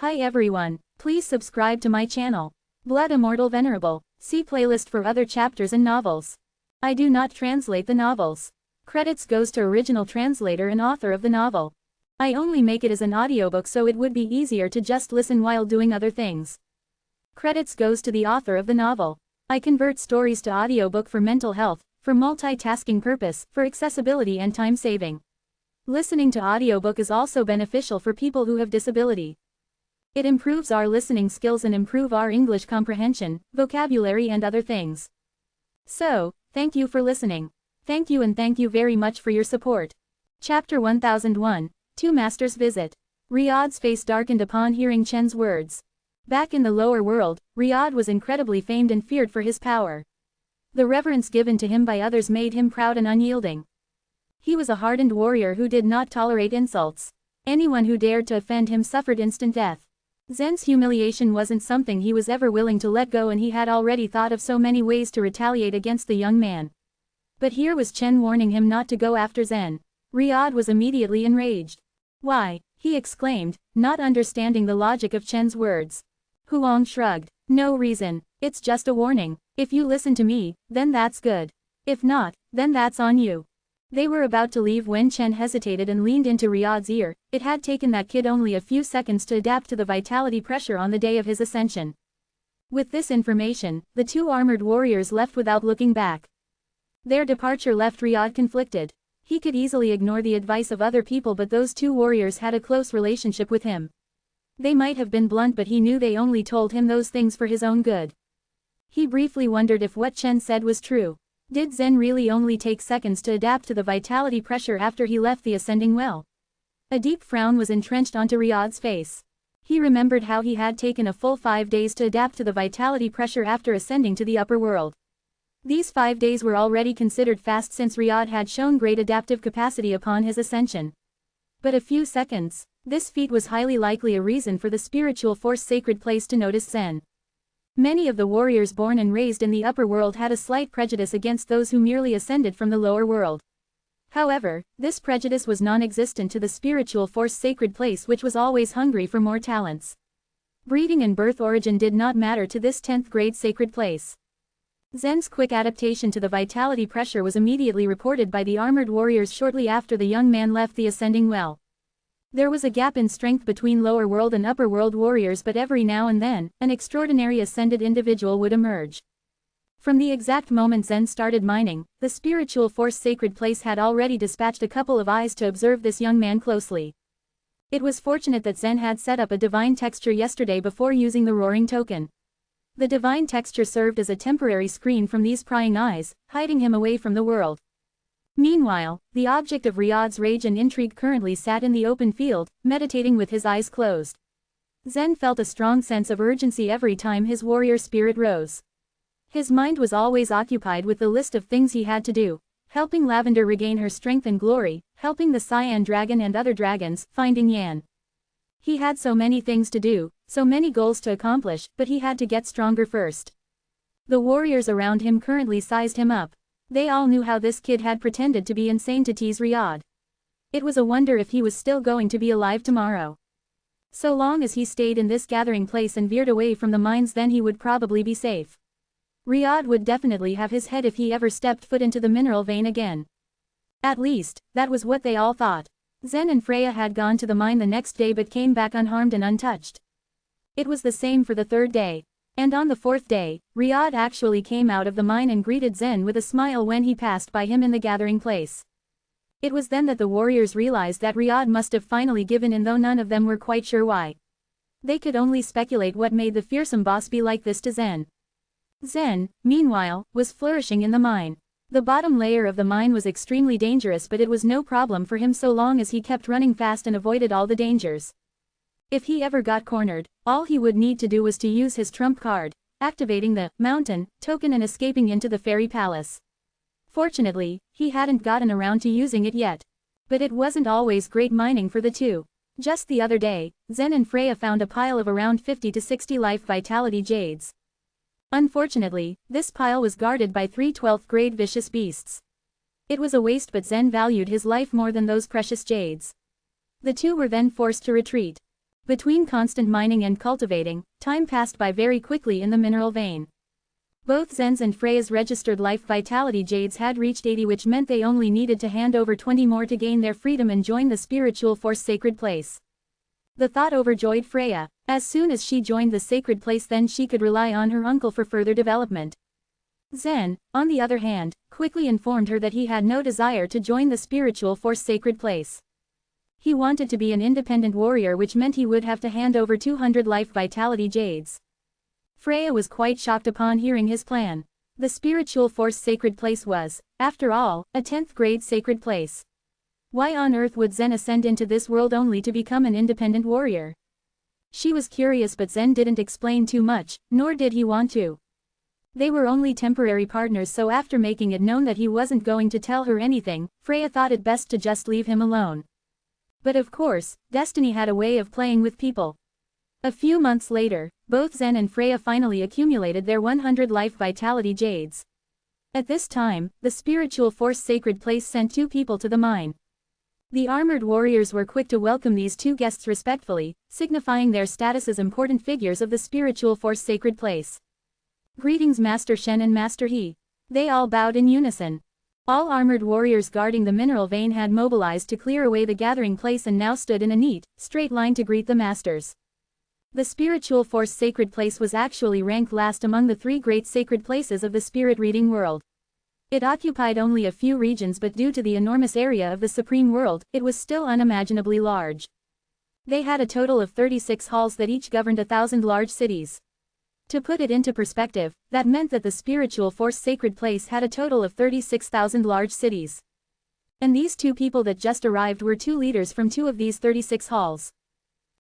Hi everyone, please subscribe to my channel. Blood Immortal Venerable. See playlist for other chapters and novels. I do not translate the novels. Credits goes to original translator and author of the novel. I only make it as an audiobook so it would be easier to just listen while doing other things. Credits goes to the author of the novel. I convert stories to audiobook for mental health, for multitasking purpose, for accessibility and time saving. Listening to audiobook is also beneficial for people who have disability. It improves our listening skills and improve our English comprehension, vocabulary and other things. So, thank you for listening. Thank you and thank you very much for your support. Chapter 1001, Two Masters Visit. Riyadh's face darkened upon hearing Chen's words. Back in the lower world, Riyadh was incredibly famed and feared for his power. The reverence given to him by others made him proud and unyielding. He was a hardened warrior who did not tolerate insults. Anyone who dared to offend him suffered instant death. Zen's humiliation wasn't something he was ever willing to let go, and he had already thought of so many ways to retaliate against the young man. But here was Chen warning him not to go after Zen. Riyadh was immediately enraged. "Why?" he exclaimed, not understanding the logic of Chen's words. Huang shrugged. "No reason. It's just a warning. If you listen to me, then that's good. If not, then that's on you." They were about to leave when Chen hesitated and leaned into Riyadh's ear. It had taken that kid only a few seconds to adapt to the vitality pressure on the day of his ascension. With this information, the two armored warriors left without looking back. Their departure left Riyadh conflicted. He could easily ignore the advice of other people, but those two warriors had a close relationship with him. They might have been blunt, but he knew they only told him those things for his own good. He briefly wondered if what Chen said was true. Did Zen really only take seconds to adapt to the vitality pressure after he left the ascending well? A deep frown was entrenched onto Riyadh's face. He remembered how he had taken a full 5 days to adapt to the vitality pressure after ascending to the upper world. These 5 days were already considered fast since Riyadh had shown great adaptive capacity upon his ascension. But a few seconds, this feat was highly likely a reason for the spiritual force sacred place to notice Zen. Many of the warriors born and raised in the upper world had a slight prejudice against those who merely ascended from the lower world. However, this prejudice was non-existent to the spiritual force sacred place, which was always hungry for more talents. Breeding and birth origin did not matter to this 10th grade sacred place. Zen's quick adaptation to the vitality pressure was immediately reported by the armored warriors shortly after the young man left the ascending well. There was a gap in strength between lower world and upper world warriors, but every now and then, an extraordinary ascended individual would emerge. From the exact moment Zen started mining, the spiritual force sacred place had already dispatched a couple of eyes to observe this young man closely. It was fortunate that Zen had set up a divine texture yesterday before using the roaring token. The divine texture served as a temporary screen from these prying eyes, hiding him away from the world. Meanwhile, the object of Riyadh's rage and intrigue currently sat in the open field, meditating with his eyes closed. Zen felt a strong sense of urgency every time his warrior spirit rose. His mind was always occupied with the list of things he had to do: helping Lavender regain her strength and glory, helping the Cyan dragon and other dragons, finding Yan. He had so many things to do, so many goals to accomplish, but he had to get stronger first. The warriors around him currently sized him up. They all knew how this kid had pretended to be insane to tease Riyadh. It was a wonder if he was still going to be alive tomorrow. So long as he stayed in this gathering place and veered away from the mines, then he would probably be safe. Riyadh would definitely have his head if he ever stepped foot into the mineral vein again. At least, that was what they all thought. Zen and Freya had gone to the mine the next day but came back unharmed and untouched. It was the same for the 3rd day. And on the 4th day, Riyadh actually came out of the mine and greeted Zen with a smile when he passed by him in the gathering place. It was then that the warriors realized that Riyadh must have finally given in, though none of them were quite sure why. They could only speculate what made the fearsome boss be like this to Zen. Zen, meanwhile, was flourishing in the mine. The bottom layer of the mine was extremely dangerous, but it was no problem for him so long as he kept running fast and avoided all the dangers. If he ever got cornered, all he would need to do was to use his trump card, activating the mountain token and escaping into the fairy palace. Fortunately, he hadn't gotten around to using it yet. But it wasn't always great mining for the two. Just the other day, Zen and Freya found a pile of around 50 to 60 life vitality jades. Unfortunately, this pile was guarded by 3 12th grade vicious beasts. It was a waste, but Zen valued his life more than those precious jades. The two were then forced to retreat. Between constant mining and cultivating, time passed by very quickly in the mineral vein. Both Zen's and Freya's registered life vitality jades had reached 80, which meant they only needed to hand over 20 more to gain their freedom and join the spiritual force sacred place. The thought overjoyed Freya. As soon as she joined the sacred place, then she could rely on her uncle for further development. Zen, on the other hand, quickly informed her that he had no desire to join the spiritual force sacred place. He wanted to be an independent warrior, which meant he would have to hand over 200 life vitality jades. Freya was quite shocked upon hearing his plan. The spiritual force sacred place was, after all, a 10th grade sacred place. Why on earth would Zen ascend into this world only to become an independent warrior? She was curious, but Zen didn't explain too much, nor did he want to. They were only temporary partners, so after making it known that he wasn't going to tell her anything, Freya thought it best to just leave him alone. But of course, destiny had a way of playing with people. A few months later, both Zen and Freya finally accumulated their 100 life vitality jades. At this time, the spiritual force sacred place sent 2 people to the mine. The armored warriors were quick to welcome these 2 guests respectfully, signifying their status as important figures of the spiritual force sacred place. Greetings, Master Shen and Master He. They all bowed in unison. All armored warriors guarding the mineral vein had mobilized to clear away the gathering place and now stood in a neat, straight line to greet the masters. The spiritual force sacred place was actually ranked last among the 3 great sacred places of the spirit reading world. It occupied only a few regions, but due to the enormous area of the supreme world, it was still unimaginably large. They had a total of 36 halls that each governed 1,000 large cities. To put it into perspective, that meant that the spiritual force sacred place had a total of 36,000 large cities. And these 2 people that just arrived were 2 leaders from 2 of these 36 halls.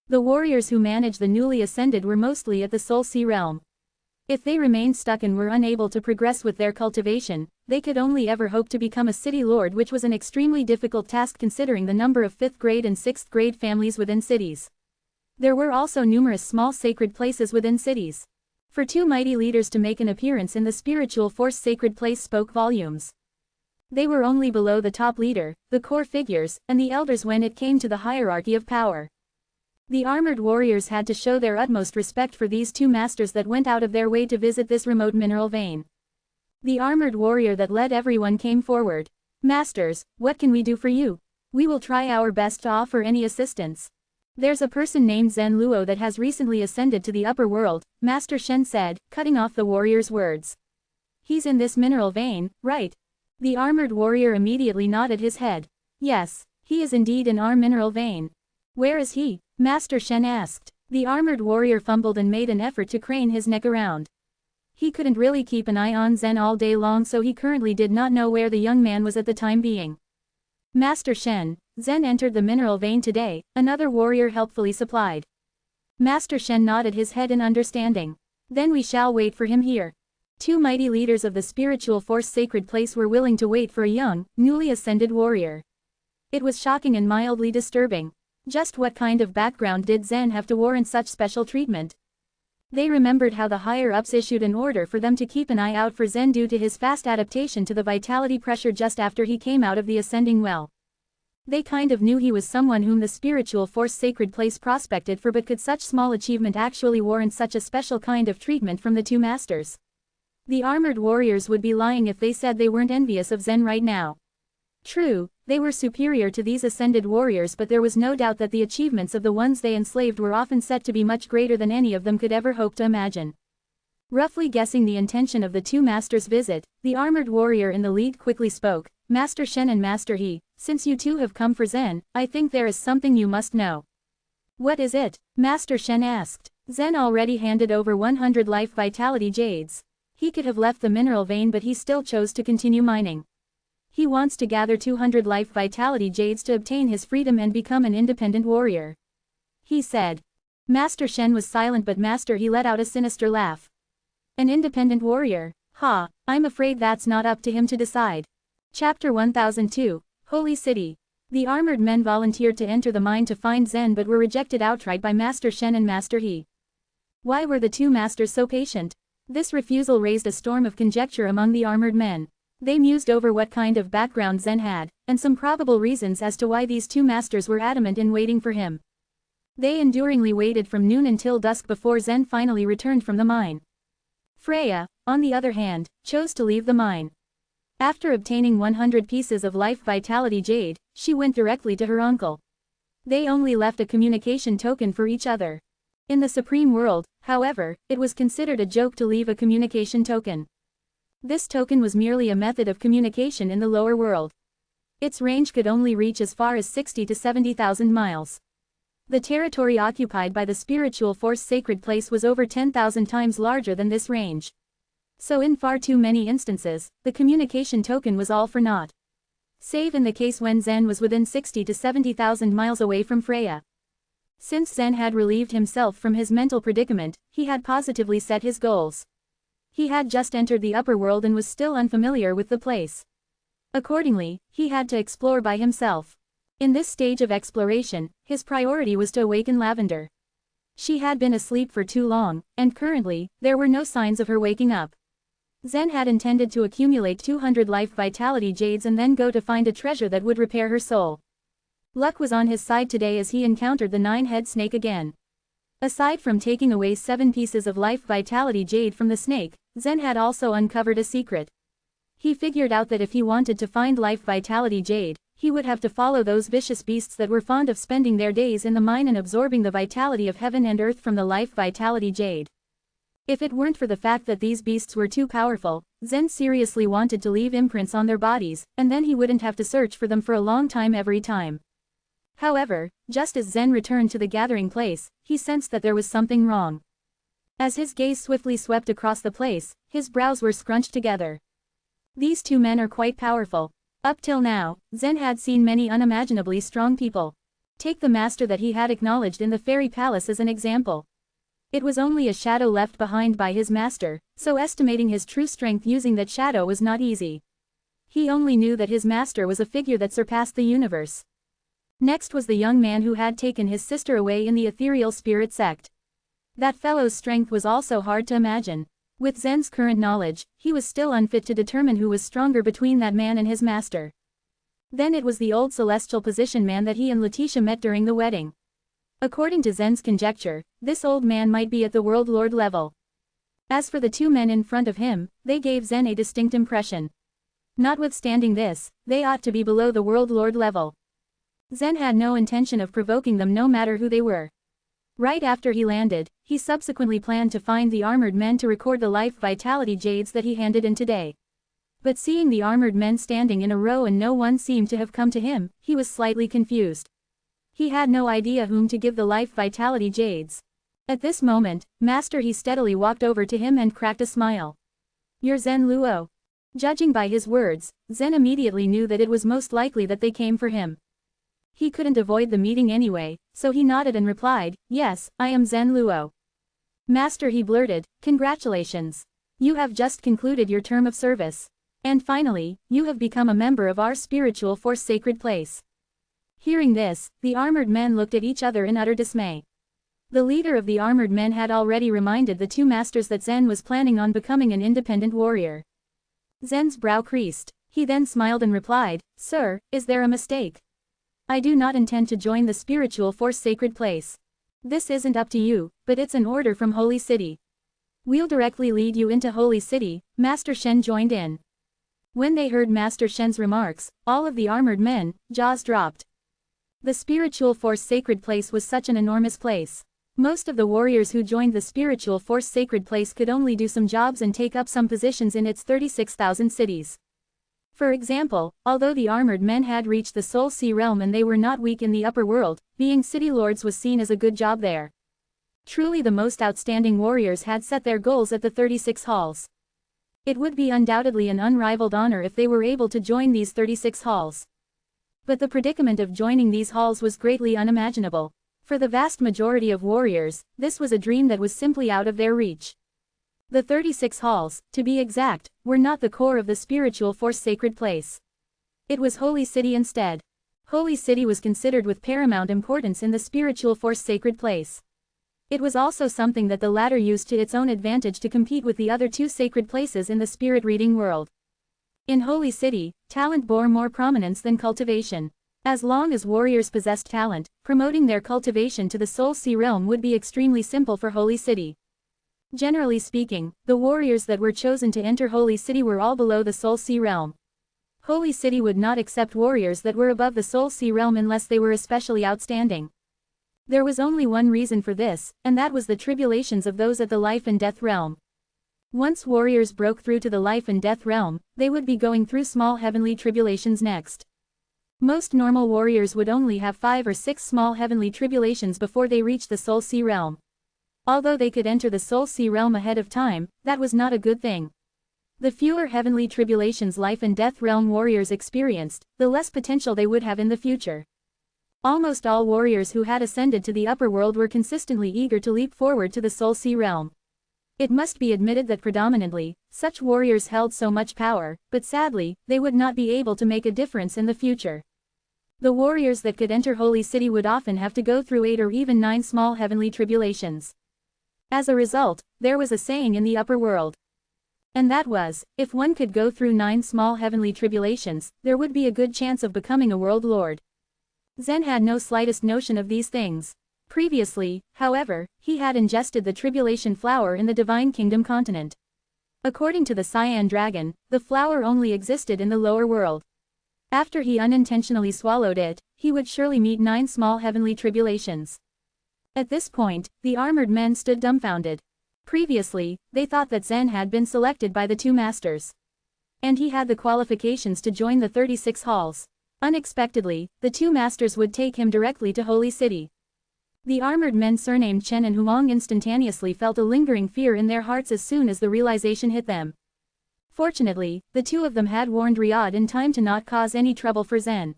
The warriors who managed the newly ascended were mostly at the Soul Sea realm. If they remained stuck and were unable to progress with their cultivation, they could only ever hope to become a city lord, which was an extremely difficult task considering the number of 5th grade and 6th grade families within cities. There were also numerous small sacred places within cities. For 2 mighty leaders to make an appearance in the spiritual force sacred place spoke volumes. They were only below the top leader, the core figures, and the elders when it came to the hierarchy of power. The armored warriors had to show their utmost respect for these 2 masters that went out of their way to visit this remote mineral vein. The armored warrior that led everyone came forward. Masters, what can we do for you? We will try our best to offer any assistance. There's a person named Zen Luo that has recently ascended to the upper world, Master Shen said, cutting off the warrior's words. He's in this mineral vein, right? The armored warrior immediately nodded his head. Yes, he is indeed in our mineral vein. Where is he? Master Shen asked. The armored warrior fumbled and made an effort to crane his neck around. He couldn't really keep an eye on Zen all day long, so he currently did not know where the young man was at the time being. Master Shen, Zen entered the mineral vein today, another warrior helpfully supplied. Master Shen nodded his head in understanding. Then we shall wait for him here. 2 mighty leaders of the spiritual force sacred place were willing to wait for a young, newly ascended warrior. It was shocking and mildly disturbing. Just what kind of background did Zen have to warrant such special treatment? They remembered how the higher-ups issued an order for them to keep an eye out for Zen due to his fast adaptation to the vitality pressure just after he came out of the ascending well. They kind of knew he was someone whom the spiritual force sacred place prospected for, but could such small achievement actually warrant such a special kind of treatment from the 2 masters? The armored warriors would be lying if they said they weren't envious of Zen right now. True, they were superior to these ascended warriors, but there was no doubt that the achievements of the ones they enslaved were often set to be much greater than any of them could ever hope to imagine. Roughly guessing the intention of the 2 masters' visit, the armored warrior in the lead quickly spoke. Master Shen and Master He, since you 2 have come for Zen, I think there is something you must know. What is it? Master Shen asked. Zen already handed over 100 life vitality jades. He could have left the mineral vein, but he still chose to continue mining. He wants to gather 200 life vitality jades to obtain his freedom and become an independent warrior. He said. Master Shen was silent, but Master He let out a sinister laugh. An independent warrior? Ha, I'm afraid that's not up to him to decide. Chapter 1002, Holy City. The armored men volunteered to enter the mine to find Zen but were rejected outright by Master Shen and Master He. Why were the 2 masters so patient? This refusal raised a storm of conjecture among the armored men. They mused over what kind of background Zen had, and some probable reasons as to why these 2 masters were adamant in waiting for him. They enduringly waited from noon until dusk before Zen finally returned from the mine. Freya, on the other hand, chose to leave the mine. After obtaining 100 pieces of life vitality jade, she went directly to her uncle. They only left a communication token for each other. In the Supreme World, however, it was considered a joke to leave a communication token. This token was merely a method of communication in the lower world. Its range could only reach as far as 60 to 70,000 miles. The territory occupied by the spiritual force sacred place was over 10,000 times larger than this range. So in far too many instances, the communication token was all for naught. Save in the case when Zen was within 60 to 70,000 miles away from Freya. Since Zen had relieved himself from his mental predicament, he had positively set his goals. He had just entered the upper world and was still unfamiliar with the place. Accordingly, he had to explore by himself. In this stage of exploration, his priority was to awaken Lavender. She had been asleep for too long, and currently, there were no signs of her waking up. Zen had intended to accumulate 200 life vitality jades and then go to find a treasure that would repair her soul. Luck was on his side today as he encountered the 9-head snake again. Aside from taking away 7 pieces of life vitality jade from the snake, Zen had also uncovered a secret. He figured out that if he wanted to find life vitality jade, he would have to follow those vicious beasts that were fond of spending their days in the mine and absorbing the vitality of heaven and earth from the life vitality jade. If it weren't for the fact that these beasts were too powerful, Zen seriously wanted to leave imprints on their bodies, and then he wouldn't have to search for them for a long time every time. However, just as Zen returned to the gathering place, he sensed that there was something wrong. As his gaze swiftly swept across the place, his brows were scrunched together. These two men are quite powerful. Up till now, Zen had seen many unimaginably strong people. Take the master that he had acknowledged in the fairy palace as an example. It was only a shadow left behind by his master, so estimating his true strength using that shadow was not easy. He only knew that his master was a figure that surpassed the universe. Next was the young man who had taken his sister away in the ethereal spirit sect. That fellow's strength was also hard to imagine. With Zen's current knowledge, he was still unfit to determine who was stronger between that man and his master. Then it was the old celestial position man that he and Letitia met during the wedding. According to Zen's conjecture, this old man might be at the World Lord level. As for the two men in front of him, they gave Zen a distinct impression. Notwithstanding this, they ought to be below the World Lord level. Zen had no intention of provoking them no matter who they were. Right after he landed, he subsequently planned to find the armored men to record the life vitality jades that he handed in today. But seeing the armored men standing in a row and no one seemed to have come to him, he was slightly confused. He had no idea whom to give the life vitality jades. At this moment, Master he steadily walked over to him and cracked a smile. "You're Zen Luo." Judging by his words, Zen immediately knew that it was most likely that they came for him. He couldn't avoid the meeting anyway, so he nodded and replied, "Yes, I am Zen Luo." "Master," he blurted, "congratulations. You have just concluded your term of service. And finally, you have become a member of our spiritual force sacred place." Hearing this, the armored men looked at each other in utter dismay. The leader of the armored men had already reminded the two masters that Zen was planning on becoming an independent warrior. Zen's brow creased. He then smiled and replied, "Sir, is there a mistake? I do not intend to join the spiritual force sacred place. This isn't up to you, but it's an order from Holy City. We'll directly lead you into Holy City." Master Shen joined in. When they heard Master Shen's remarks, all of the armored men, jaws dropped. The spiritual force sacred place was such an enormous place. Most of the warriors who joined the spiritual force sacred place could only do some jobs and take up some positions in its 36,000 cities. For example, although the armored men had reached the Soul Sea realm and they were not weak in the upper world, being city lords was seen as a good job there. Truly the most outstanding warriors had set their goals at the 36 halls. It would be undoubtedly an unrivaled honor if they were able to join these 36 halls. But the predicament of joining these halls was greatly unimaginable. For the vast majority of warriors, this was a dream that was simply out of their reach. The 36 halls, to be exact, were not the core of the spiritual force sacred place. It was Holy City instead. Holy City was considered with paramount importance in the spiritual force sacred place. It was also something that the latter used to its own advantage to compete with the other two sacred places in the spirit reading world. In Holy City, talent bore more prominence than cultivation. As long as warriors possessed talent, promoting their cultivation to the Soul Sea realm would be extremely simple for Holy City. Generally speaking, the warriors that were chosen to enter Holy City were all below the Soul Sea realm. Holy City would not accept warriors that were above the Soul Sea realm unless they were especially outstanding. There was only one reason for this, and that was the tribulations of those at the life and death realm. Once warriors broke through to the life and death realm, they would be going through small heavenly tribulations next. Most normal warriors would only have 5 or 6 small heavenly tribulations before they reach the Soul Sea realm. Although they could enter the Soul Sea realm ahead of time, that was not a good thing. The fewer heavenly tribulations life and death realm warriors experienced, the less potential they would have in the future. Almost all warriors who had ascended to the upper world were consistently eager to leap forward to the Soul Sea realm. It must be admitted that predominantly, such warriors held so much power, but sadly, they would not be able to make a difference in the future. The warriors that could enter Holy City would often have to go through 8 or even 9 small heavenly tribulations. As a result, there was a saying in the upper world. And that was, if one could go through 9 small heavenly tribulations, there would be a good chance of becoming a world lord. Zen had no slightest notion of these things. Previously, however, he had ingested the tribulation flower in the Divine Kingdom continent. According to the Cyan Dragon, the flower only existed in the lower world. After he unintentionally swallowed it, he would surely meet 9 small heavenly tribulations. At this point, the armored men stood dumbfounded. Previously, they thought that Zen had been selected by the 2 masters. And he had the qualifications to join the 36 halls. Unexpectedly, the 2 masters would take him directly to Holy City. The armored men surnamed Chen and Huang instantaneously felt a lingering fear in their hearts as soon as the realization hit them. Fortunately, the 2 of them had warned Riyadh in time to not cause any trouble for Zen.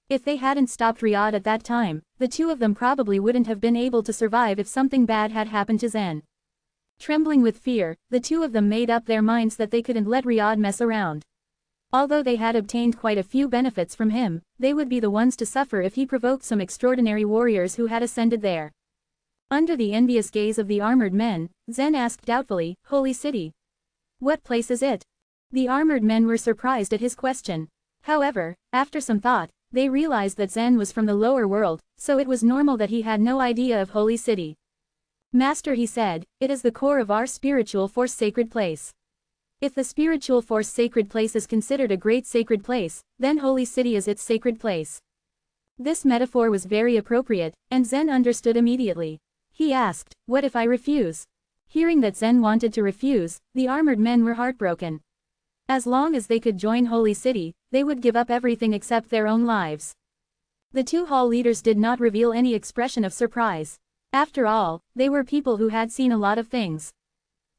If they hadn't stopped Riyadh at that time, the 2 of them probably wouldn't have been able to survive if something bad had happened to Zen. Trembling with fear, the 2 of them made up their minds that they couldn't let Riyadh mess around. Although they had obtained quite a few benefits from him, they would be the ones to suffer if he provoked some extraordinary warriors who had ascended there. Under the envious gaze of the armored men, Zen asked doubtfully, "Holy City? What place is it?" The armored men were surprised at his question. However, after some thought, they realized that Zen was from the lower world, so it was normal that he had no idea of Holy City. "Master," he said, "it is the core of our spiritual force sacred place. If the spiritual force sacred place is considered a great sacred place, then Holy City is its sacred place." This metaphor was very appropriate, and Zen understood immediately. He asked, "What if I refuse?" Hearing that Zen wanted to refuse, the armored men were heartbroken. As long as they could join Holy City, they would give up everything except their own lives. The 2 hall leaders did not reveal any expression of surprise. After all, they were people who had seen a lot of things.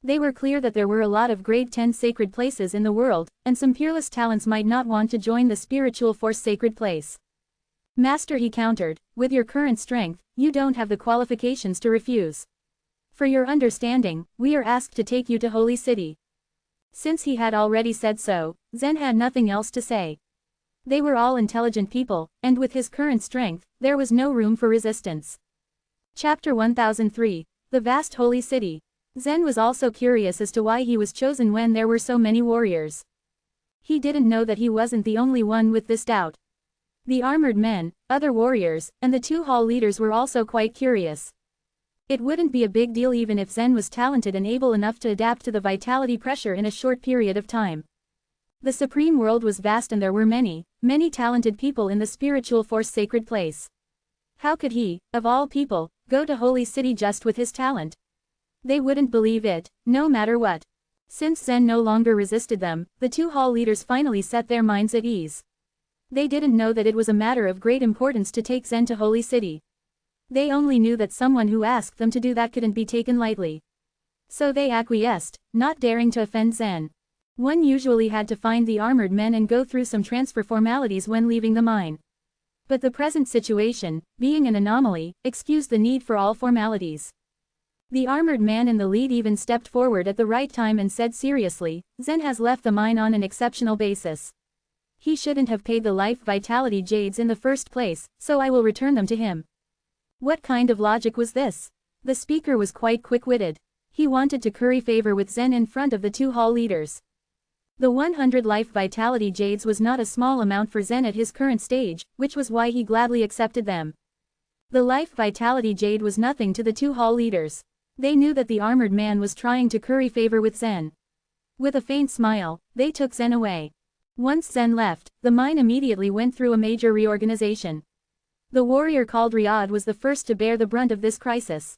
They were clear that there were a lot of grade 10 sacred places in the world, and some peerless talents might not want to join the spiritual force sacred place. "Master," he countered, "with your current strength, you don't have the qualifications to refuse. For your understanding, we are asked to take you to Holy City." Since he had already said so, Zen had nothing else to say. They were all intelligent people, and with his current strength, there was no room for resistance. Chapter 1003. The Vast Holy City. Zen was also curious as to why he was chosen when there were so many warriors. He didn't know that he wasn't the only one with this doubt. The armored men, other warriors, and the 2 hall leaders were also quite curious. It wouldn't be a big deal even if Zen was talented and able enough to adapt to the vitality pressure in a short period of time. The supreme world was vast and there were many, many talented people in the spiritual force sacred place. How could he, of all people, go to Holy City just with his talent? They wouldn't believe it, no matter what. Since Zen no longer resisted them, the 2 hall leaders finally set their minds at ease. They didn't know that it was a matter of great importance to take Zen to Holy City. They only knew that someone who asked them to do that couldn't be taken lightly. So they acquiesced, not daring to offend Zen. One usually had to find the armored men and go through some transfer formalities when leaving the mine. But the present situation, being an anomaly, excused the need for all formalities. The armored man in the lead even stepped forward at the right time and said seriously, "Zen has left the mine on an exceptional basis. He shouldn't have paid the life vitality jades in the first place, so I will return them to him." What kind of logic was this? The speaker was quite quick-witted. He wanted to curry favor with Zen in front of the 2 hall leaders. The 100 life vitality jades was not a small amount for Zen at his current stage, which was why he gladly accepted them. The life vitality jade was nothing to the two hall leaders. They knew that the armored man was trying to curry favor with Zen. With a faint smile, they took Zen away. Once Zen left, the mine immediately went through a major reorganization. The warrior called Riyadh was the first to bear the brunt of this crisis.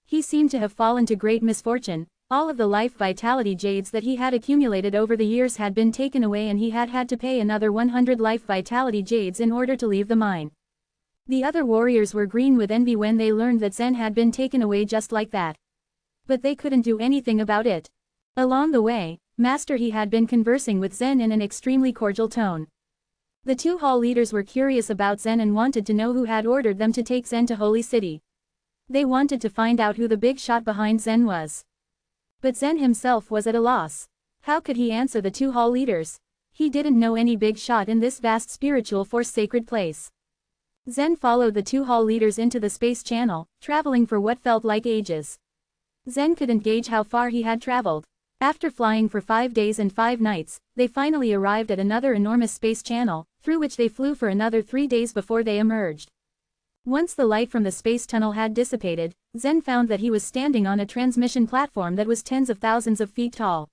He seemed to have fallen to great misfortune. All of the life vitality jades that he had accumulated over the years had been taken away, and he had had to pay another 100 life vitality jades in order to leave the mine. The other warriors were green with envy when they learned that Zen had been taken away just like that. But they couldn't do anything about it. Along the way, Master He had been conversing with Zen in an extremely cordial tone. The two hall leaders were curious about Zen and wanted to know who had ordered them to take Zen to Holy City. They wanted to find out who the big shot behind Zen was. But Zen himself was at a loss. How could he answer the two hall leaders? He didn't know any big shot in this vast spiritual force sacred place. Zen followed the two hall leaders into the space channel, traveling for what felt like ages. Zen couldn't gauge how far he had traveled. After flying for 5 days and 5 nights, they finally arrived at another enormous space channel, through which they flew for another 3 days before they emerged. Once the light from the space tunnel had dissipated, Zen found that he was standing on a transmission platform that was tens of thousands of feet tall.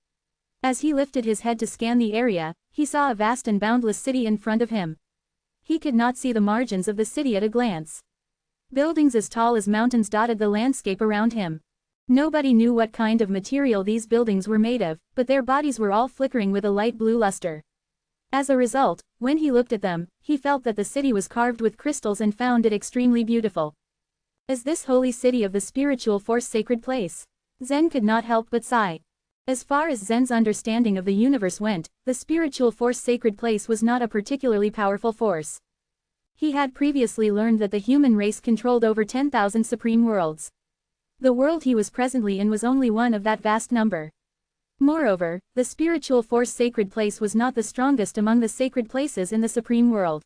As he lifted his head to scan the area, he saw a vast and boundless city in front of him. He could not see the margins of the city at a glance. Buildings as tall as mountains dotted the landscape around him. Nobody knew what kind of material these buildings were made of, but their bodies were all flickering with a light blue luster. As a result, when he looked at them, he felt that the city was carved with crystals and found it extremely beautiful. Is this holy city of the spiritual force sacred place? Zen could not help but sigh. As far as Zen's understanding of the universe went, the spiritual force sacred place was not a particularly powerful force. He had previously learned that the human race controlled over 10,000 supreme worlds. The world he was presently in was only one of that vast number. Moreover, the spiritual force sacred place was not the strongest among the sacred places in the supreme world.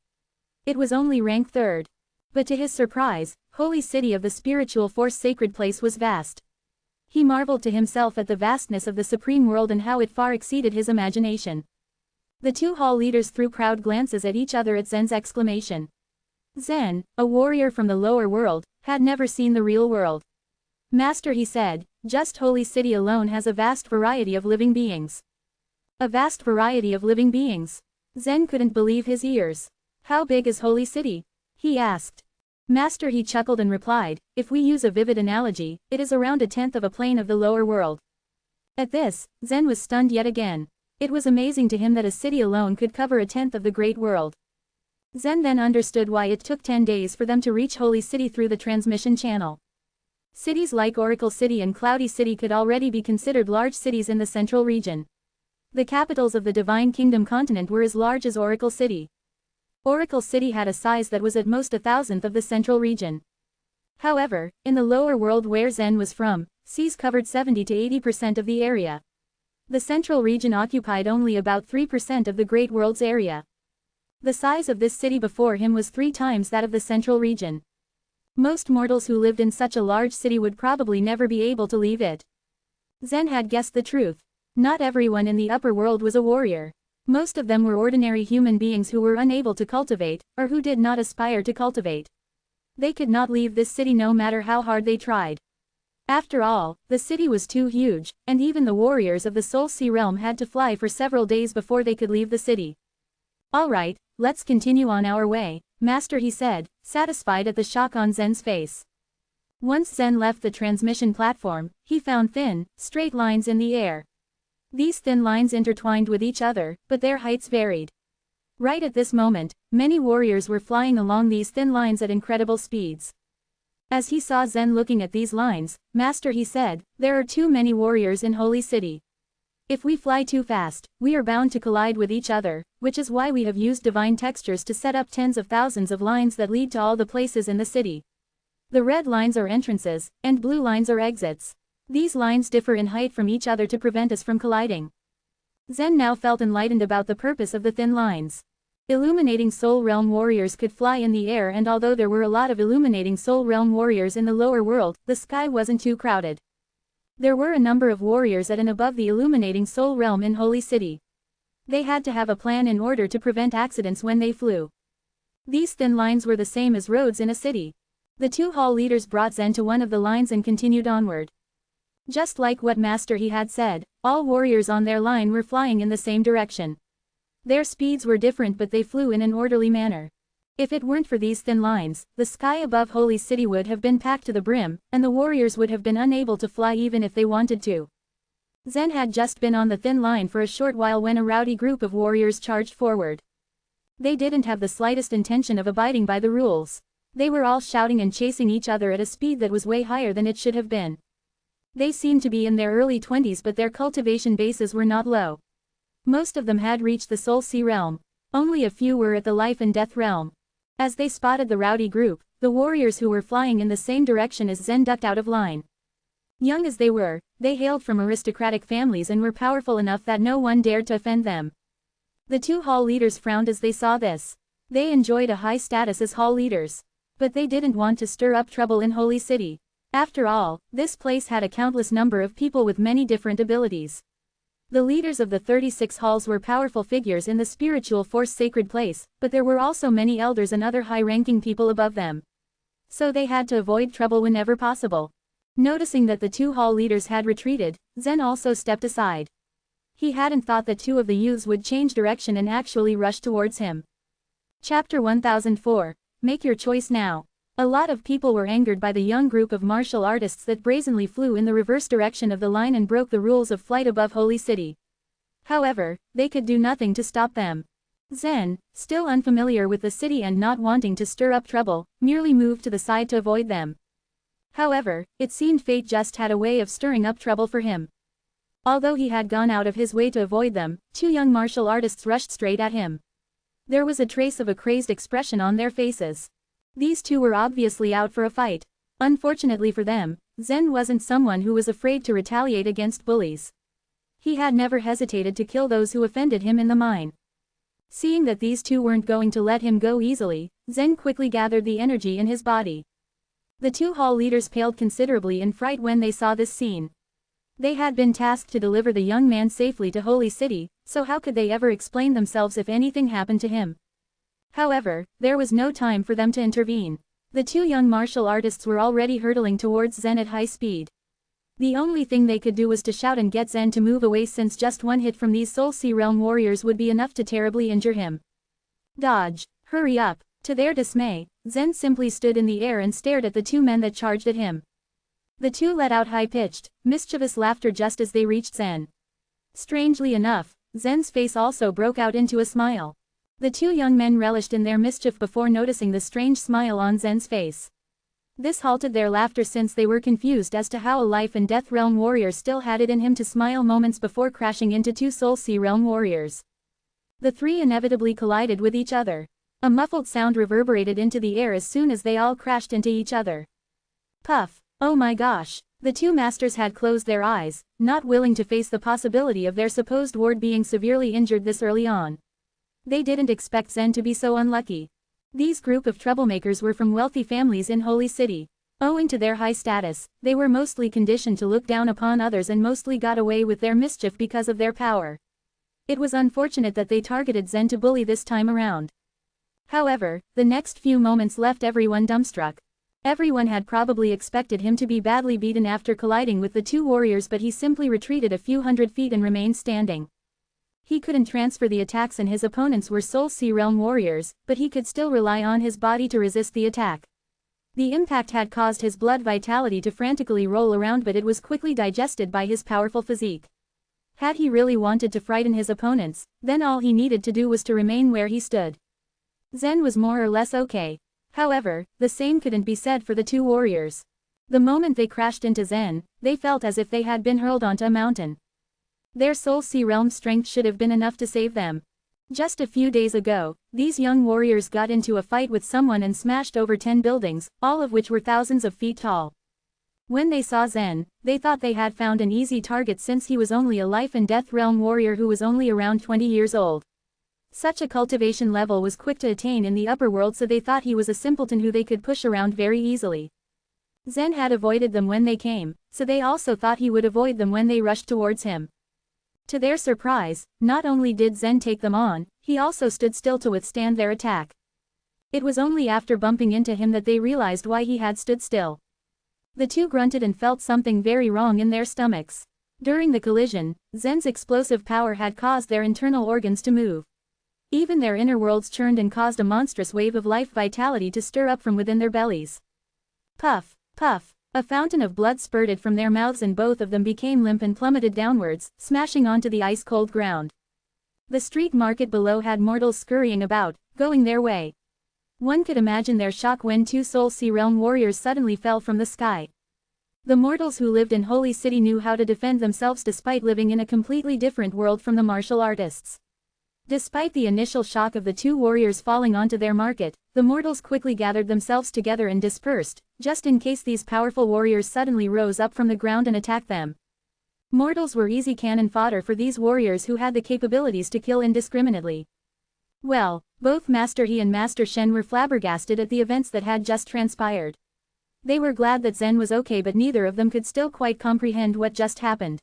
It was only ranked 3rd. But to his surprise, holy city of the spiritual force sacred place was vast. He marveled to himself at the vastness of the supreme world and how it far exceeded his imagination. The two hall leaders threw proud glances at each other at Zen's exclamation. Zen, a warrior from the lower world, had never seen the real world. Master, he said, just Holy City alone has a vast variety of living beings. A vast variety of living beings. Zen couldn't believe his ears. How big is Holy City? He asked. Master, he chuckled and replied, if we use a vivid analogy, it is around 1/10 of a plane of the lower world. At this, Zen was stunned yet again. It was amazing to him that a city alone could cover 1/10 of the great world. Zen then understood why it took 10 days for them to reach Holy City through the transmission channel. Cities like Oracle City and Cloudy City could already be considered large cities in the central region. The capitals of the Divine Kingdom continent were as large as Oracle City. Oracle City had a size that was at most 1,000th of the central region. However, in the lower world where Zen was from, seas covered 70 to 80% of the area. The central region occupied only about 3% of the Great World's area. The size of this city before him was 3 times that of the central region. Most mortals who lived in such a large city would probably never be able to leave it. Zen had guessed the truth. Not everyone in the upper world was a warrior. Most of them were ordinary human beings who were unable to cultivate, or who did not aspire to cultivate. They could not leave this city no matter how hard they tried. After all, the city was too huge, and even the warriors of the Soul Sea realm had to fly for several days before they could leave the city. All right, let's continue on our way, Master, he said, satisfied at the shock on Zen's face. Once Zen left the transmission platform, he found thin, straight lines in the air. These thin lines intertwined with each other, but their heights varied. Right at this moment, many warriors were flying along these thin lines at incredible speeds. As he saw Zen looking at these lines, Master, he said, there are too many warriors in Holy City. If we fly too fast, we are bound to collide with each other, which is why we have used divine textures to set up tens of thousands of lines that lead to all the places in the city. The red lines are entrances, and blue lines are exits. These lines differ in height from each other to prevent us from colliding. Zen now felt enlightened about the purpose of the thin lines. Illuminating Soul Realm warriors could fly in the air, and although there were a lot of illuminating Soul Realm warriors in the lower world, the sky wasn't too crowded. There were a number of warriors at and above the illuminating Soul Realm in Holy City. They had to have a plan in order to prevent accidents when they flew. These thin lines were the same as roads in a city. The two hall leaders brought Zen to one of the lines and continued onward. Just like what Master He had said, all warriors on their line were flying in the same direction. Their speeds were different, but they flew in an orderly manner. If it weren't for these thin lines, the sky above Holy City would have been packed to the brim, and the warriors would have been unable to fly even if they wanted to. Zen had just been on the thin line for a short while when a rowdy group of warriors charged forward. They didn't have the slightest intention of abiding by the rules. They were all shouting and chasing each other at a speed that was way higher than it should have been. They seemed to be in their early 20s, but their cultivation bases were not low. Most of them had reached the Soul Sea realm. Only a few were at the life and death realm. As they spotted the rowdy group, the warriors who were flying in the same direction as Zen ducked out of line. Young as they were, they hailed from aristocratic families and were powerful enough that no one dared to offend them. The two hall leaders frowned as they saw this. They enjoyed a high status as hall leaders. But they didn't want to stir up trouble in Holy City. After all, this place had a countless number of people with many different abilities. The leaders of the 36 halls were powerful figures in the spiritual force sacred place, but there were also many elders and other high-ranking people above them. So they had to avoid trouble whenever possible. Noticing that the two hall leaders had retreated, Zen also stepped aside. He hadn't thought that two of the youths would change direction and actually rush towards him. Chapter 1004. Make your choice now. A lot of people were angered by the young group of martial artists that brazenly flew in the reverse direction of the line and broke the rules of flight above Holy City. However, they could do nothing to stop them. Zen, still unfamiliar with the city and not wanting to stir up trouble, merely moved to the side to avoid them. However, it seemed fate just had a way of stirring up trouble for him. Although he had gone out of his way to avoid them, two young martial artists rushed straight at him. There was a trace of a crazed expression on their faces. These two were obviously out for a fight. Unfortunately for them, Zen wasn't someone who was afraid to retaliate against bullies. He had never hesitated to kill those who offended him in the mine. Seeing that these two weren't going to let him go easily, Zen quickly gathered the energy in his body. The two hall leaders paled considerably in fright when they saw this scene. They had been tasked to deliver the young man safely to Holy City, so how could they ever explain themselves if anything happened to him? However, there was no time for them to intervene. The two young martial artists were already hurtling towards Zen at high speed. The only thing they could do was to shout and get Zen to move away, since just one hit from these Soul Sea Realm warriors would be enough to terribly injure him. Dodge! Hurry up! To their dismay, Zen simply stood in the air and stared at the two men that charged at him. The two let out high-pitched, mischievous laughter just as they reached Zen. Strangely enough, Zen's face also broke out into a smile. The two young men relished in their mischief before noticing the strange smile on Zen's face. This halted their laughter, since they were confused as to how a life and death realm warrior still had it in him to smile moments before crashing into two Soul Sea realm warriors. The three inevitably collided with each other. A muffled sound reverberated into the air as soon as they all crashed into each other. Puff! Oh my gosh! The two masters had closed their eyes, not willing to face the possibility of their supposed ward being severely injured this early on. They didn't expect Zen to be so unlucky. These group of troublemakers were from wealthy families in Holy City. Owing to their high status, they were mostly conditioned to look down upon others and mostly got away with their mischief because of their power. It was unfortunate that they targeted Zen to bully this time around. However, the next few moments left everyone dumbstruck. Everyone had probably expected him to be badly beaten after colliding with the two warriors, but he simply retreated a few hundred feet and remained standing. He couldn't transfer the attacks and his opponents were Soul Sea Realm warriors, but he could still rely on his body to resist the attack. The impact had caused his blood vitality to frantically roll around, but it was quickly digested by his powerful physique. Had he really wanted to frighten his opponents, then all he needed to do was to remain where he stood. Zen was more or less okay. However, the same couldn't be said for the two warriors. The moment they crashed into Zen, they felt as if they had been hurled onto a mountain. Their Soul Sea Realm strength should have been enough to save them. Just a few days ago, these young warriors got into a fight with someone and smashed over 10 buildings, all of which were thousands of feet tall. When they saw Zen, they thought they had found an easy target, since he was only a life and death realm warrior who was only around 20 years old. Such a cultivation level was quick to attain in the upper world, so they thought he was a simpleton who they could push around very easily. Zen had avoided them when they came, so they also thought he would avoid them when they rushed towards him. To their surprise, not only did Zen take them on, he also stood still to withstand their attack. It was only after bumping into him that they realized why he had stood still. The two grunted and felt something very wrong in their stomachs. During the collision, Zen's explosive power had caused their internal organs to move. Even their inner worlds churned and caused a monstrous wave of life vitality to stir up from within their bellies. Puff, puff, a fountain of blood spurted from their mouths and both of them became limp and plummeted downwards, smashing onto the ice-cold ground. The street market below had mortals scurrying about, going their way. One could imagine their shock when two Soul Sea Realm warriors suddenly fell from the sky. The mortals who lived in Holy City knew how to defend themselves despite living in a completely different world from the martial artists. Despite the initial shock of the two warriors falling onto their market, the mortals quickly gathered themselves together and dispersed, just in case these powerful warriors suddenly rose up from the ground and attacked them. Mortals were easy cannon fodder for these warriors who had the capabilities to kill indiscriminately. Well, both Master He and Master Shen were flabbergasted at the events that had just transpired. They were glad that Zen was okay, but neither of them could still quite comprehend what just happened.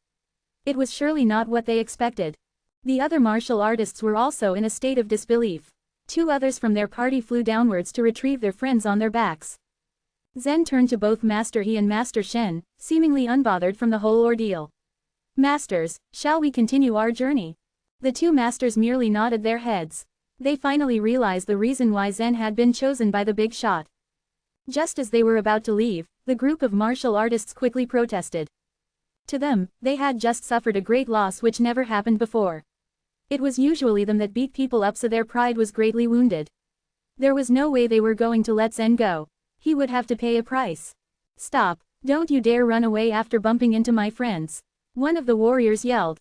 It was surely not what they expected. The other martial artists were also in a state of disbelief. Two others from their party flew downwards to retrieve their friends on their backs. Zen turned to both Master He and Master Shen, seemingly unbothered from the whole ordeal. "Masters, shall we continue our journey?" The two masters merely nodded their heads. They finally realized the reason why Zen had been chosen by the big shot. Just as they were about to leave, the group of martial artists quickly protested. To them, they had just suffered a great loss which never happened before. It was usually them that beat people up, so their pride was greatly wounded. There was no way they were going to let Zen go. He would have to pay a price. "Stop, don't you dare run away after bumping into my friends," one of the warriors yelled.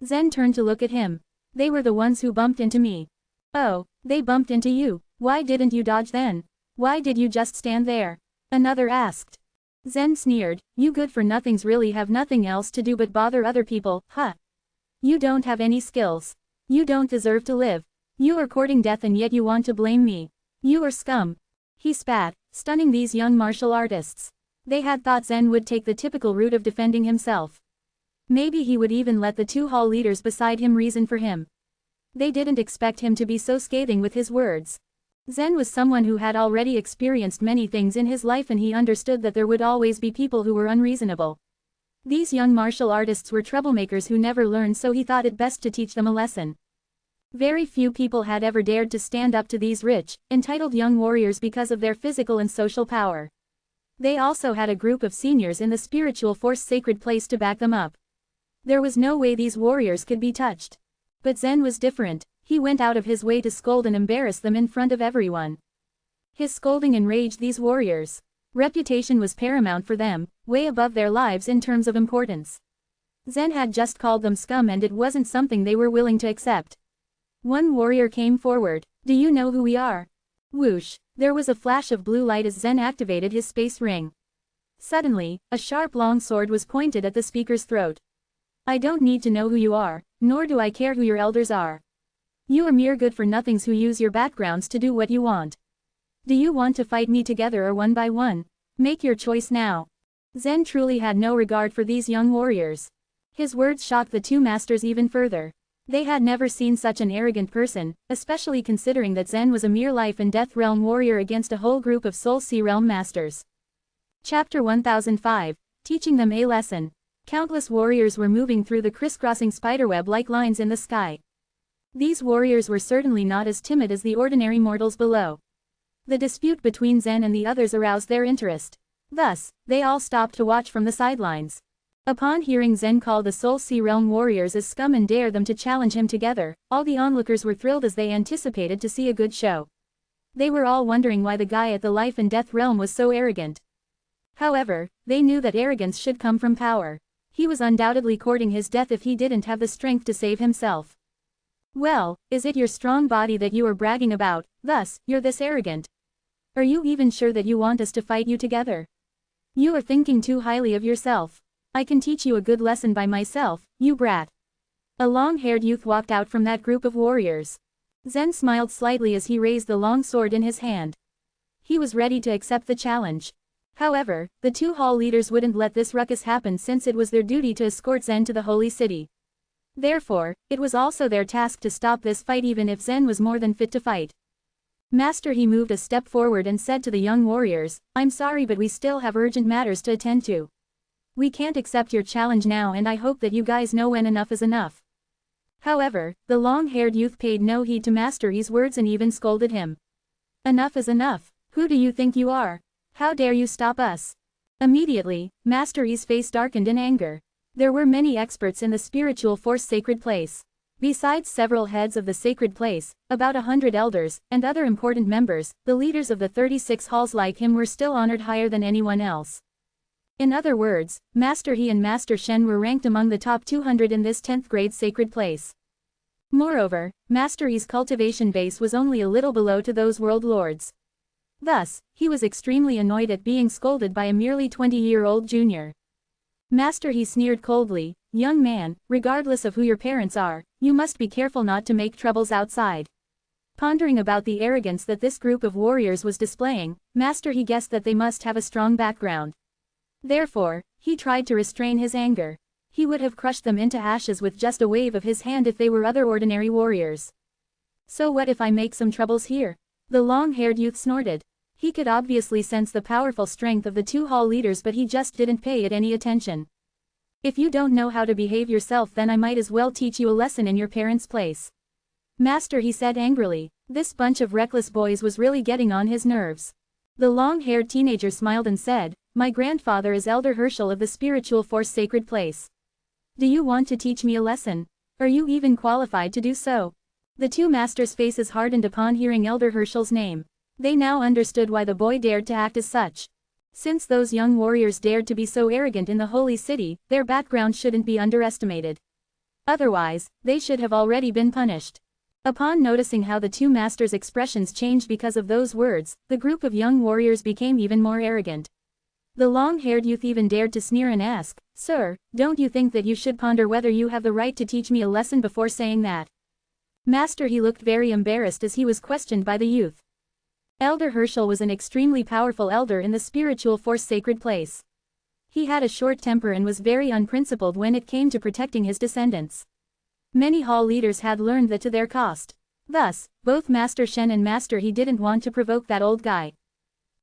Zen turned to look at him. "They were the ones who bumped into me." "Oh, they bumped into you, why didn't you dodge then? Why did you just stand there?" another asked. Zen sneered, "You good-for-nothings really have nothing else to do but bother other people, huh? You don't have any skills. You don't deserve to live. You are courting death and yet you want to blame me. You are scum." He spat, stunning these young martial artists. They had thought Zen would take the typical route of defending himself. Maybe he would even let the two hall leaders beside him reason for him. They didn't expect him to be so scathing with his words. Zen was someone who had already experienced many things in his life, and he understood that there would always be people who were unreasonable. These young martial artists were troublemakers who never learned, so he thought it best to teach them a lesson. Very few people had ever dared to stand up to these rich, entitled young warriors because of their physical and social power. They also had a group of seniors in the spiritual force sacred place to back them up. There was no way these warriors could be touched. But Zen was different. He went out of his way to scold and embarrass them in front of everyone. His scolding enraged these warriors. Reputation was paramount for them, way above their lives in terms of importance. Zen had just called them scum, and it wasn't something they were willing to accept. One warrior came forward. "Do you know who we are?" Whoosh! There was a flash of blue light as Zen activated his space ring. Suddenly, a sharp long sword was pointed at the speaker's throat. "I don't need to know who you are, nor do I care who your elders are. You are mere good-for-nothings who use your backgrounds to do what you want. Do you want to fight me together or one by one? Make your choice now." Zen truly had no regard for these young warriors. His words shocked the two masters even further. They had never seen such an arrogant person, especially considering that Zen was a mere life and death realm warrior against a whole group of Soul Sea Realm masters. Chapter 1005, Teaching Them a Lesson. Countless warriors were moving through the crisscrossing spiderweb-like lines in the sky. These warriors were certainly not as timid as the ordinary mortals below. The dispute between Zen and the others aroused their interest. Thus, they all stopped to watch from the sidelines. Upon hearing Zen call the Soul Sea Realm warriors as scum and dare them to challenge him together, all the onlookers were thrilled as they anticipated to see a good show. They were all wondering why the guy at the life and death realm was so arrogant. However, they knew that arrogance should come from power. He was undoubtedly courting his death if he didn't have the strength to save himself. "Well, is it your strong body that you are bragging about, thus, you're this arrogant? Are you even sure that you want us to fight you together? You are thinking too highly of yourself. I can teach you a good lesson by myself, you brat." A long-haired youth walked out from that group of warriors. Zen smiled slightly as he raised the long sword in his hand. He was ready to accept the challenge. However, the two hall leaders wouldn't let this ruckus happen, since it was their duty to escort Zen to the holy city. Therefore, it was also their task to stop this fight even if Zen was more than fit to fight. Master He moved a step forward and said to the young warriors, "I'm sorry, but we still have urgent matters to attend to. We can't accept your challenge now, and I hope that you guys know when enough is enough." However, the long-haired youth paid no heed to Master Yi's words and even scolded him. "Enough is enough. Who do you think you are? How dare you stop us?" Immediately, Master Yi's face darkened in anger. There were many experts in the spiritual force sacred place. Besides several heads of the sacred place, about 100 elders, and other important members, the leaders of the 36 halls like him were still honored higher than anyone else. In other words, Master He and Master Shen were ranked among the top 200 in this 10th grade sacred place. Moreover, Master Yi's cultivation base was only a little below to those world lords. Thus, he was extremely annoyed at being scolded by a merely 20-year-old junior. Master He sneered coldly, "Young man, regardless of who your parents are, you must be careful not to make troubles outside." Pondering about the arrogance that this group of warriors was displaying, Master He guessed that they must have a strong background. Therefore, he tried to restrain his anger. He would have crushed them into ashes with just a wave of his hand if they were other ordinary warriors. "So what if I make some troubles here?" The long-haired youth snorted. He could obviously sense the powerful strength of the two hall leaders, but he just didn't pay it any attention. "If you don't know how to behave yourself, then I might as well teach you a lesson in your parents' place." Master He said angrily. This bunch of reckless boys was really getting on his nerves. The long-haired teenager smiled and said, "My grandfather is Elder Herschel of the Spiritual Force Sacred Place. Do you want to teach me a lesson? Are you even qualified to do so?" The two masters' faces hardened upon hearing Elder Herschel's name. They now understood why the boy dared to act as such. Since those young warriors dared to be so arrogant in the holy city, their background shouldn't be underestimated. Otherwise, they should have already been punished. Upon noticing how the two masters' expressions changed because of those words, the group of young warriors became even more arrogant. The long-haired youth even dared to sneer and ask, "Sir, don't you think that you should ponder whether you have the right to teach me a lesson before saying that?" Master He looked very embarrassed as he was questioned by the youth. Elder Herschel was an extremely powerful elder in the spiritual force sacred place. He had a short temper and was very unprincipled when it came to protecting his descendants. Many hall leaders had learned that to their cost. Thus, both Master Shen and Master He didn't want to provoke that old guy.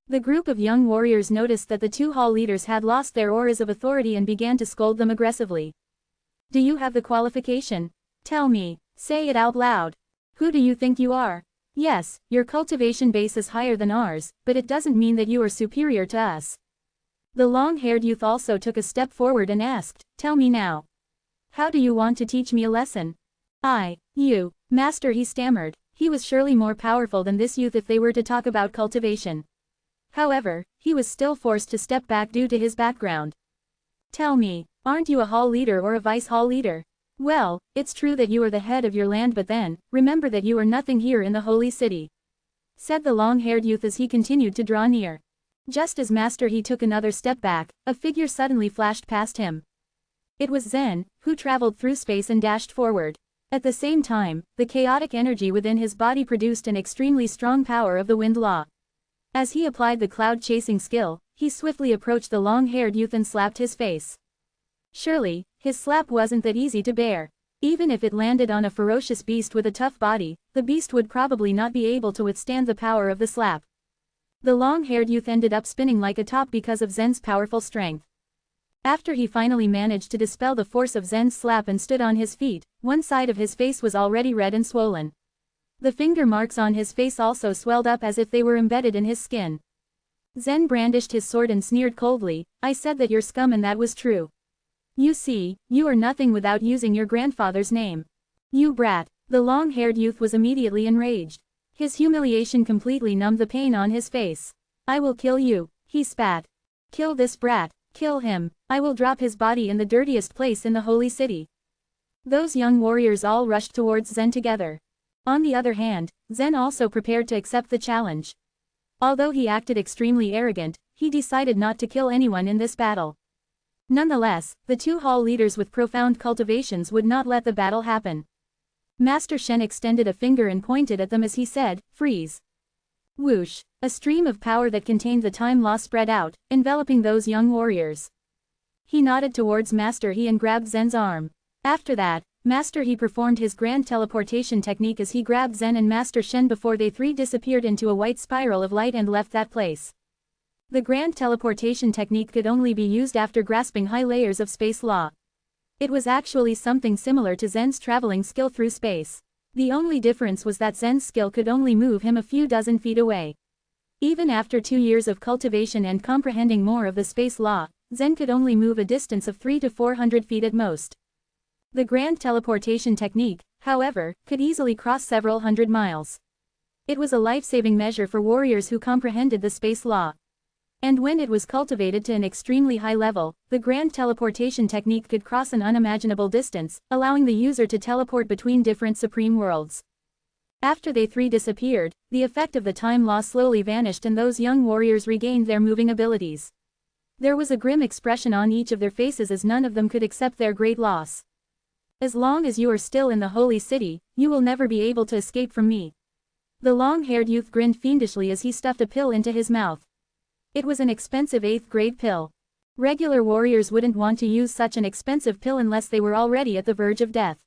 The group of young warriors noticed that the two hall leaders had lost their auras of authority and began to scold them aggressively. "Do you have the qualification? Tell me, say it out loud. Who do you think you are? Yes, your cultivation base is higher than ours, but it doesn't mean that you are superior to us." The long-haired youth also took a step forward and asked, "Tell me now. How do you want to teach me a lesson?" You, Master He stammered. He was surely more powerful than this youth if they were to talk about cultivation. However, he was still forced to step back due to his background. "Tell me, aren't you a hall leader or a vice hall leader? Well, it's true that you are the head of your land, but then, remember that you are nothing here in the holy city," said the long-haired youth as he continued to draw near. Just as Master He took another step back, a figure suddenly flashed past him. It was Zen, who traveled through space and dashed forward. At the same time, the chaotic energy within his body produced an extremely strong power of the wind law. As he applied the cloud-chasing skill, he swiftly approached the long-haired youth and slapped his face. Surely, his slap wasn't that easy to bear. Even if it landed on a ferocious beast with a tough body, the beast would probably not be able to withstand the power of the slap. The long-haired youth ended up spinning like a top because of Zen's powerful strength. After he finally managed to dispel the force of Zen's slap and stood on his feet, one side of his face was already red and swollen. The finger marks on his face also swelled up as if they were embedded in his skin. Zen brandished his sword and sneered coldly, "I said that you're scum, and that was true. You see, you are nothing without using your grandfather's name. You brat." The long-haired youth was immediately enraged. His humiliation completely numbed the pain on his face. "I will kill you," he spat. "Kill this brat, kill him. I will drop his body in the dirtiest place in the holy city." Those young warriors all rushed towards Zen together. On the other hand, Zen also prepared to accept the challenge. Although he acted extremely arrogant, he decided not to kill anyone in this battle. Nonetheless, the two hall leaders with profound cultivations would not let the battle happen. Master Shen extended a finger and pointed at them as he said, "Freeze." Whoosh! A stream of power that contained the time law spread out, enveloping those young warriors. He nodded towards Master He and grabbed Zen's arm. After that, Master He performed his grand teleportation technique as he grabbed Zen and Master Shen before they three disappeared into a white spiral of light and left that place. The grand teleportation technique could only be used after grasping high layers of space law. It was actually something similar to Zen's traveling skill through space. The only difference was that Zen's skill could only move him a few dozen feet away. Even after 2 years of cultivation and comprehending more of the space law, Zen could only move a distance of 300 to 400 feet at most. The grand teleportation technique, however, could easily cross several hundred miles. It was a life-saving measure for warriors who comprehended the space law. And when it was cultivated to an extremely high level, the grand teleportation technique could cross an unimaginable distance, allowing the user to teleport between different supreme worlds. After they three disappeared, the effect of the time loss slowly vanished and those young warriors regained their moving abilities. There was a grim expression on each of their faces as none of them could accept their great loss. As long as you are still in the holy city, you will never be able to escape from me. The long-haired youth grinned fiendishly as he stuffed a pill into his mouth. It was an expensive 8th grade pill. Regular warriors wouldn't want to use such an expensive pill unless they were already at the verge of death.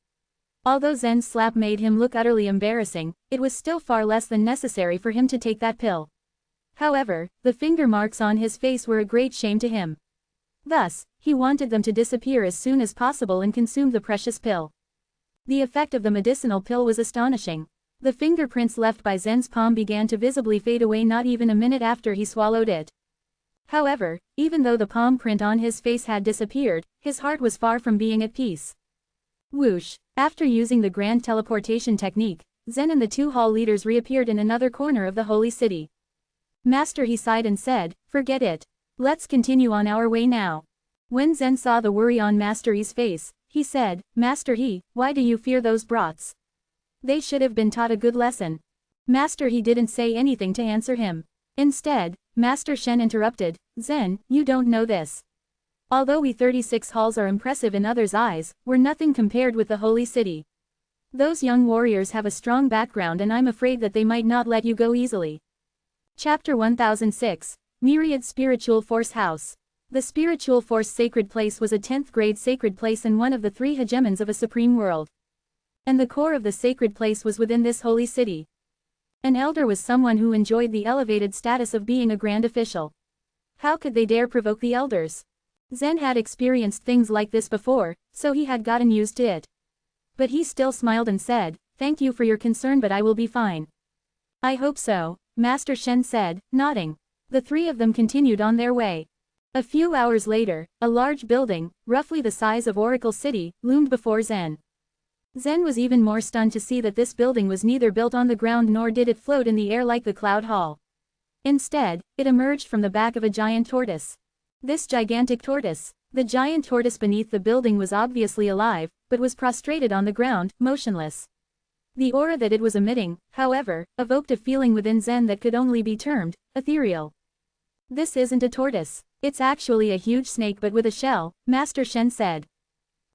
Although Zen's slap made him look utterly embarrassing, it was still far less than necessary for him to take that pill. However, the finger marks on his face were a great shame to him. Thus, he wanted them to disappear as soon as possible and consume the precious pill. The effect of the medicinal pill was astonishing. The fingerprints left by Zen's palm began to visibly fade away not even a minute after he swallowed it. However, even though the palm print on his face had disappeared, his heart was far from being at peace. Whoosh! After using the grand teleportation technique, Zen and the 2 hall leaders reappeared in another corner of the holy city. Master He sighed and said, "Forget it. Let's continue on our way now." When Zen saw the worry on Master He's face, he said, "Master He, why do you fear those brats? They should have been taught a good lesson." Master He didn't say anything to answer him. Instead, Master Shen interrupted, "Zen, you don't know this. Although we 36 halls are impressive in others' eyes, we're nothing compared with the holy city. Those young warriors have a strong background and I'm afraid that they might not let you go easily." Chapter 1006, Myriad Spiritual Force House. The Spiritual Force Sacred Place was a 10th grade sacred place and one of the 3 hegemons of a supreme world. And the core of the sacred place was within this holy city. An elder was someone who enjoyed the elevated status of being a grand official. How could they dare provoke the elders? Zen had experienced things like this before, so he had gotten used to it. But he still smiled and said, "Thank you for your concern, but I will be fine." "I hope so," Master Shen said, nodding. The 3 of them continued on their way. A few hours later, a large building, roughly the size of Oracle City, loomed before Zen. Zen was even more stunned to see that this building was neither built on the ground nor did it float in the air like the Cloud Hall. Instead, it emerged from the back of a giant tortoise. This gigantic tortoise, the giant tortoise beneath the building was obviously alive, but was prostrated on the ground, motionless. The aura that it was emitting, however, evoked a feeling within Zen that could only be termed ethereal. "This isn't a tortoise. It's actually a huge snake but with a shell," Master Shen said.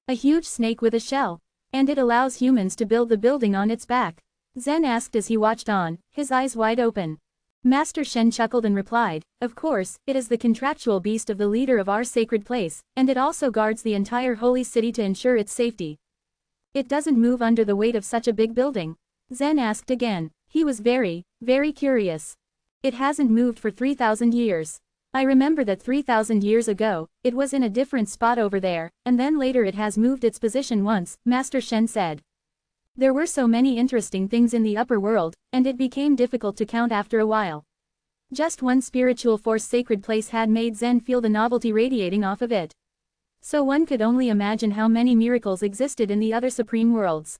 "A huge snake with a shell? And it allows humans to build the building on its back?" Zen asked as he watched on, his eyes wide open. Master Shen chuckled and replied, "Of course, it is the contractual beast of the leader of our sacred place, and it also guards the entire holy city to ensure its safety." "It doesn't move under the weight of such a big building?" Zen asked again. He was very, very curious. "It hasn't moved for 3,000 years. I remember that 3,000 years ago, it was in a different spot over there, and then later it has moved its position once," Master Shen said. There were so many interesting things in the upper world, and it became difficult to count after a while. Just one spiritual force sacred place had made Zen feel the novelty radiating off of it. So one could only imagine how many miracles existed in the other supreme worlds.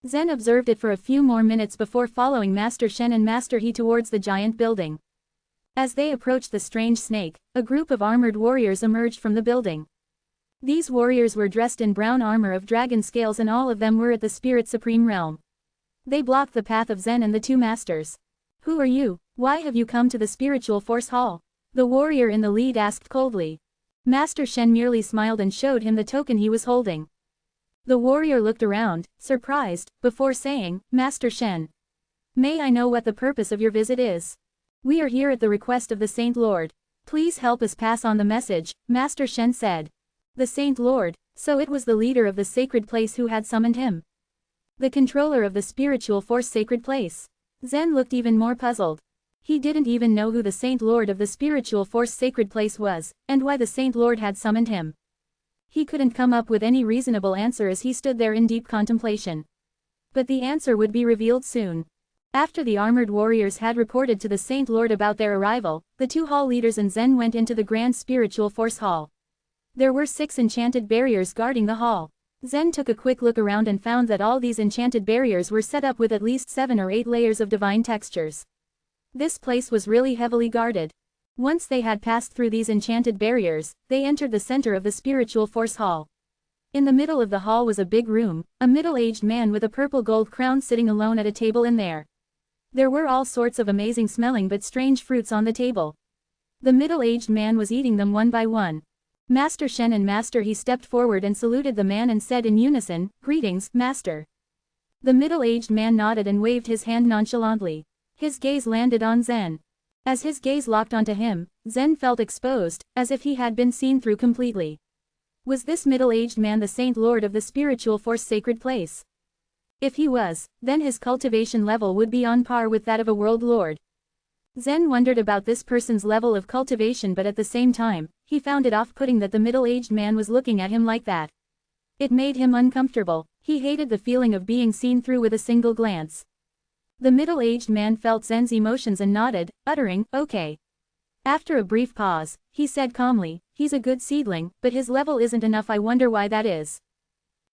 Zen observed it for a few more minutes before following Master Shen and Master He towards the giant building. As they approached the strange snake, a group of armored warriors emerged from the building. These warriors were dressed in brown armor of dragon scales and all of them were at the Spirit Supreme realm. They blocked the path of Zen and the 2 masters. "Who are you? Why have you come to the Spiritual Force Hall?" the warrior in the lead asked coldly. Master Shen merely smiled and showed him the token he was holding. The warrior looked around, surprised, before saying, "Master Shen, may I know what the purpose of your visit is?" "We are here at the request of the Saint Lord. Please help us pass on the message," Master Shen said. "The Saint Lord?" So it was the leader of the sacred place who had summoned him. The controller of the spiritual force sacred place. Zen looked even more puzzled. He didn't even know who the Saint Lord of the spiritual force sacred place was, and why the Saint Lord had summoned him. He couldn't come up with any reasonable answer as he stood there in deep contemplation. But the answer would be revealed soon. After the armored warriors had reported to the Saint Lord about their arrival, the two hall leaders and Zen went into the Grand Spiritual Force Hall. There were 6 enchanted barriers guarding the hall. Zen took a quick look around and found that all these enchanted barriers were set up with at least 7 or 8 layers of divine textures. This place was really heavily guarded. Once they had passed through these enchanted barriers, they entered the center of the Spiritual Force Hall. In the middle of the hall was a big room, a middle-aged man with a purple gold crown sitting alone at a table in there. There were all sorts of amazing smelling but strange fruits on the table. The middle-aged man was eating them one by one. Master Shen and Master He stepped forward and saluted the man and said in unison, "Greetings, Master." The middle-aged man nodded and waved his hand nonchalantly. His gaze landed on Zen. As his gaze locked onto him, Zen felt exposed, as if he had been seen through completely. Was this middle-aged man the Saint Lord of the spiritual force sacred place? If he was, then his cultivation level would be on par with that of a world lord. Zen wondered about this person's level of cultivation, but at the same time, he found it off-putting that the middle-aged man was looking at him like that. It made him uncomfortable. He hated the feeling of being seen through with a single glance. The middle-aged man felt Zen's emotions and nodded, uttering, "Okay." After a brief pause, he said calmly, "He's a good seedling, but his level isn't enough. I wonder why that is."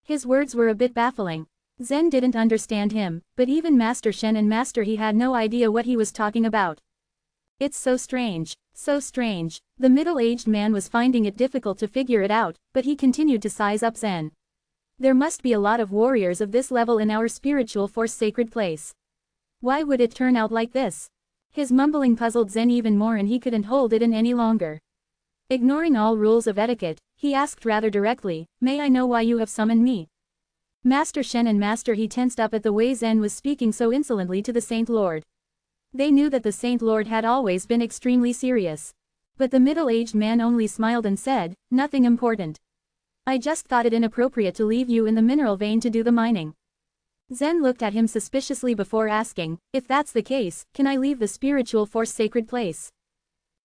His words were a bit baffling. Zen didn't understand him, but even Master Shen and Master He had no idea what he was talking about. It's so strange, so strange. The middle-aged man was finding it difficult to figure it out, but he continued to size up Zen. There must be a lot of warriors of this level in our spiritual force sacred place. Why would it turn out like this? His mumbling puzzled Zen even more and he couldn't hold it in any longer. Ignoring all rules of etiquette, he asked rather directly, "May I know why you have summoned me?" Master Shen and Master He tensed up at the way Zen was speaking so insolently to the Saint Lord. They knew that the Saint Lord had always been extremely serious. But the middle-aged man only smiled and said, "Nothing important. I just thought it inappropriate to leave you in the mineral vein to do the mining." Zen looked at him suspiciously before asking, "If that's the case, can I leave the spiritual force sacred place?"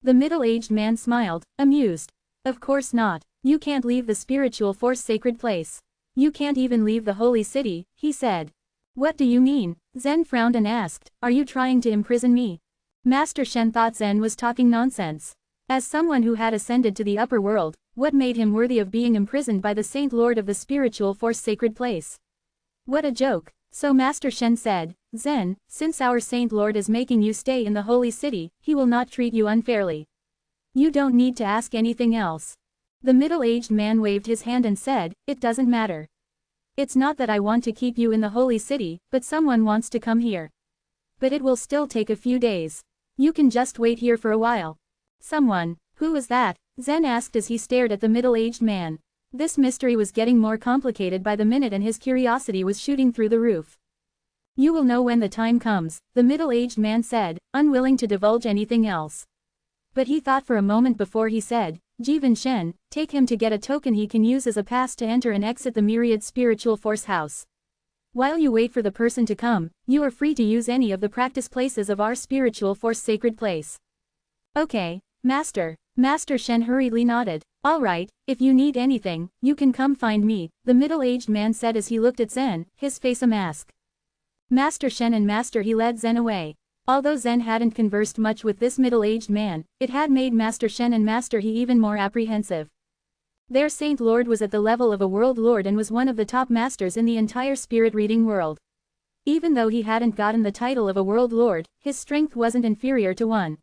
The middle-aged man smiled, amused. "Of course not. You can't leave the spiritual force sacred place. You can't even leave the holy city," he said. "What do you mean?" Zen frowned and asked, "Are you trying to imprison me?" Master Shen thought Zen was talking nonsense. As someone who had ascended to the upper world, what made him worthy of being imprisoned by the Saint Lord of the spiritual force sacred place? What a joke. So Master Shen said, "Zen, since our Saint Lord is making you stay in the holy city, he will not treat you unfairly. You don't need to ask anything else." The middle-aged man waved his hand and said, "It doesn't matter. It's not that I want to keep you in the holy city, but someone wants to come here. But it will still take a few days. You can just wait here for a while." "Someone? Who was that?" Zen asked as he stared at the middle-aged man. This mystery was getting more complicated by the minute and his curiosity was shooting through the roof. "You will know when the time comes," the middle-aged man said, unwilling to divulge anything else. But he thought for a moment before he said, "Jivan Shen, take him to get a token he can use as a pass to enter and exit the Myriad Spiritual Force House. While you wait for the person to come, you are free to use any of the practice places of our Spiritual Force Sacred Place." "Okay, Master." Master Shen hurriedly nodded. "All right, if you need anything, you can come find me," the middle-aged man said as he looked at Zen, his face a mask. Master Shen and Master He led Zen away. Although Zen hadn't conversed much with this middle-aged man, it had made Master Shen and Master He even more apprehensive. Their Saint Lord was at the level of a world lord and was one of the top masters in the entire spirit-reading world. Even though he hadn't gotten the title of a world lord, his strength wasn't inferior to one.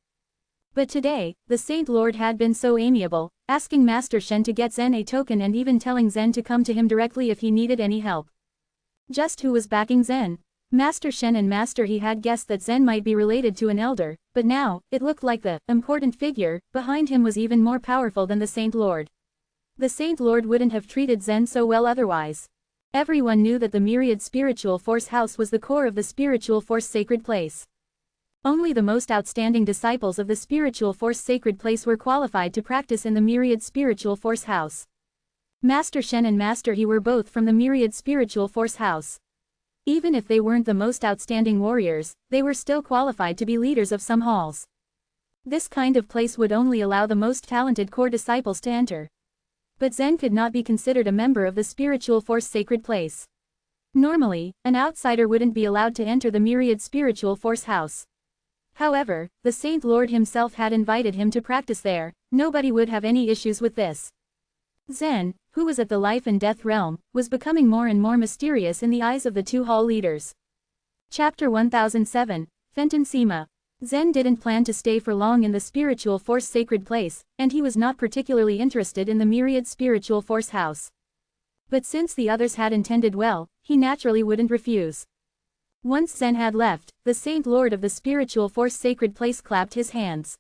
But today, the Saint Lord had been so amiable, asking Master Shen to get Zen a token and even telling Zen to come to him directly if he needed any help. Just who was backing Zen? Master Shen and Master He had guessed that Zen might be related to an elder, but now, it looked like the important figure behind him was even more powerful than the Saint Lord. The Saint Lord wouldn't have treated Zen so well otherwise. Everyone knew that the Myriad Spiritual Force House was the core of the Spiritual Force Sacred Place. Only the most outstanding disciples of the Spiritual Force Sacred Place were qualified to practice in the Myriad Spiritual Force House. Master Shen and Master He were both from the myriad spiritual force house. Even if they weren't the most outstanding warriors, they were still qualified to be leaders of some halls. This kind of place would only allow the most talented core disciples to enter. But Zen could not be considered a member of the spiritual force sacred place. Normally, an outsider wouldn't be allowed to enter the myriad spiritual force house. However, the Saint Lord himself had invited him to practice there. Nobody would have any issues with this. Zen, who was at the life and death realm, was becoming more and more mysterious in the eyes of the two hall leaders. Chapter 1007, Fenton Sima. Zen didn't plan to stay for long in the spiritual force sacred place, and he was not particularly interested in the myriad spiritual force house. But since the others had intended well, he naturally wouldn't refuse. Once Zen had left, the Saint Lord of the spiritual force sacred place clapped his hands.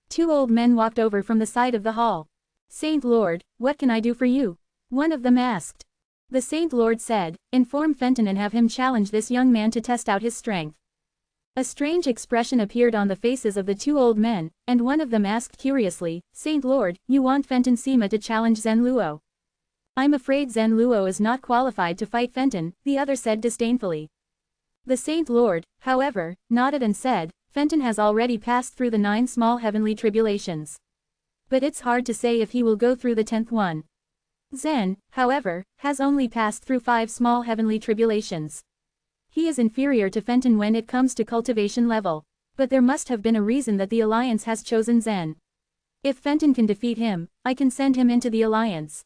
Two old men walked over from the side of the hall. Saint Lord, what can I do for you? One of them asked. The Saint Lord said, inform Fenton and have him challenge this young man to test out his strength. A strange expression appeared on the faces of the two old men, and one of them asked curiously, Saint Lord, you want Fenton Sima to challenge Zen Luo? I'm afraid Zen Luo is not qualified to fight Fenton, the other said disdainfully. The Saint Lord, however, nodded and said, Fenton has already passed through the 9 small heavenly tribulations. But it's hard to say if he will go through the 10th one. Zen, however, has only passed through 5 small heavenly tribulations. He is inferior to Fenton when it comes to cultivation level. But there must have been a reason that the Alliance has chosen Zen. If Fenton can defeat him, I can send him into the Alliance.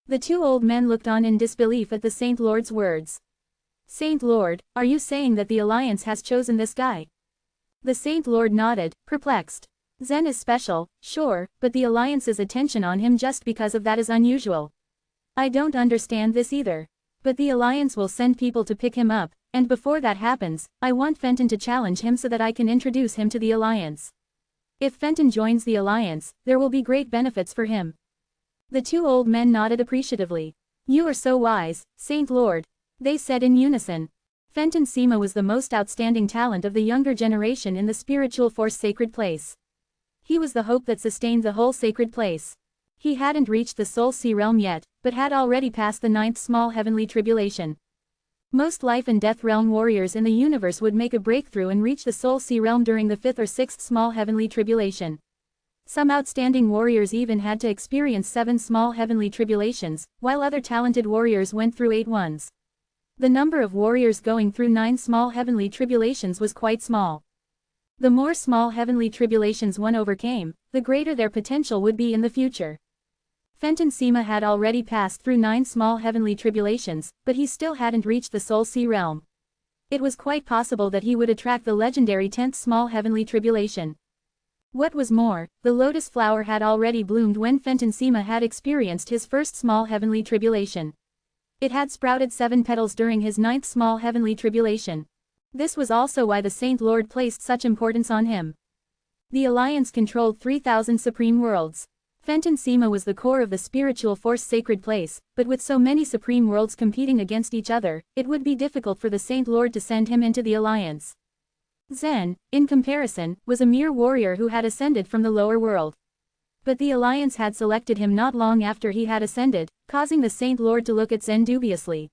The two old men looked on in disbelief at the Saint Lord's words. Saint Lord, are you saying that the Alliance has chosen this guy? The Saint Lord nodded, perplexed. Zen is special, sure, but the Alliance's attention on him just because of that is unusual. I don't understand this either. But the Alliance will send people to pick him up, and before that happens, I want Fenton to challenge him so that I can introduce him to the Alliance. If Fenton joins the Alliance, there will be great benefits for him. The two old men nodded appreciatively. You are so wise, Saint Lord, they said in unison. Fenton Sima was the most outstanding talent of the younger generation in the spiritual force sacred place. He was the hope that sustained the whole sacred place. He hadn't reached the soul sea realm yet, but had already passed the 9th small heavenly tribulation. Most life and death realm warriors in the universe would make a breakthrough and reach the soul sea realm during the 5th or 6th small heavenly tribulation. Some outstanding warriors even had to experience 7 small heavenly tribulations, while other talented warriors went through 8 ones. The number of warriors going through 9 small heavenly tribulations was quite small. The more small heavenly tribulations one overcame, the greater their potential would be in the future. Fenton Sima had already passed through 9 small heavenly tribulations, but he still hadn't reached the soul sea realm. It was quite possible that he would attract the legendary 10th small heavenly tribulation. What was more, the lotus flower had already bloomed when Fenton Sima had experienced his first small heavenly tribulation. It had sprouted 7 petals during his 9th small heavenly tribulation. This was also why the Saint Lord placed such importance on him. The Alliance controlled 3,000 supreme worlds. Fenton Sima was the core of the spiritual force sacred place, but with so many supreme worlds competing against each other, it would be difficult for the Saint Lord to send him into the Alliance. Zen, in comparison, was a mere warrior who had ascended from the lower world. But the Alliance had selected him not long after he had ascended, causing the Saint Lord to look at Zen dubiously.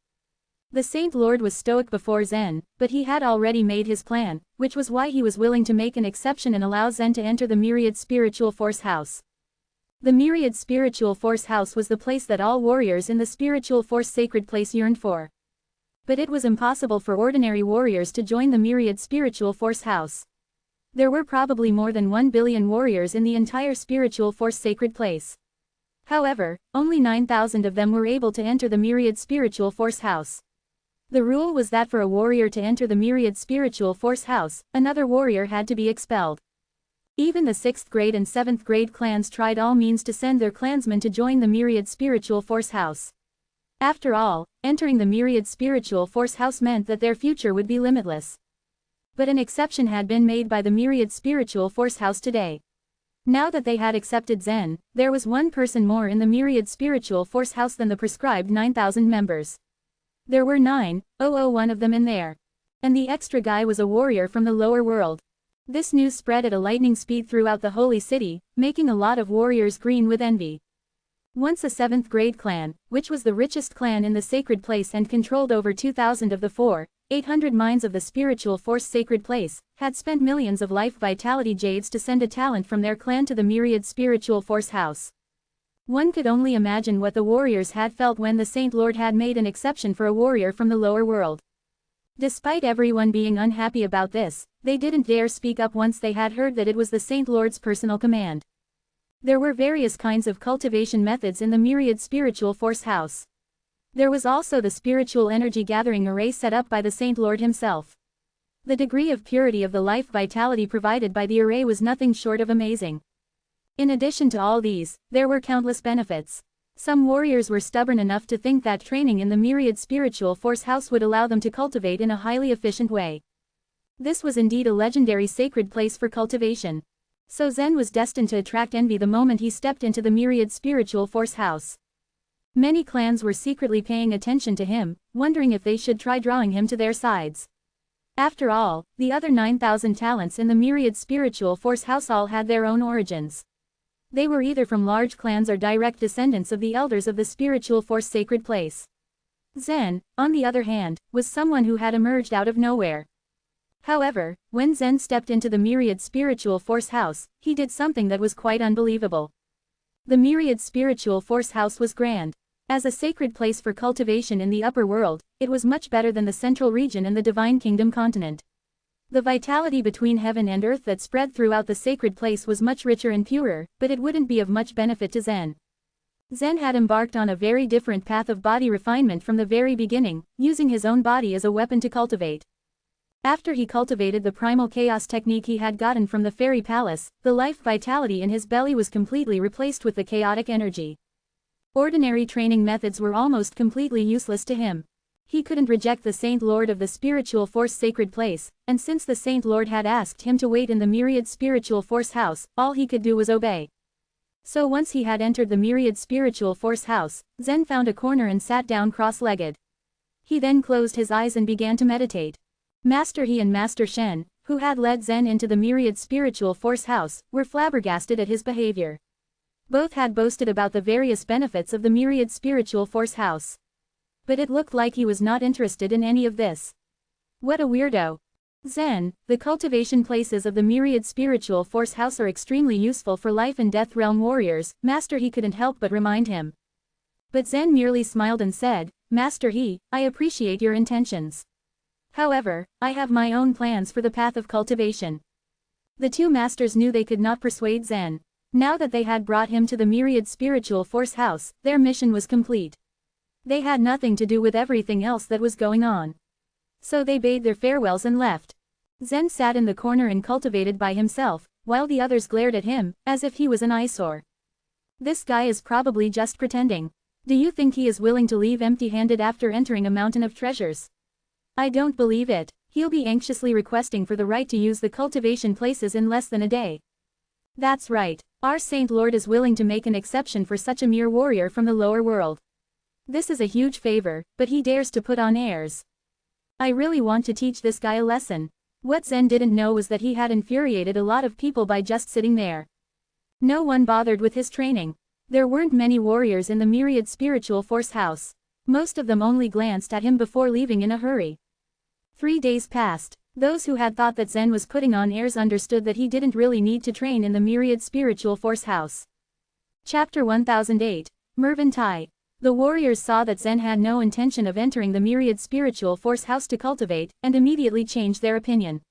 The Saint Lord was stoic before Zen, but he had already made his plan, which was why he was willing to make an exception and allow Zen to enter the Myriad Spiritual Force House. The Myriad Spiritual Force House was the place that all warriors in the Spiritual Force Sacred Place yearned for. But it was impossible for ordinary warriors to join the Myriad Spiritual Force House. There were probably more than 1 billion warriors in the entire Spiritual Force Sacred Place. However, only 9,000 of them were able to enter the Myriad Spiritual Force House. The rule was that for a warrior to enter the Myriad Spiritual Force House, another warrior had to be expelled. Even the 6th grade and 7th grade clans tried all means to send their clansmen to join the Myriad Spiritual Force House. After all, entering the Myriad Spiritual Force House meant that their future would be limitless. But an exception had been made by the Myriad Spiritual Force House today. Now that they had accepted Zen, there was one person more in the Myriad Spiritual Force House than the prescribed 9,000 members. There were 9,001 of them in there. And the extra guy was a warrior from the lower world. This news spread at a lightning speed throughout the holy city, making a lot of warriors green with envy. Once a 7th grade clan, which was the richest clan in the sacred place and controlled over 2,000 of the 4,800 mines of the spiritual force sacred place, had spent millions of life vitality jades to send a talent from their clan to the myriad spiritual force house. One could only imagine what the warriors had felt when the Saint Lord had made an exception for a warrior from the lower world. Despite everyone being unhappy about this, they didn't dare speak up once they had heard that it was the Saint Lord's personal command. There were various kinds of cultivation methods in the myriad spiritual force house. There was also the spiritual energy gathering array set up by the Saint Lord himself. The degree of purity of the life vitality provided by the array was nothing short of amazing. In addition to all these, there were countless benefits. Some warriors were stubborn enough to think that training in the myriad spiritual force house would allow them to cultivate in a highly efficient way. This was indeed a legendary sacred place for cultivation. So Zen was destined to attract envy the moment he stepped into the myriad spiritual force house. Many clans were secretly paying attention to him, wondering if they should try drawing him to their sides. After all, the other 9,000 talents in the myriad spiritual force house all had their own origins. They were either from large clans or direct descendants of the elders of the spiritual force sacred place. Zen, on the other hand, was someone who had emerged out of nowhere. However, when Zen stepped into the myriad spiritual force house, he did something that was quite unbelievable. The myriad spiritual force house was grand. As a sacred place for cultivation in the upper world, it was much better than the central region and the divine kingdom continent. The vitality between heaven and earth that spread throughout the sacred place was much richer and purer, but it wouldn't be of much benefit to Zen. Zen had embarked on a very different path of body refinement from the very beginning, using his own body as a weapon to cultivate. After he cultivated the primal chaos technique he had gotten from the fairy palace, the life vitality in his belly was completely replaced with the chaotic energy. Ordinary training methods were almost completely useless to him. He couldn't reject the Saint Lord of the spiritual force sacred place, and since the Saint Lord had asked him to wait in the myriad spiritual force house, all he could do was obey. So once he had entered the myriad spiritual force house, Zen found a corner and sat down cross-legged. He then closed his eyes and began to meditate. Master He and Master Shen, who had led Zen into the myriad spiritual force house, were flabbergasted at his behavior. Both had boasted about the various benefits of the myriad spiritual force house. But it looked like he was not interested in any of this. What a weirdo. Zen, the cultivation places of the myriad spiritual force house are extremely useful for life and death realm warriors, Master He couldn't help but remind him. But Zen merely smiled and said, Master He, I appreciate your intentions. However, I have my own plans for the path of cultivation. The two masters knew they could not persuade Zen. Now that they had brought him to the myriad spiritual force house, their mission was complete. They had nothing to do with everything else that was going on. So they bade their farewells and left. Zen sat in the corner and cultivated by himself, while the others glared at him, as if he was an eyesore. This guy is probably just pretending. Do you think he is willing to leave empty-handed after entering a mountain of treasures? I don't believe it. He'll be anxiously requesting for the right to use the cultivation places in less than a day. That's right. Our Saint Lord is willing to make an exception for such a mere warrior from the lower world. This is a huge favor, but he dares to put on airs. I really want to teach this guy a lesson. What Zen didn't know was that he had infuriated a lot of people by just sitting there. No one bothered with his training. There weren't many warriors in the myriad spiritual force house. Most of them only glanced at him before leaving in a hurry. 3 days passed. Those who had thought that Zen was putting on airs understood that he didn't really need to train in the myriad spiritual force house. Chapter 1008. Mervyn Tai. The warriors saw that Zen had no intention of entering the myriad spiritual force house to cultivate, and immediately changed their opinion.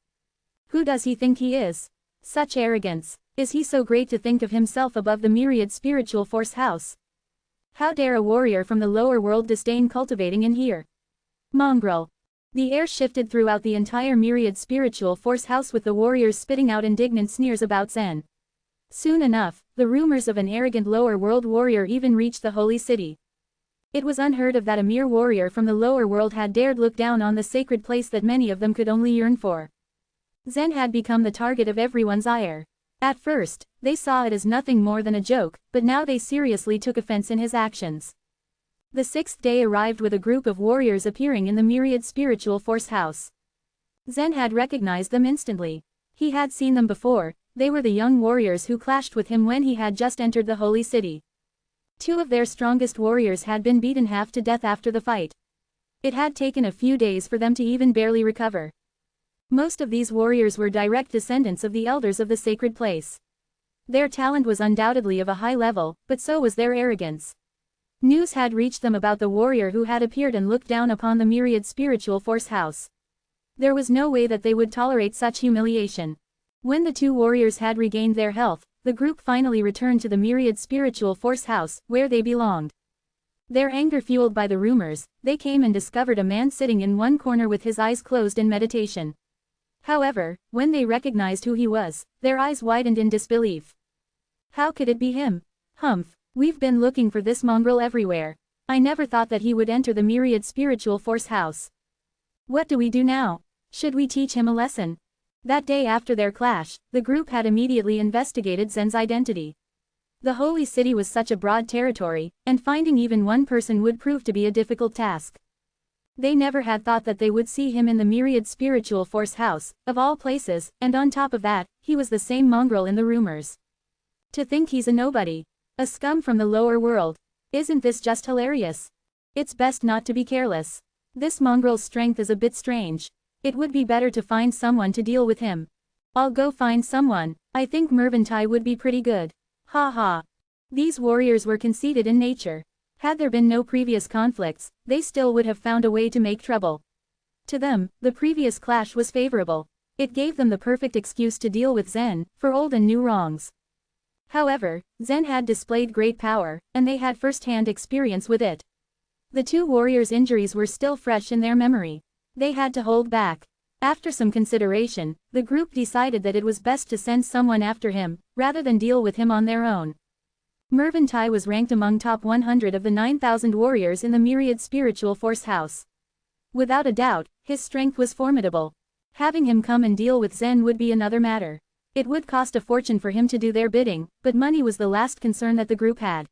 Who does he think he is? Such arrogance. Is he so great to think of himself above the myriad spiritual force house? How dare a warrior from the lower world disdain cultivating in here? Mongrel. The air shifted throughout the entire myriad spiritual force house with the warriors spitting out indignant sneers about Zen. Soon enough, the rumors of an arrogant lower world warrior even reached the holy city. It was unheard of that a mere warrior from the lower world had dared look down on the sacred place that many of them could only yearn for. Zen had become the target of everyone's ire. At first, they saw it as nothing more than a joke, but now they seriously took offense in his actions. The 6th day arrived with a group of warriors appearing in the myriad spiritual force house. Zen had recognized them instantly. He had seen them before. They were the young warriors who clashed with him when he had just entered the holy city. Two of their strongest warriors had been beaten half to death after the fight. It had taken a few days for them to even barely recover. Most of these warriors were direct descendants of the elders of the sacred place. Their talent was undoubtedly of a high level, but so was their arrogance. News had reached them about the warrior who had appeared and looked down upon the myriad spiritual force house. There was no way that they would tolerate such humiliation. When the two warriors had regained their health, the group finally returned to the myriad spiritual force house, where they belonged. Their anger fueled by the rumors, they came and discovered a man sitting in one corner with his eyes closed in meditation. However, when they recognized who he was, their eyes widened in disbelief. How could it be him? Humph, we've been looking for this mongrel everywhere. I never thought that he would enter the myriad spiritual force house. What do we do now? Should we teach him a lesson? That day after their clash, the group had immediately investigated Zen's identity. The holy city was such a broad territory, and finding even one person would prove to be a difficult task. They never had thought that they would see him in the myriad spiritual force house, of all places, and on top of that, he was the same mongrel in the rumors. To think he's a nobody. A scum from the lower world. Isn't this just hilarious? It's best not to be careless. This mongrel's strength is a bit strange. It would be better to find someone to deal with him. I'll go find someone. I think Merventai would be pretty good. Ha ha. These warriors were conceited in nature. Had there been no previous conflicts, they still would have found a way to make trouble. To them, the previous clash was favorable. It gave them the perfect excuse to deal with Zen, for old and new wrongs. However, Zen had displayed great power, and they had first-hand experience with it. The two warriors' injuries were still fresh in their memory. They had to hold back. After some consideration, the group decided that it was best to send someone after him, rather than deal with him on their own. Merventai was ranked among top 100 of the 9,000 warriors in the myriad spiritual force house. Without a doubt, his strength was formidable. Having him come and deal with Zen would be another matter. It would cost a fortune for him to do their bidding, but money was the last concern that the group had.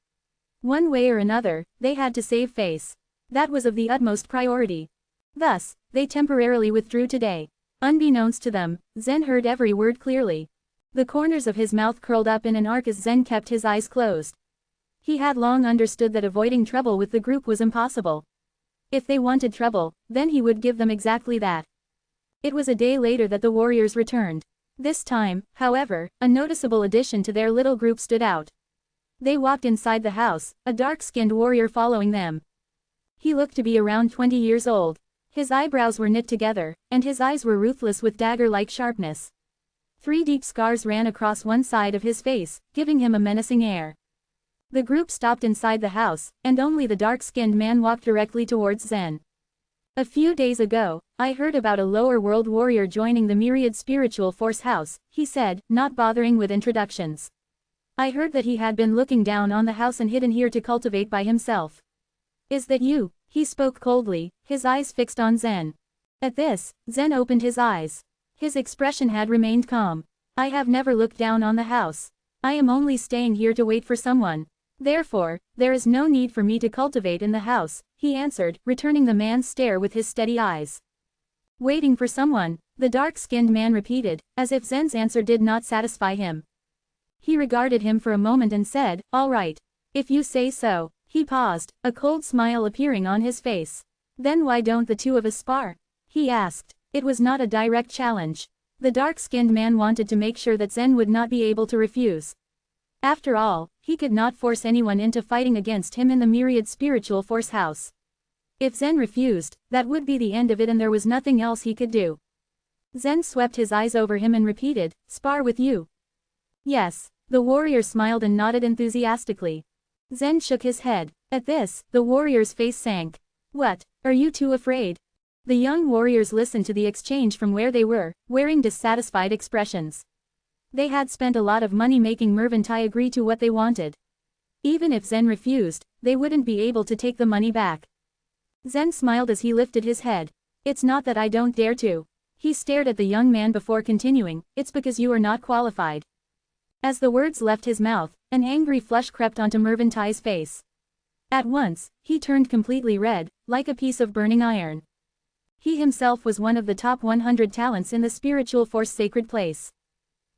One way or another, they had to save face. That was of the utmost priority. Thus, they temporarily withdrew today. Unbeknownst to them, Zen heard every word clearly. The corners of his mouth curled up in an arc as Zen kept his eyes closed. He had long understood that avoiding trouble with the group was impossible. If they wanted trouble, then he would give them exactly that. It was a day later that the warriors returned. This time, however, a noticeable addition to their little group stood out. They walked inside the house, a dark-skinned warrior following them. He looked to be around 20 years old. His eyebrows were knit together, and his eyes were ruthless with dagger-like sharpness. 3 deep scars ran across one side of his face, giving him a menacing air. The group stopped inside the house, and only the dark-skinned man walked directly towards Zen. A few days ago, I heard about a lower world warrior joining the myriad spiritual force house, he said, not bothering with introductions. I heard that he had been looking down on the house and hidden here to cultivate by himself. Is that you? He spoke coldly, his eyes fixed on Zen. At this, Zen opened his eyes. His expression had remained calm. I have never looked down on the house. I am only staying here to wait for someone. Therefore, there is no need for me to cultivate in the house, he answered, returning the man's stare with his steady eyes. Waiting for someone, the dark-skinned man repeated, as if Zen's answer did not satisfy him. He regarded him for a moment and said, all right. If you say so. He paused, a cold smile appearing on his face. Then why don't the two of us spar? He asked. It was not a direct challenge. The dark-skinned man wanted to make sure that Zen would not be able to refuse. After all, he could not force anyone into fighting against him in the myriad spiritual force house. If Zen refused, that would be the end of it and there was nothing else he could do. Zen swept his eyes over him and repeated, spar with you? Yes. The warrior smiled and nodded enthusiastically. Zen shook his head. At this, the warrior's face sank. What, are you too afraid? The young warriors listened to the exchange from where they were, wearing dissatisfied expressions. They had spent a lot of money making Merventai agree to what they wanted. Even if Zen refused, they wouldn't be able to take the money back. Zen smiled as he lifted his head. It's not that I don't dare to. He stared at the young man before continuing, it's because you are not qualified. As the words left his mouth, an angry flush crept onto Merventai's face. At once, he turned completely red, like a piece of burning iron. He himself was one of the top 100 talents in the spiritual force sacred place.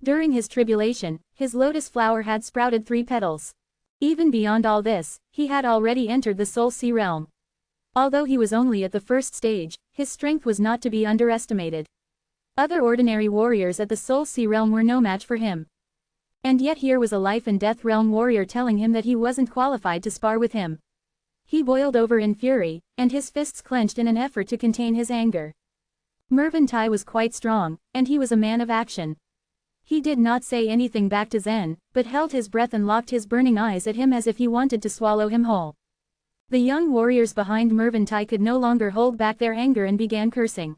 During his tribulation, his lotus flower had sprouted 3 petals. Even beyond all this, he had already entered the Soul Sea realm. Although he was only at the first stage, his strength was not to be underestimated. Other ordinary warriors at the Soul Sea realm were no match for him. And yet here was a life and death realm warrior telling him that he wasn't qualified to spar with him. He boiled over in fury, and his fists clenched in an effort to contain his anger. Mervyn was quite strong, and he was a man of action. He did not say anything back to Zen, but held his breath and locked his burning eyes at him as if he wanted to swallow him whole. The young warriors behind Mervyn could no longer hold back their anger and began cursing.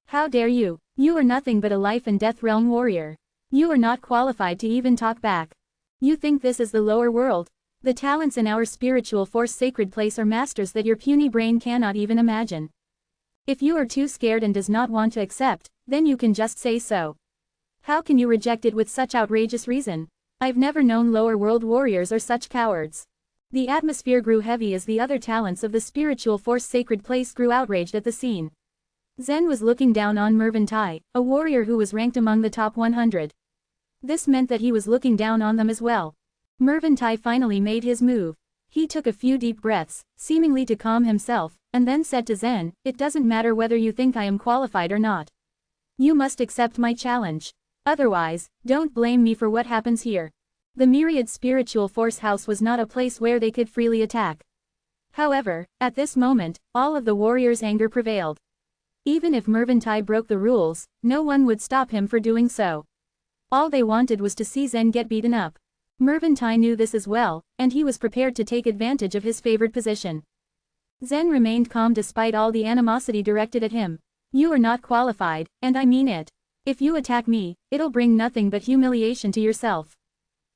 How dare you? You are nothing but a life and death realm warrior. You are not qualified to even talk back. You think this is the lower world? The talents in our spiritual force sacred place are masters that your puny brain cannot even imagine. If you are too scared and does not want to accept, then you can just say so. How can you reject it with such outrageous reason? I've never known lower world warriors are such cowards. The atmosphere grew heavy as the other talents of the spiritual force sacred place grew outraged at the scene. Zen was looking down on Mervyn, a warrior who was ranked among the top 100. This meant that he was looking down on them as well. Mervyn finally made his move. He took a few deep breaths, seemingly to calm himself, and then said to Zen, "It doesn't matter whether you think I am qualified or not. You must accept my challenge. Otherwise, don't blame me for what happens here." The myriad spiritual force house was not a place where they could freely attack. However, at this moment, all of the warriors' anger prevailed. Even if Mervyn broke the rules, no one would stop him for doing so. All they wanted was to see Zen get beaten up. Mervyn knew this as well, and he was prepared to take advantage of his favored position. Zen remained calm despite all the animosity directed at him. "You are not qualified, and I mean it. If you attack me, it'll bring nothing but humiliation to yourself.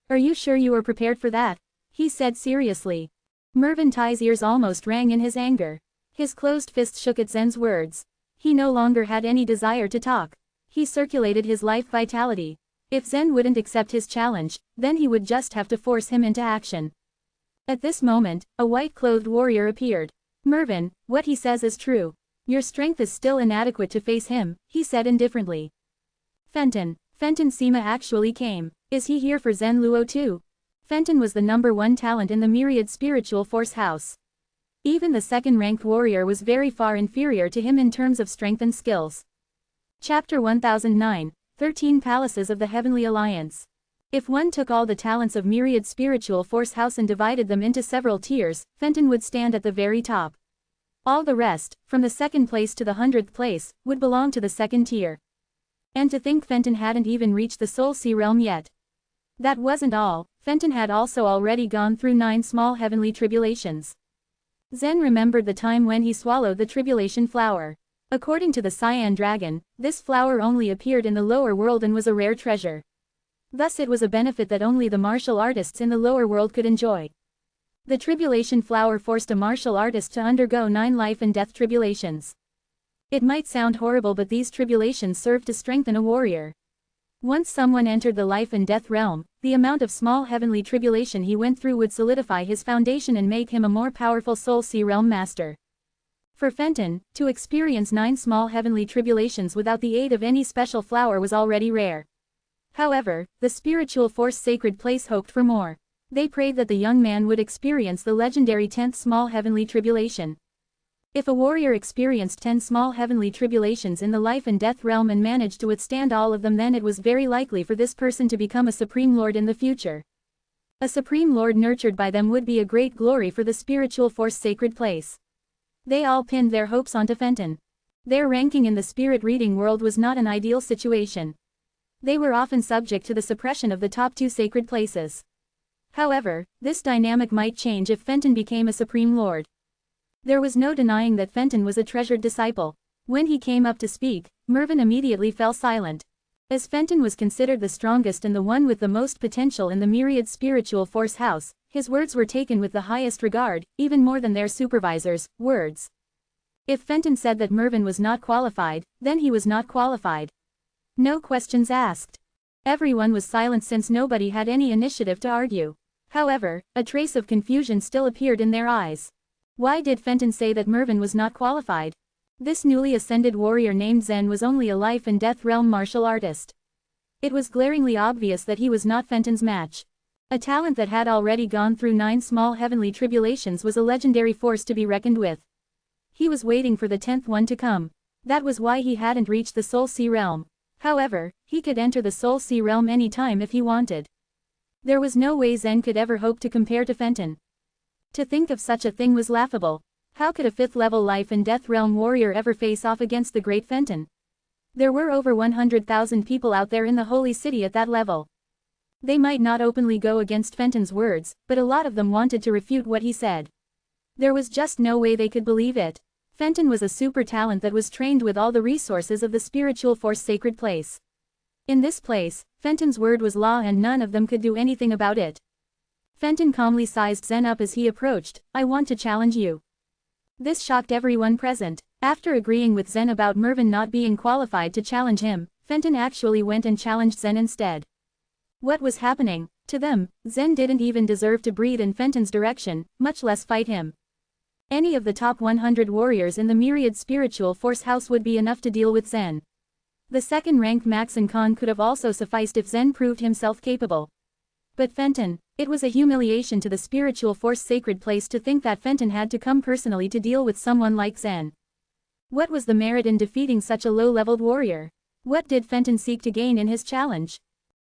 Are you sure you are prepared for that?" he said seriously. Mervyn's ears almost rang in his anger. His closed fist shook at Zen's words. He no longer had any desire to talk. He circulated his life vitality. If Zen wouldn't accept his challenge, then he would just have to force him into action. At this moment, a white-clothed warrior appeared. "Mervyn, what he says is true. Your strength is still inadequate to face him," he said indifferently. Fenton Sima actually came. Is he here for Zen Luo too? Fenton was the #1 talent in the myriad spiritual force house. Even the second-ranked warrior was very far inferior to him in terms of strength and skills. Chapter 1009, 13 Palaces of the Heavenly Alliance. If one took all the talents of myriad spiritual force house and divided them into several tiers, Fenton would stand at the very top. All the rest, from the second place to the 100th place, would belong to the second tier. And to think Fenton hadn't even reached the Soul Sea realm yet. That wasn't all, Fenton had also already gone through 9 small heavenly tribulations. Zen remembered the time when he swallowed the tribulation flower. According to the Cyan Dragon, this flower only appeared in the lower world and was a rare treasure. Thus it was a benefit that only the martial artists in the lower world could enjoy. The tribulation flower forced a martial artist to undergo 9 life and death tribulations. It might sound horrible, but these tribulations served to strengthen a warrior. Once someone entered the life and death realm, the amount of small heavenly tribulation he went through would solidify his foundation and make him a more powerful Soul Sea realm master. For Fenton, to experience 9 small heavenly tribulations without the aid of any special flower was already rare. However, the spiritual force sacred place hoped for more. They prayed that the young man would experience the legendary 10th small heavenly tribulation. If a warrior experienced 10 small heavenly tribulations in the life and death realm and managed to withstand all of them, then it was very likely for this person to become a Supreme Lord in the future. A Supreme Lord nurtured by them would be a great glory for the spiritual force sacred place. They all pinned their hopes onto Fenton. Their ranking in the spirit reading world was not an ideal situation. They were often subject to the suppression of the top 2 sacred places. However, this dynamic might change if Fenton became a Supreme Lord. There was no denying that Fenton was a treasured disciple. When he came up to speak, Mervyn immediately fell silent. As Fenton was considered the strongest and the one with the most potential in the myriad spiritual force house, his words were taken with the highest regard, even more than their supervisors' words. If Fenton said that Mervyn was not qualified, then he was not qualified. No questions asked. Everyone was silent since nobody had any initiative to argue. However, a trace of confusion still appeared in their eyes. Why did Fenton say that Mervyn was not qualified? This newly ascended warrior named Zen was only a life and death realm martial artist. It was glaringly obvious that he was not Fenton's match. A talent that had already gone through 9 small heavenly tribulations was a legendary force to be reckoned with. He was waiting for the 10th one to come. That was why he hadn't reached the Soul Sea realm. However, he could enter the Soul Sea realm any time if he wanted. There was no way Zen could ever hope to compare to Fenton. To think of such a thing was laughable. How could a 5th-level life and death realm warrior ever face off against the great Fenton? There were over 100,000 people out there in the Holy City at that level. They might not openly go against Fenton's words, but a lot of them wanted to refute what he said. There was just no way they could believe it. Fenton was a super talent that was trained with all the resources of the spiritual force sacred place. In this place, Fenton's word was law and none of them could do anything about it. Fenton calmly sized Zen up as he approached. "I want to challenge you." This shocked everyone present. After agreeing with Zen about Mervyn not being qualified to challenge him, Fenton actually went and challenged Zen instead. What was happening? To them, Zen didn't even deserve to breathe in Fenton's direction, much less fight him. Any of the top 100 warriors in the myriad spiritual force house would be enough to deal with Zen. The second-ranked Max and Khan could have also sufficed if Zen proved himself capable. But Fenton, it was a humiliation to the spiritual force sacred place to think that Fenton had to come personally to deal with someone like Zen. What was the merit in defeating such a low-leveled warrior? What did Fenton seek to gain in his challenge?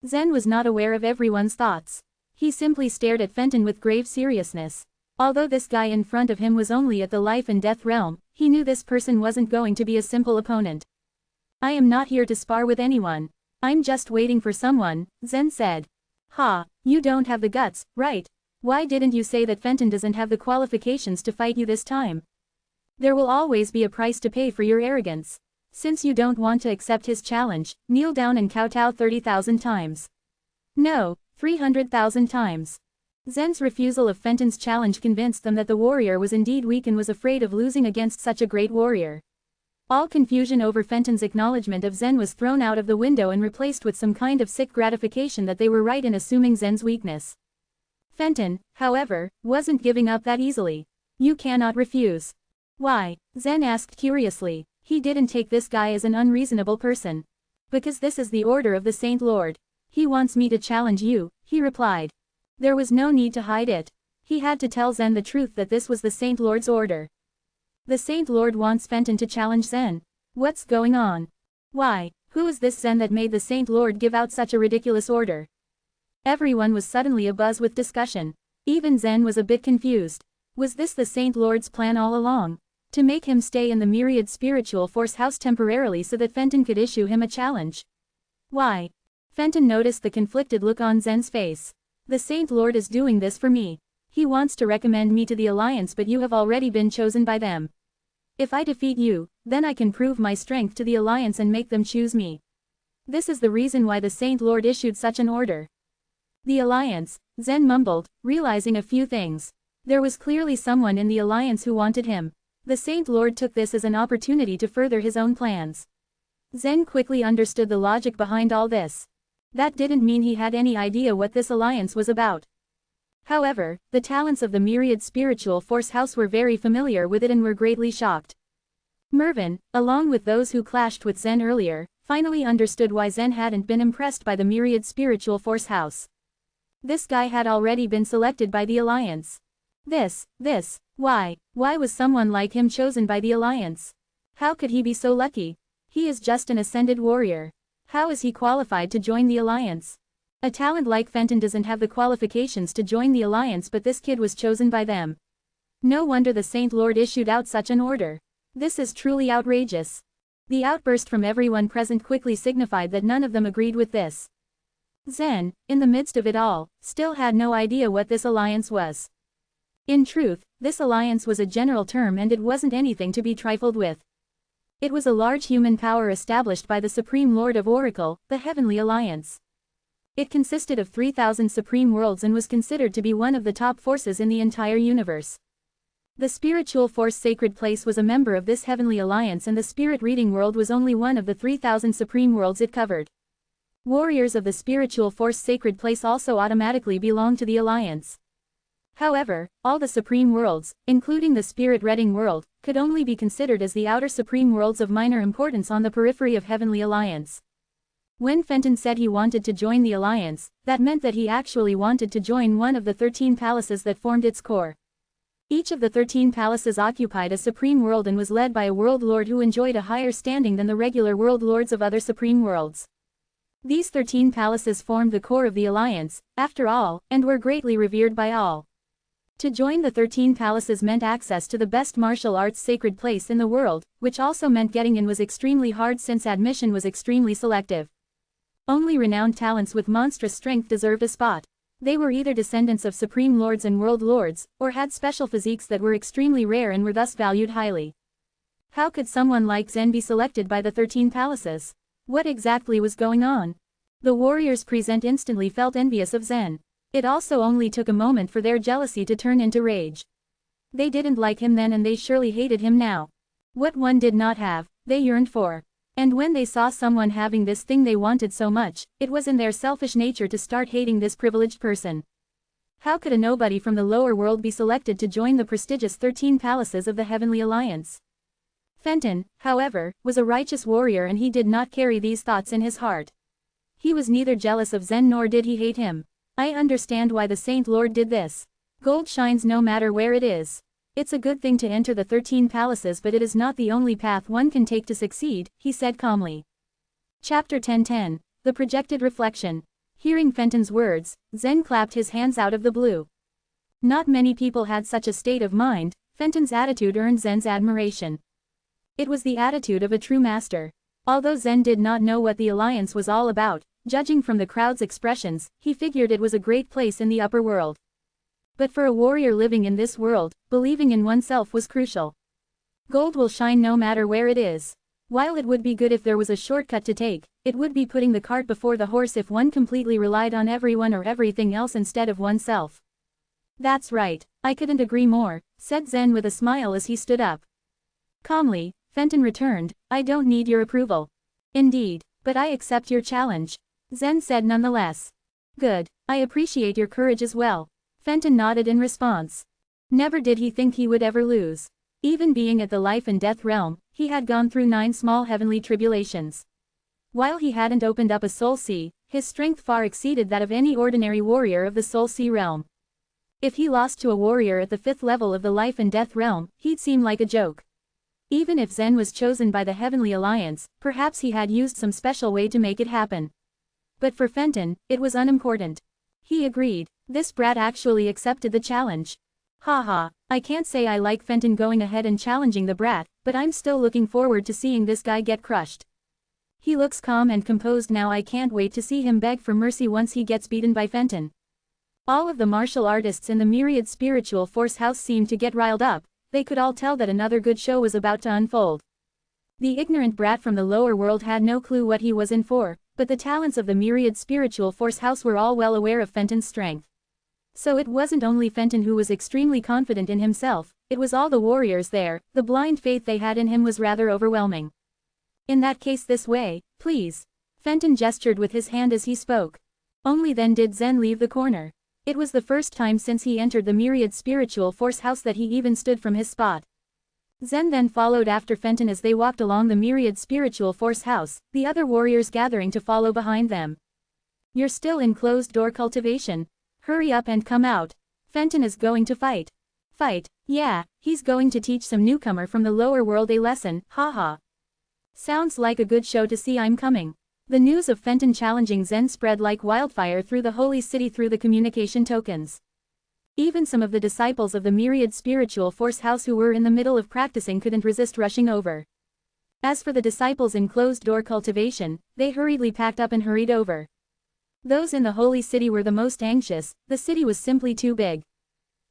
Zen was not aware of everyone's thoughts. He simply stared at Fenton with grave seriousness. Although this guy in front of him was only at the life and death realm, he knew this person wasn't going to be a simple opponent. "I am not here to spar with anyone. I'm just waiting for someone," Zen said. "Ha, you don't have the guts, right? Why didn't you say that Fenton doesn't have the qualifications to fight you this time? There will always be a price to pay for your arrogance. Since you don't want to accept his challenge, kneel down and kowtow 30,000 times. No, 300,000 times." Zen's refusal of Fenton's challenge convinced them that the warrior was indeed weak and was afraid of losing against such a great warrior. All confusion over Fenton's acknowledgement of Zen was thrown out of the window and replaced with some kind of sick gratification that they were right in assuming Zen's weakness. Fenton, however, wasn't giving up that easily. "You cannot refuse." "Why?" Zen asked curiously. He didn't take this guy as an unreasonable person. "Because this is the order of the Saint Lord. He wants me to challenge you," he replied. There was no need to hide it. He had to tell Zen the truth that this was the Saint Lord's order. The Saint Lord wants Fenton to challenge Zen. What's going on? Why, who is this Zen that made the Saint Lord give out such a ridiculous order? Everyone was suddenly abuzz with discussion. Even Zen was a bit confused. Was this the Saint Lord's plan all along? To make him stay in the myriad spiritual force house temporarily so that Fenton could issue him a challenge? Why? Fenton noticed the conflicted look on Zen's face. "The Saint Lord is doing this for me. He wants to recommend me to the Alliance, but you have already been chosen by them. If I defeat you, then I can prove my strength to the Alliance and make them choose me. This is the reason why the Saint Lord issued such an order." The Alliance, Zen mumbled, realizing a few things. There was clearly someone in the Alliance who wanted him. The Saint Lord took this as an opportunity to further his own plans. Zen quickly understood the logic behind all this. That didn't mean he had any idea what this alliance was about. However, the talents of the myriad spiritual force house were very familiar with it and were greatly shocked. Mervyn, along with those who clashed with Zen earlier, finally understood why Zen hadn't been impressed by the myriad spiritual force house. This guy had already been selected by the Alliance. Why was someone like him chosen by the Alliance? How could he be so lucky? He is just an ascended warrior. How is he qualified to join the Alliance? A talent like Fenton doesn't have the qualifications to join the Alliance, but this kid was chosen by them. No wonder the Saint Lord issued out such an order. This is truly outrageous. The outburst from everyone present quickly signified that none of them agreed with this. Zen, in the midst of it all, still had no idea what this alliance was. In truth, this alliance was a general term and it wasn't anything to be trifled with. It was a large human power established by the Supreme Lord of Oracle, the Heavenly Alliance. It consisted of 3,000 supreme worlds and was considered to be one of the top forces in the entire universe. The spiritual force sacred place was a member of this Heavenly Alliance, and the spirit reading world was only one of the 3,000 supreme worlds it covered. Warriors of the spiritual force sacred place also automatically belonged to the Alliance. However, all the supreme worlds, including the spirit reading world, could only be considered as the outer supreme worlds of minor importance on the periphery of Heavenly Alliance. When Fenton said he wanted to join the alliance, that meant that he actually wanted to join one of the 13 palaces that formed its core. Each of the 13 palaces occupied a supreme world and was led by a world lord who enjoyed a higher standing than the regular world lords of other supreme worlds. These 13 palaces formed the core of the alliance, after all, and were greatly revered by all. To join the 13 palaces meant access to the best martial arts sacred place in the world, which also meant getting in was extremely hard since admission was extremely selective. Only renowned talents with monstrous strength deserved a spot. They were either descendants of supreme lords and world lords, or had special physiques that were extremely rare and were thus valued highly. How could someone like Zen be selected by the 13 palaces? What exactly was going on? The warriors present instantly felt envious of Zen. It also only took a moment for their jealousy to turn into rage. They didn't like him then and they surely hated him now. What one did not have, they yearned for. And when they saw someone having this thing they wanted so much, it was in their selfish nature to start hating this privileged person. How could a nobody from the lower world be selected to join the prestigious 13 palaces of the Heavenly Alliance? Fenton, however, was a righteous warrior and he did not carry these thoughts in his heart. He was neither jealous of Zen nor did he hate him. I understand why the Saint Lord did this. Gold shines no matter where it is. It's a good thing to enter the 13 palaces but it is not the only path one can take to succeed, he said calmly. Chapter 10:10. The Projected Reflection. Hearing Fenton's words, Zen clapped his hands out of the blue. Not many people had such a state of mind. Fenton's attitude earned Zen's admiration. It was the attitude of a true master. Although Zen did not know what the alliance was all about, judging from the crowd's expressions, he figured it was a great place in the upper world. But for a warrior living in this world, believing in oneself was crucial. Gold will shine no matter where it is. While it would be good if there was a shortcut to take, it would be putting the cart before the horse if one completely relied on everyone or everything else instead of oneself. That's right, I couldn't agree more, said Zen with a smile as he stood up. Calmly, Fenton returned, I don't need your approval. Indeed, but I accept your challenge. Zen said nonetheless. Good, I appreciate your courage as well. Fenton nodded in response. Never did he think he would ever lose. Even being at the life and death realm, he had gone through 9 small heavenly tribulations. While he hadn't opened up a soul sea, his strength far exceeded that of any ordinary warrior of the soul sea realm. If he lost to a warrior at the 5th level of the life and death realm, he'd seem like a joke. Even if Zen was chosen by the Heavenly Alliance, perhaps he had used some special way to make it happen. But for Fenton, it was unimportant. He agreed. This brat actually accepted the challenge. Haha, I can't say I like Fenton going ahead and challenging the brat, but I'm still looking forward to seeing this guy get crushed. He looks calm and composed now. I can't wait to see him beg for mercy once he gets beaten by Fenton. All of the martial artists in the Myriad Spiritual Force House seemed to get riled up. They could all tell that another good show was about to unfold. The ignorant brat from the lower world had no clue what he was in for, but the talents of the Myriad Spiritual Force House were all well aware of Fenton's strength. So it wasn't only Fenton who was extremely confident in himself, it was all the warriors there. The blind faith they had in him was rather overwhelming. In that case, this way, please. Fenton gestured with his hand as he spoke. Only then did Zen leave the corner. It was the first time since he entered the Myriad Spiritual Force House that he even stood from his spot. Zen then followed after Fenton as they walked along the Myriad Spiritual Force House, the other warriors gathering to follow behind them. You're still in closed-door cultivation. Hurry up and come out. Fenton is going to fight. Fight? Yeah, he's going to teach some newcomer from the lower world a lesson, haha. Sounds like a good show to see. I'm coming. The news of Fenton challenging Zen spread like wildfire through the holy city through the communication tokens. Even some of the disciples of the Myriad Spiritual Force House who were in the middle of practicing couldn't resist rushing over. As for the disciples in closed-door cultivation, they hurriedly packed up and hurried over. Those in the holy city were the most anxious. The city was simply too big.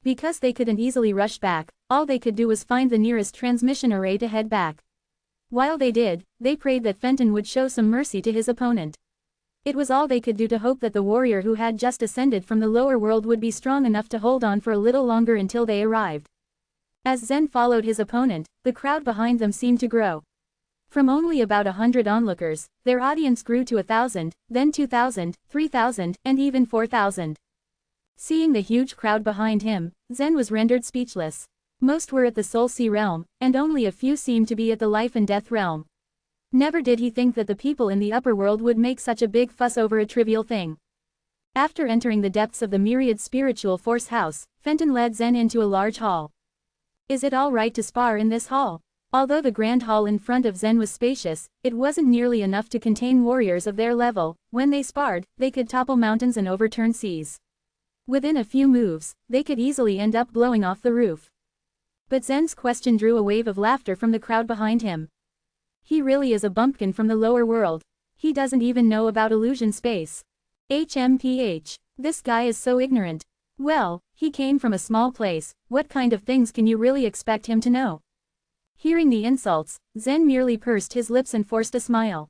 Because they couldn't easily rush back, all they could do was find the nearest transmission array to head back. While they did, they prayed that Fenton would show some mercy to his opponent. It was all they could do to hope that the warrior who had just ascended from the lower world would be strong enough to hold on for a little longer until they arrived. As Zen followed his opponent, the crowd behind them seemed to grow. From only about 100 onlookers, their audience grew to 1,000, then 2,000, 3,000, and even 4,000. Seeing the huge crowd behind him, Zen was rendered speechless. Most were at the Soul Sea realm, and only a few seemed to be at the Life and Death realm. Never did he think that the people in the upper world would make such a big fuss over a trivial thing. After entering the depths of the myriad spiritual force house, Fenton led Zen into a large hall. Is it all right to spar in this hall? Although the grand hall in front of Zen was spacious, it wasn't nearly enough to contain warriors of their level. When they sparred, they could topple mountains and overturn seas. Within a few moves, they could easily end up blowing off the roof. But Zen's question drew a wave of laughter from the crowd behind him. He really is a bumpkin from the lower world. He doesn't even know about illusion space. HMPH. This guy is so ignorant. Well, he came from a small place, what kind of things can you really expect him to know? Hearing the insults, Zen merely pursed his lips and forced a smile.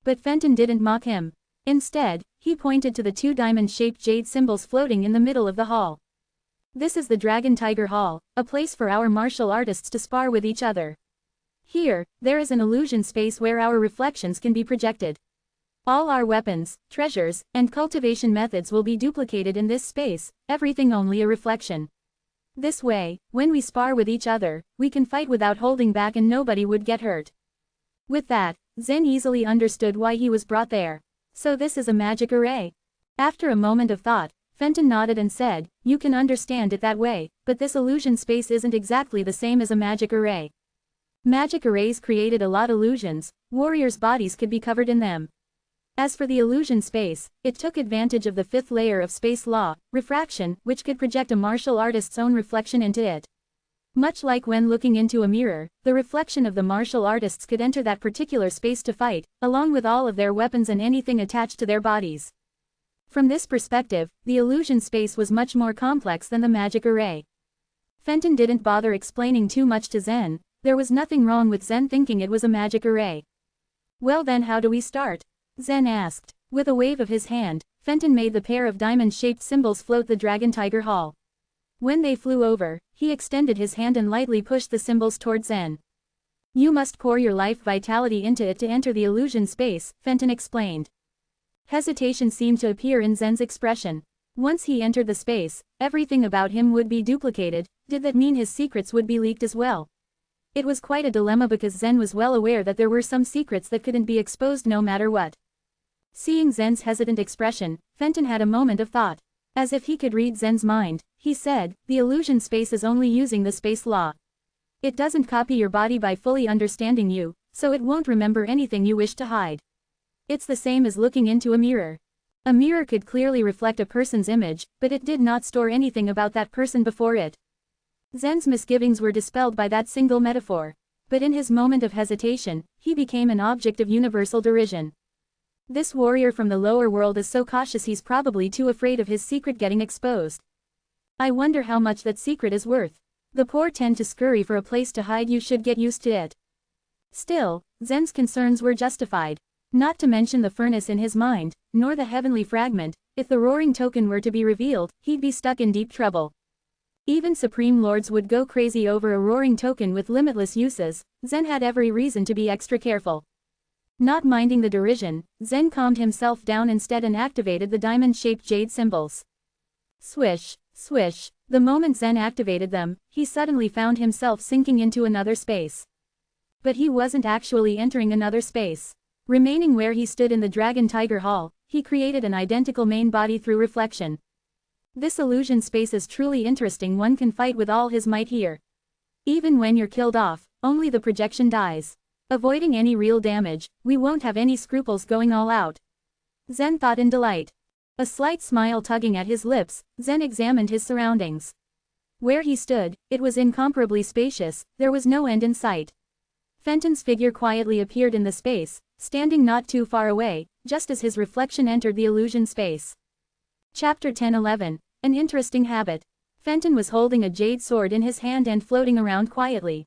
But Fenton didn't mock him. Instead, he pointed to the two diamond-shaped jade symbols floating in the middle of the hall. This is the Dragon Tiger Hall, a place for our martial artists to spar with each other. Here, there is an illusion space where our reflections can be projected. All our weapons, treasures, and cultivation methods will be duplicated in this space, everything only a reflection. This way, when we spar with each other, we can fight without holding back and nobody would get hurt. With that, Zen easily understood why he was brought there. So this is a magic array. After a moment of thought, Fenton nodded and said, you can understand it that way, but this illusion space isn't exactly the same as a magic array. Magic arrays created a lot of illusions, warriors' bodies could be covered in them. As for the illusion space, it took advantage of the fifth layer of space law, refraction, which could project a martial artist's own reflection into it. Much like when looking into a mirror, the reflection of the martial artists could enter that particular space to fight, along with all of their weapons and anything attached to their bodies. From this perspective, the illusion space was much more complex than the magic array. Fenton didn't bother explaining too much to Zen. There was nothing wrong with Zen thinking it was a magic array. Well then, how do we start? Zen asked. With a wave of his hand, Fenton made the pair of diamond-shaped symbols float the Dragon Tiger Hall. When they flew over, he extended his hand and lightly pushed the symbols toward Zen. You must pour your life vitality into it to enter the illusion space, Fenton explained. Hesitation seemed to appear in Zen's expression. Once he entered the space, everything about him would be duplicated. Did that mean his secrets would be leaked as well? It was quite a dilemma because Zen was well aware that there were some secrets that couldn't be exposed no matter what. Seeing Zen's hesitant expression, Fenton had a moment of thought. As if he could read Zen's mind, he said, the illusion space is only using the space law. It doesn't copy your body by fully understanding you, so it won't remember anything you wish to hide. It's the same as looking into a mirror. A mirror could clearly reflect a person's image, but it did not store anything about that person before it. Zen's misgivings were dispelled by that single metaphor. But in his moment of hesitation, he became an object of universal derision. This warrior from the lower world is so cautious he's probably too afraid of his secret getting exposed. I wonder how much that secret is worth. The poor tend to scurry for a place to hide. You should get used to it. Still, Zen's concerns were justified. Not to mention the furnace in his mind, nor the heavenly fragment. If the roaring token were to be revealed, he'd be stuck in deep trouble. Even supreme lords would go crazy over a roaring token with limitless uses. Zen had every reason to be extra careful. Not minding the derision, Zen calmed himself down instead and activated the diamond-shaped jade symbols. Swish, swish. The moment Zen activated them, he suddenly found himself sinking into another space. But he wasn't actually entering another space. Remaining where he stood in the Dragon Tiger Hall, he created an identical main body through reflection. This illusion space is truly interesting. One can fight with all his might here. Even when you're killed off, only the projection dies. Avoiding any real damage, we won't have any scruples going all out. Zen thought in delight. A slight smile tugging at his lips, Zen examined his surroundings. Where he stood, it was incomparably spacious. There was no end in sight. Fenton's figure quietly appeared in the space, standing not too far away, just as his reflection entered the illusion space. Chapter 10-11. An interesting habit. Fenton was holding a jade sword in his hand and floating around quietly.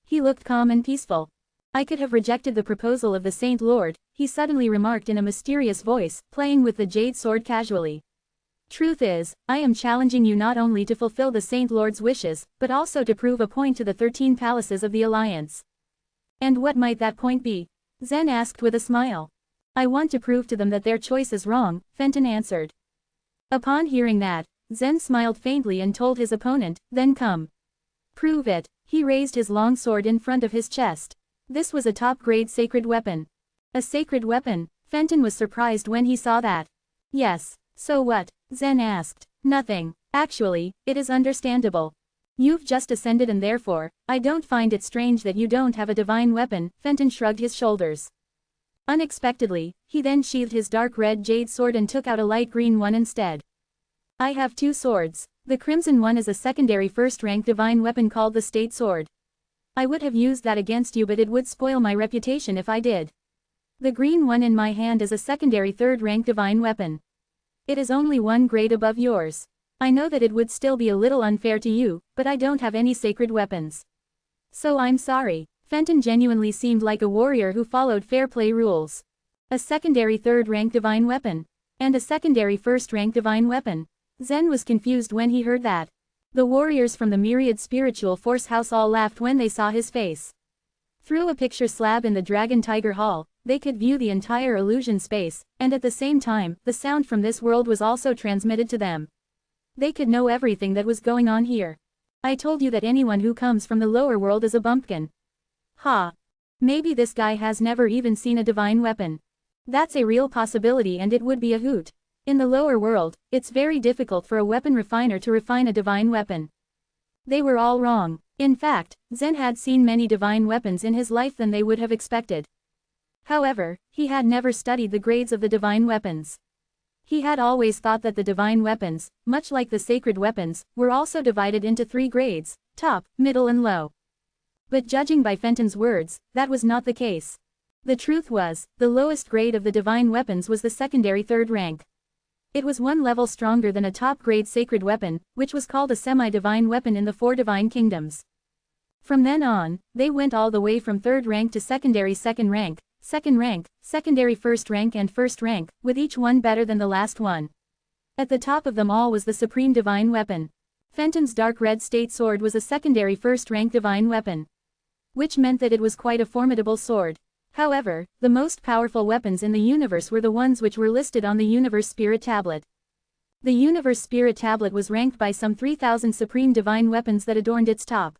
He looked calm and peaceful. I could have rejected the proposal of the Saint Lord, he suddenly remarked in a mysterious voice, playing with the jade sword casually. Truth is, I am challenging you not only to fulfill the Saint Lord's wishes, but also to prove a point to the 13 palaces of the Alliance. And what might that point be? Zen asked with a smile. I want to prove to them that their choice is wrong, Fenton answered. Upon hearing that, Zen smiled faintly and told his opponent, then come. Prove it. He raised his long sword in front of his chest. This was a top-grade sacred weapon. A sacred weapon? Fenton was surprised when he saw that. Yes. So what? Zen asked. Nothing. Actually, it is understandable. You've just ascended and therefore, I don't find it strange that you don't have a divine weapon. Fenton shrugged his shoulders. Unexpectedly, he then sheathed his dark red jade sword and took out a light green one instead. I have two swords. The crimson one is a secondary first-rank divine weapon called the State Sword. I would have used that against you, but it would spoil my reputation if I did. The green one in my hand is a secondary third-rank divine weapon. It is only one grade above yours. I know that it would still be a little unfair to you, but I don't have any sacred weapons. So I'm sorry. Fenton genuinely seemed like a warrior who followed fair play rules. A secondary third-rank divine weapon. And a secondary first-rank divine weapon. Zen was confused when he heard that. The warriors from the Myriad Spiritual Force House all laughed when they saw his face. Through a picture slab in the Dragon Tiger Hall, they could view the entire illusion space, and at the same time, the sound from this world was also transmitted to them. They could know everything that was going on here. I told you that anyone who comes from the lower world is a bumpkin. Ha! Maybe this guy has never even seen a divine weapon. That's a real possibility and it would be a hoot. In the lower world, it's very difficult for a weapon refiner to refine a divine weapon. They were all wrong. In fact, Zen had seen many divine weapons in his life than they would have expected. However, he had never studied the grades of the divine weapons. He had always thought that the divine weapons, much like the sacred weapons, were also divided into 3 grades, top, middle and low. But judging by Fenton's words, that was not the case. The truth was, the lowest grade of the divine weapons was the secondary third rank. It was 1 level stronger than a top-grade sacred weapon, which was called a semi-divine weapon in the 4 divine kingdoms. From then on, they went all the way from third rank to secondary second rank, secondary first rank and first rank, with each one better than the last one. At the top of them all was the supreme divine weapon. Fenton's dark red state sword was a secondary first rank divine weapon. Which meant that it was quite a formidable sword. However, the most powerful weapons in the universe were the ones which were listed on the Universe Spirit Tablet. The Universe Spirit Tablet was ranked by some 3,000 supreme divine weapons that adorned its top.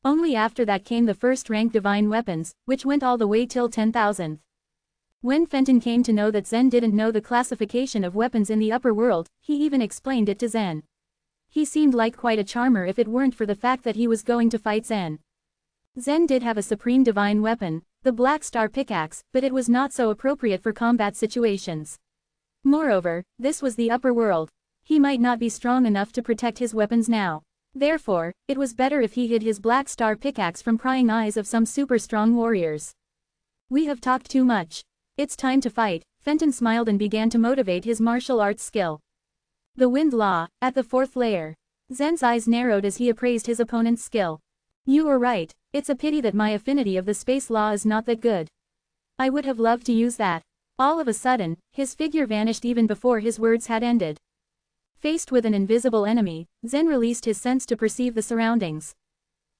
Only after that came the first-rank divine weapons, which went all the way till 10,000th. When Fenton came to know that Zen didn't know the classification of weapons in the upper world, he even explained it to Zen. He seemed like quite a charmer if it weren't for the fact that he was going to fight Zen. Zen did have a supreme divine weapon, the Black Star Pickaxe, but it was not so appropriate for combat situations. Moreover, this was the upper world. He might not be strong enough to protect his weapons now. Therefore, it was better if he hid his Black Star Pickaxe from prying eyes of some super strong warriors. We have talked too much. It's time to fight. Fenton smiled and began to motivate his martial arts skill. The Wind Law, at the 4th layer. Zen's eyes narrowed as he appraised his opponent's skill. You were right. It's a pity that my affinity of the space law is not that good. I would have loved to use that. All of a sudden, his figure vanished even before his words had ended. Faced with an invisible enemy, Zen released his sense to perceive the surroundings.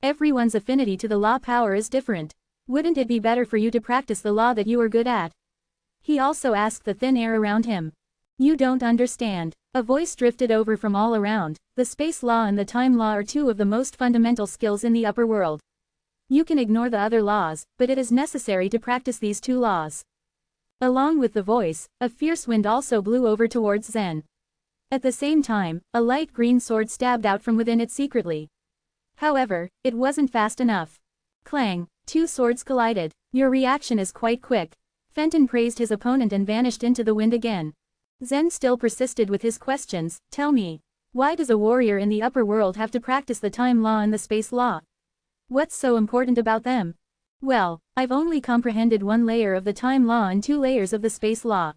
Everyone's affinity to the law power is different. Wouldn't it be better for you to practice the law that you are good at? He also asked the thin air around him. You don't understand. A voice drifted over from all around. The space law and the time law are 2 of the most fundamental skills in the upper world. You can ignore the other laws, but it is necessary to practice these 2 laws. Along with the voice, a fierce wind also blew over towards Zen. At the same time, a light green sword stabbed out from within it secretly. However, it wasn't fast enough. Clang! 2 swords collided. Your reaction is quite quick. Fenton praised his opponent and vanished into the wind again. Zen still persisted with his questions. Tell me, why does a warrior in the upper world have to practice the time law and the space law? What's so important about them? Well, I've only comprehended 1 layer of the time law and 2 layers of the space law.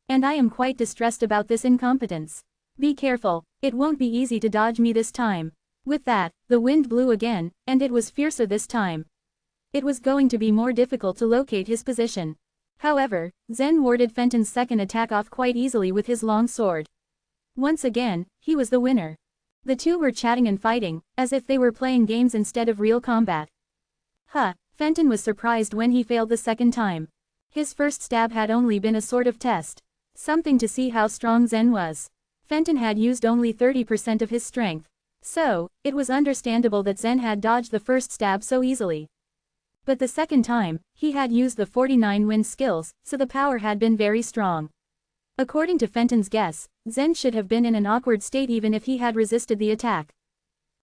And I am quite distressed about this incompetence. Be careful, it won't be easy to dodge me this time. With that, the wind blew again, and it was fiercer this time. It was going to be more difficult to locate his position. However, Zen warded Fenton's second attack off quite easily with his long sword. Once again, he was the winner. The 2 were chatting and fighting, as if they were playing games instead of real combat. Fenton was surprised when he failed the second time. His first stab had only been a sort of test. Something to see how strong Zen was. Fenton had used only 30% of his strength. So, it was understandable that Zen had dodged the first stab so easily. But the second time, he had used the 49 wind skills, so the power had been very strong. According to Fenton's guess, Zen should have been in an awkward state even if he had resisted the attack.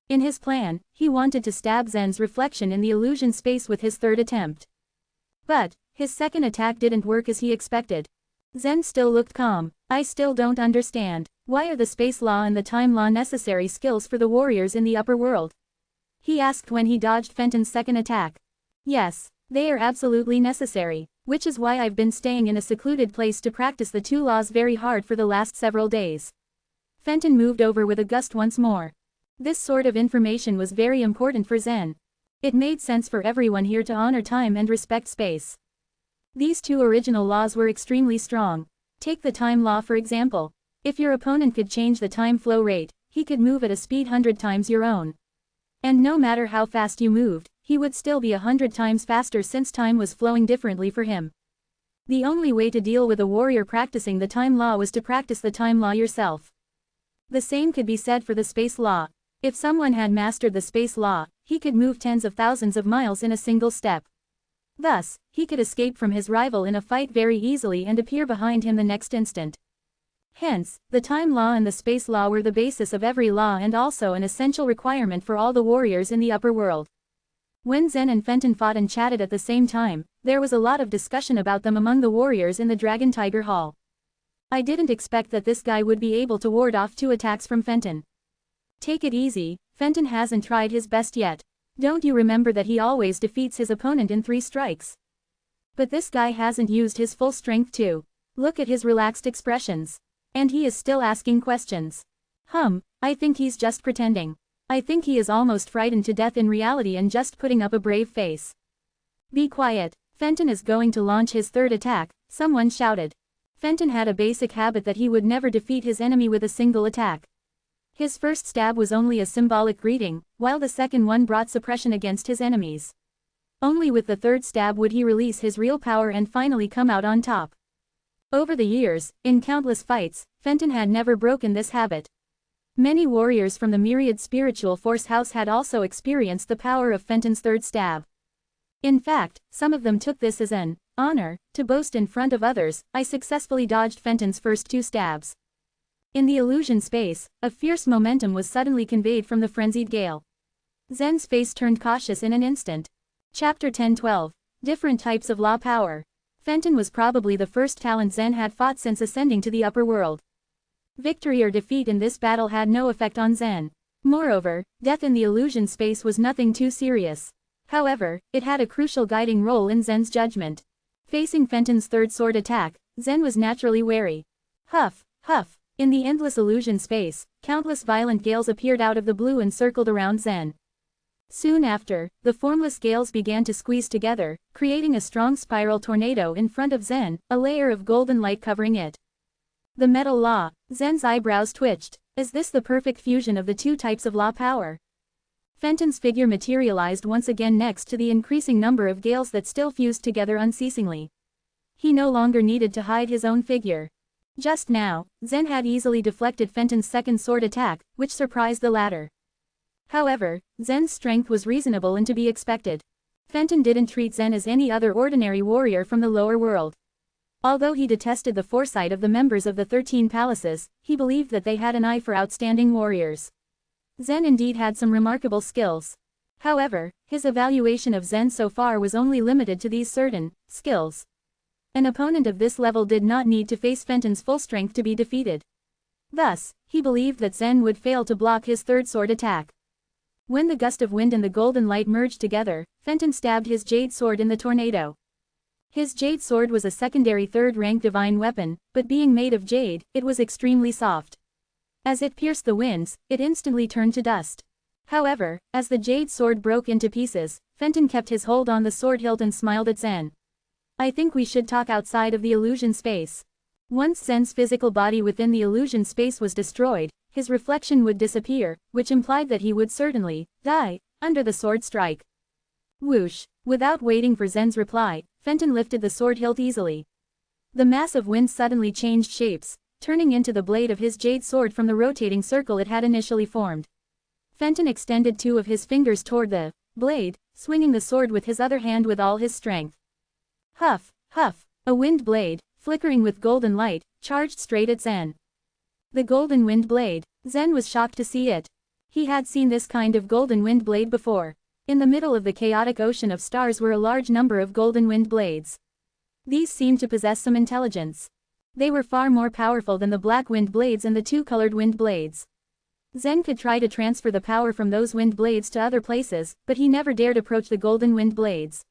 In his plan, he wanted to stab Zen's reflection in the illusion space with his third attempt. But his second attack didn't work as he expected. Zen still looked calm. I still don't understand. Why are the space law and the time law necessary skills for the warriors in the upper world? He asked when he dodged Fenton's second attack. Yes, they are absolutely necessary, which is why I've been staying in a secluded place to practice the two laws very hard for the last several days. Fenton moved over with a gust once more. This sort of information was very important for Zen. It made sense for everyone here to honor time and respect space. These two original laws were extremely strong. Take the time law for example. If your opponent could change the time flow rate, he could move at a speed 100 times your own. And no matter how fast you moved, he would still be 100 times faster since time was flowing differently for him. The only way to deal with a warrior practicing the time law was to practice the time law yourself. The same could be said for the space law. If someone had mastered the space law, he could move tens of thousands of miles in a single step. Thus, he could escape from his rival in a fight very easily and appear behind him the next instant. Hence, the time law and the space law were the basis of every law and also an essential requirement for all the warriors in the upper world. When Zen and Fenton fought and chatted at the same time, there was a lot of discussion about them among the warriors in the Dragon Tiger Hall. I didn't expect that this guy would be able to ward off 2 attacks from Fenton. Take it easy, Fenton hasn't tried his best yet. Don't you remember that he always defeats his opponent in 3 strikes? But this guy hasn't used his full strength too. Look at his relaxed expressions. And he is still asking questions. I think he's just pretending. I think he is almost frightened to death in reality and just putting up a brave face. Be quiet, Fenton is going to launch his third attack, someone shouted. Fenton had a basic habit that he would never defeat his enemy with a single attack. His first stab was only a symbolic greeting, while the second one brought suppression against his enemies. Only with the third stab would he release his real power and finally come out on top. Over the years, in countless fights, Fenton had never broken this habit. Many warriors from the myriad spiritual force house had also experienced the power of Fenton's third stab. In fact, some of them took this as an honor to boast in front of others. I successfully dodged Fenton's first 2 stabs. In the illusion space, a fierce momentum was suddenly conveyed from the frenzied gale. Zen's face turned cautious in an instant. Chapter 10-12. Different types of law power. Fenton was probably the first talent Zen had fought since ascending to the upper world. Victory or defeat in this battle had no effect on Zen. Moreover, death in the illusion space was nothing too serious. However, it had a crucial guiding role in Zen's judgment. Facing Fenton's third sword attack, Zen was naturally wary. Huff, huff. In the endless illusion space, countless violent gales appeared out of the blue and circled around Zen. Soon after, the formless gales began to squeeze together, creating a strong spiral tornado in front of Zen, a layer of golden light covering it. The metal law. Zen's eyebrows twitched. Is this the perfect fusion of the 2 types of law power? Fenton's figure materialized once again next to the increasing number of gales that still fused together unceasingly. He no longer needed to hide his own figure. Just now, Zen had easily deflected Fenton's second sword attack, which surprised the latter. However, Zen's strength was reasonable and to be expected. Fenton didn't treat Zen as any other ordinary warrior from the lower world. Although he detested the foresight of the members of the 13 palaces, he believed that they had an eye for outstanding warriors. Zen indeed had some remarkable skills. However, his evaluation of Zen so far was only limited to these certain skills. An opponent of this level did not need to face Fenton's full strength to be defeated. Thus, he believed that Zen would fail to block his third sword attack. When the gust of wind and the golden light merged together, Fenton stabbed his jade sword in the tornado. His jade sword was a secondary third-rank divine weapon, but being made of jade, it was extremely soft. As it pierced the winds, it instantly turned to dust. However, as the jade sword broke into pieces, Fenton kept his hold on the sword hilt and smiled at Zen. I think we should talk outside of the illusion space. Once Zen's physical body within the illusion space was destroyed, his reflection would disappear, which implied that he would certainly die under the sword strike. Whoosh! Without waiting for Zen's reply, Fenton lifted the sword hilt easily. The mass of wind suddenly changed shapes, turning into the blade of his jade sword from the rotating circle it had initially formed. Fenton extended 2 of his fingers toward the blade, swinging the sword with his other hand with all his strength. Huff, huff, a wind blade, flickering with golden light, charged straight at Zen. The golden wind blade. Zen was shocked to see it. He had seen this kind of golden wind blade before. In the middle of the chaotic ocean of stars were a large number of golden wind blades. These seemed to possess some intelligence. They were far more powerful than the black wind blades and the two-colored wind blades. Zen could try to transfer the power from those wind blades to other places, but he never dared approach the golden wind blades.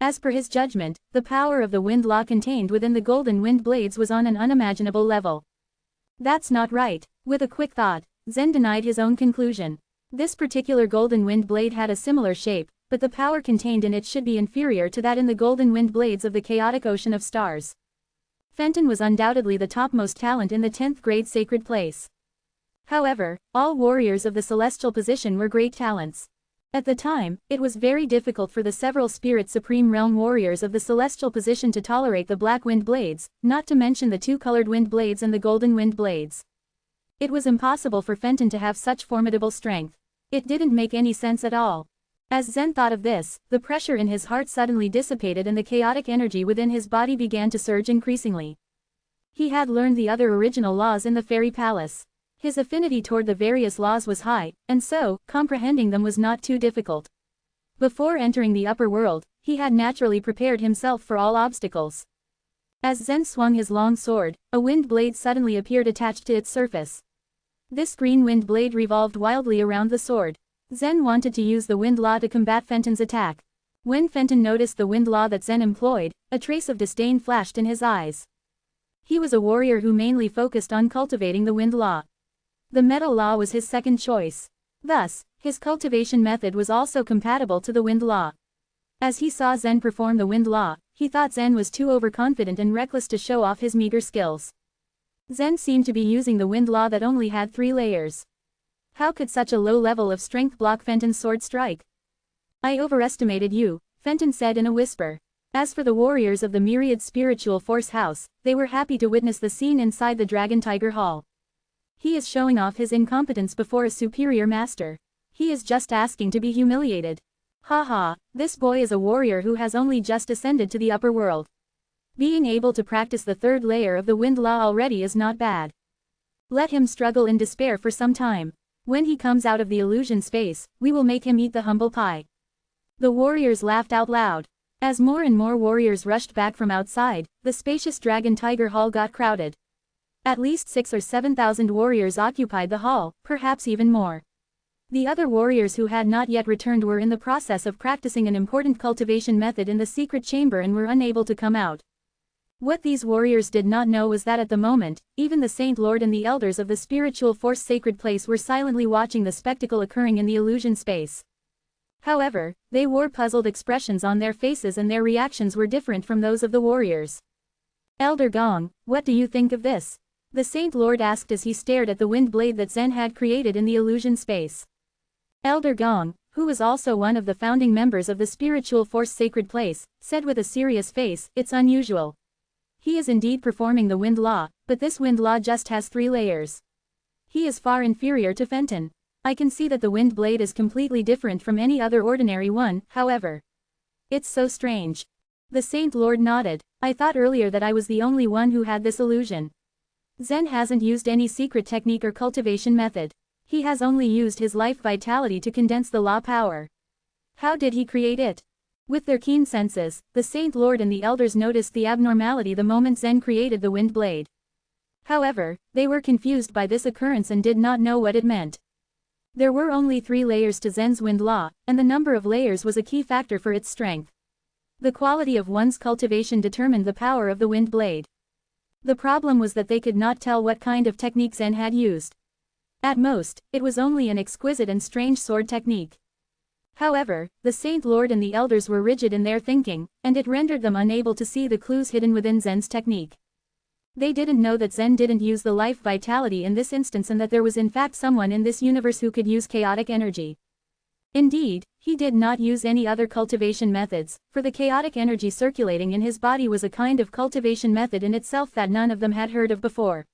As per his judgment, the power of the wind law contained within the golden wind blades was on an unimaginable level. That's not right. With a quick thought, Zen denied his own conclusion. This particular golden wind blade had a similar shape, but the power contained in it should be inferior to that in the golden wind blades of the chaotic ocean of stars. Fenton was undoubtedly the topmost talent in the 10th grade sacred place. However, all warriors of the celestial position were great talents. At the time, it was very difficult for the several spirit supreme realm warriors of the celestial position to tolerate the black wind blades, not to mention the two-colored wind blades and the golden wind blades. It was impossible for Fenton to have such formidable strength. It didn't make any sense at all. As Zen thought of this, the pressure in his heart suddenly dissipated and the chaotic energy within his body began to surge increasingly. He had learned the other original laws in the fairy palace. His affinity toward the various laws was high, and so, comprehending them was not too difficult. Before entering the upper world, he had naturally prepared himself for all obstacles. As Zen swung his long sword, a wind blade suddenly appeared attached to its surface. This green wind blade revolved wildly around the sword. Zen wanted to use the wind law to combat Fenton's attack. When Fenton noticed the wind law that Zen employed, a trace of disdain flashed in his eyes. He was a warrior who mainly focused on cultivating the wind law. The metal law was his second choice. Thus, his cultivation method was also compatible to the wind law. As he saw Zen perform the wind law, he thought Zen was too overconfident and reckless to show off his meager skills. Zen seemed to be using the wind law that only had 3 layers. How could such a low level of strength block Fenton's sword strike? I overestimated you, Fenton said in a whisper. As for the warriors of the myriad spiritual force house, they were happy to witness the scene inside the Dragon Tiger Hall. He is showing off his incompetence before a superior master. He is just asking to be humiliated. Ha ha, this boy is a warrior who has only just ascended to the upper world. Being able to practice the 3rd layer of the wind law already is not bad. Let him struggle in despair for some time. When he comes out of the illusion space, we will make him eat the humble pie. The warriors laughed out loud. As more and more warriors rushed back from outside, the spacious Dragon Tiger Hall got crowded. At least 6,000 or 7,000 warriors occupied the hall, perhaps even more. The other warriors who had not yet returned were in the process of practicing an important cultivation method in the secret chamber and were unable to come out. What these warriors did not know was that at the moment, even the Saint Lord and the elders of the spiritual force sacred place were silently watching the spectacle occurring in the illusion space. However, they wore puzzled expressions on their faces and their reactions were different from those of the warriors. Elder Gong, what do you think of this? The Saint Lord asked as he stared at the wind blade that Zen had created in the illusion space. Elder Gong, who was also one of the founding members of the spiritual force sacred place, said with a serious face, "It's unusual. He is indeed performing the wind law, but this wind law just has 3 layers. He is far inferior to Fenton. I can see that the wind blade is completely different from any other ordinary one, however. It's so strange." The Saint Lord nodded. "I thought earlier that I was the only one who had this illusion. Zen hasn't used any secret technique or cultivation method. He has only used his life vitality to condense the law power. How did he create it?" With their keen senses, the Saint Lord and the elders noticed the abnormality the moment Zen created the wind blade. However, they were confused by this occurrence and did not know what it meant. There were only 3 layers to Zen's wind law, and the number of layers was a key factor for its strength. The quality of one's cultivation determined the power of the wind blade. The problem was that they could not tell what kind of technique Zen had used. At most, it was only an exquisite and strange sword technique. However, the Saint Lord and the elders were rigid in their thinking, and it rendered them unable to see the clues hidden within Zen's technique. They didn't know that Zen didn't use the life vitality in this instance and that there was in fact someone in this universe who could use chaotic energy. Indeed, he did not use any other cultivation methods, for the chaotic energy circulating in his body was a kind of cultivation method in itself that none of them had heard of before.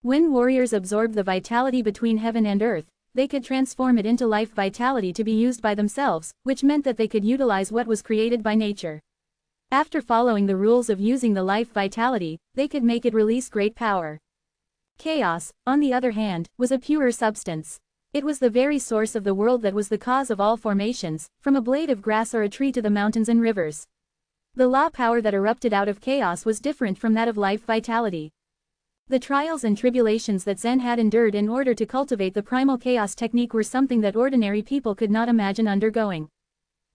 When warriors absorbed the vitality between heaven and earth, they could transform it into life vitality to be used by themselves, which meant that they could utilize what was created by nature. After following the rules of using the life vitality, they could make it release great power. Chaos, on the other hand, was a purer substance. It was the very source of the world that was the cause of all formations, from a blade of grass or a tree to the mountains and rivers. The law power that erupted out of chaos was different from that of life vitality. The trials and tribulations that Zen had endured in order to cultivate the primal chaos technique were something that ordinary people could not imagine undergoing.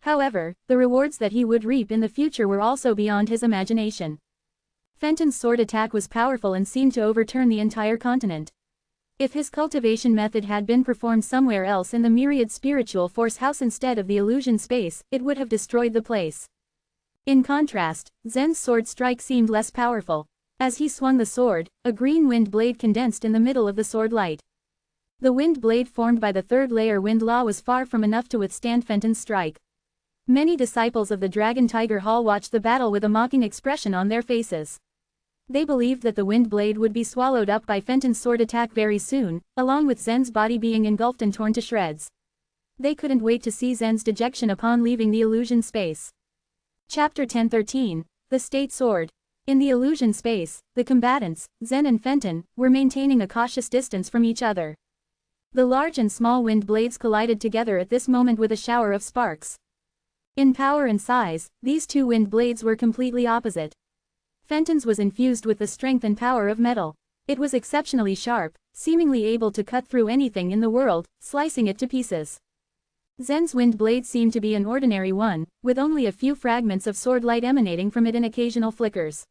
However, the rewards that he would reap in the future were also beyond his imagination. Fenton's sword attack was powerful and seemed to overturn the entire continent. If his cultivation method had been performed somewhere else in the myriad spiritual force house instead of the illusion space, it would have destroyed the place. In contrast, Zen's sword strike seemed less powerful. As he swung the sword, a green wind blade condensed in the middle of the sword light. The wind blade formed by the third layer wind law was far from enough to withstand Fenton's strike. Many disciples of the Dragon Tiger Hall watched the battle with a mocking expression on their faces. They believed that the wind blade would be swallowed up by Fenton's sword attack very soon, along with Zen's body being engulfed and torn to shreds. They couldn't wait to see Zen's dejection upon leaving the illusion space. Chapter 10:13, The State Sword. In the illusion space, the combatants, Zen and Fenton, were maintaining a cautious distance from each other. The large and small wind blades collided together at this moment with a shower of sparks. In power and size, these two wind blades were completely opposite. Fenton's was infused with the strength and power of metal. It was exceptionally sharp, seemingly able to cut through anything in the world, slicing it to pieces. Zen's wind blade seemed to be an ordinary one, with only a few fragments of sword light emanating from it in occasional flickers.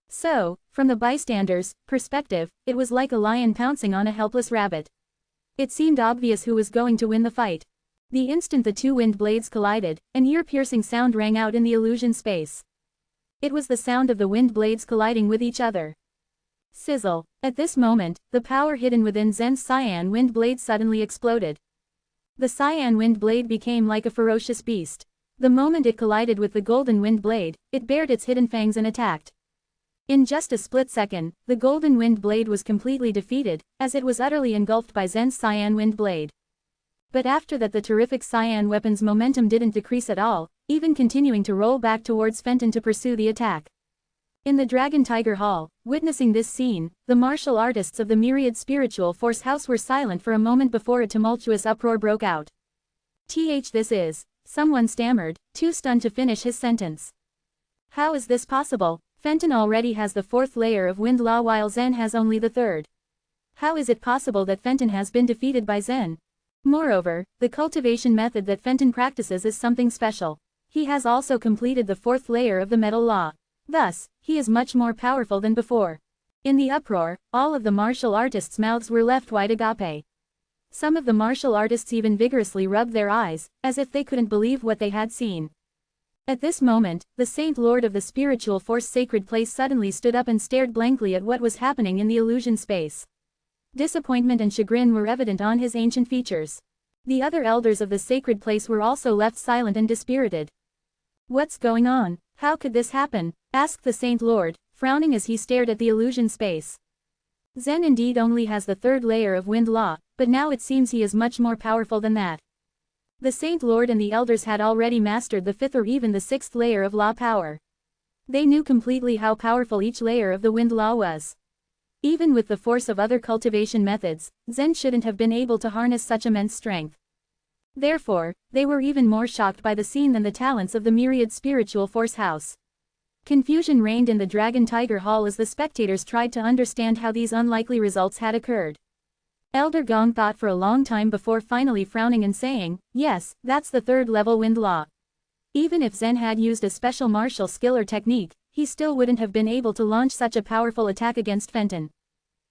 So, from the bystanders' perspective, it was like a lion pouncing on a helpless rabbit. It seemed obvious who was going to win the fight. The instant the two wind blades collided, an ear-piercing sound rang out in the illusion space. It was the sound of the wind blades colliding with each other. Sizzle. At this moment, the power hidden within Zen's cyan wind blade suddenly exploded. The cyan wind blade became like a ferocious beast. The moment it collided with the golden wind blade, it bared its hidden fangs and attacked. In just a split second, the golden wind blade was completely defeated, as it was utterly engulfed by Zen's cyan wind blade. But after that the terrific cyan weapon's momentum didn't decrease at all, even continuing to roll back towards Fenton to pursue the attack. In the Dragon Tiger Hall, witnessing this scene, the martial artists of the myriad spiritual force house were silent for a moment before a tumultuous uproar broke out. This is, someone stammered, too stunned to finish his sentence. How is this possible? Fenton already has the fourth layer of wind law while Zen has only the third. How is it possible that Fenton has been defeated by Zen? Moreover, the cultivation method that Fenton practices is something special. He has also completed the fourth layer of the metal law. Thus, he is much more powerful than before. In the uproar, all of the martial artists' mouths were left wide agape. Some of the martial artists even vigorously rubbed their eyes, as if they couldn't believe what they had seen. At this moment, the Saint Lord of the spiritual force sacred place suddenly stood up and stared blankly at what was happening in the illusion space. Disappointment and chagrin were evident on his ancient features. The other elders of the sacred place were also left silent and dispirited. What's going on? How could this happen? Asked the Saint Lord, frowning as he stared at the illusion space. Zen indeed only has the third layer of wind law, but now it seems he is much more powerful than that. The Saint Lord and the elders had already mastered the fifth or even the sixth layer of law power. They knew completely how powerful each layer of the wind law was. Even with the force of other cultivation methods, Zen shouldn't have been able to harness such immense strength. Therefore, they were even more shocked by the scene than the talents of the myriad spiritual force house. Confusion reigned in the Dragon Tiger Hall as the spectators tried to understand how these unlikely results had occurred. Elder Gong thought for a long time before finally frowning and saying, "Yes, that's the third level wind law." Even if Zen had used a special martial skill or technique, he still wouldn't have been able to launch such a powerful attack against Fenton.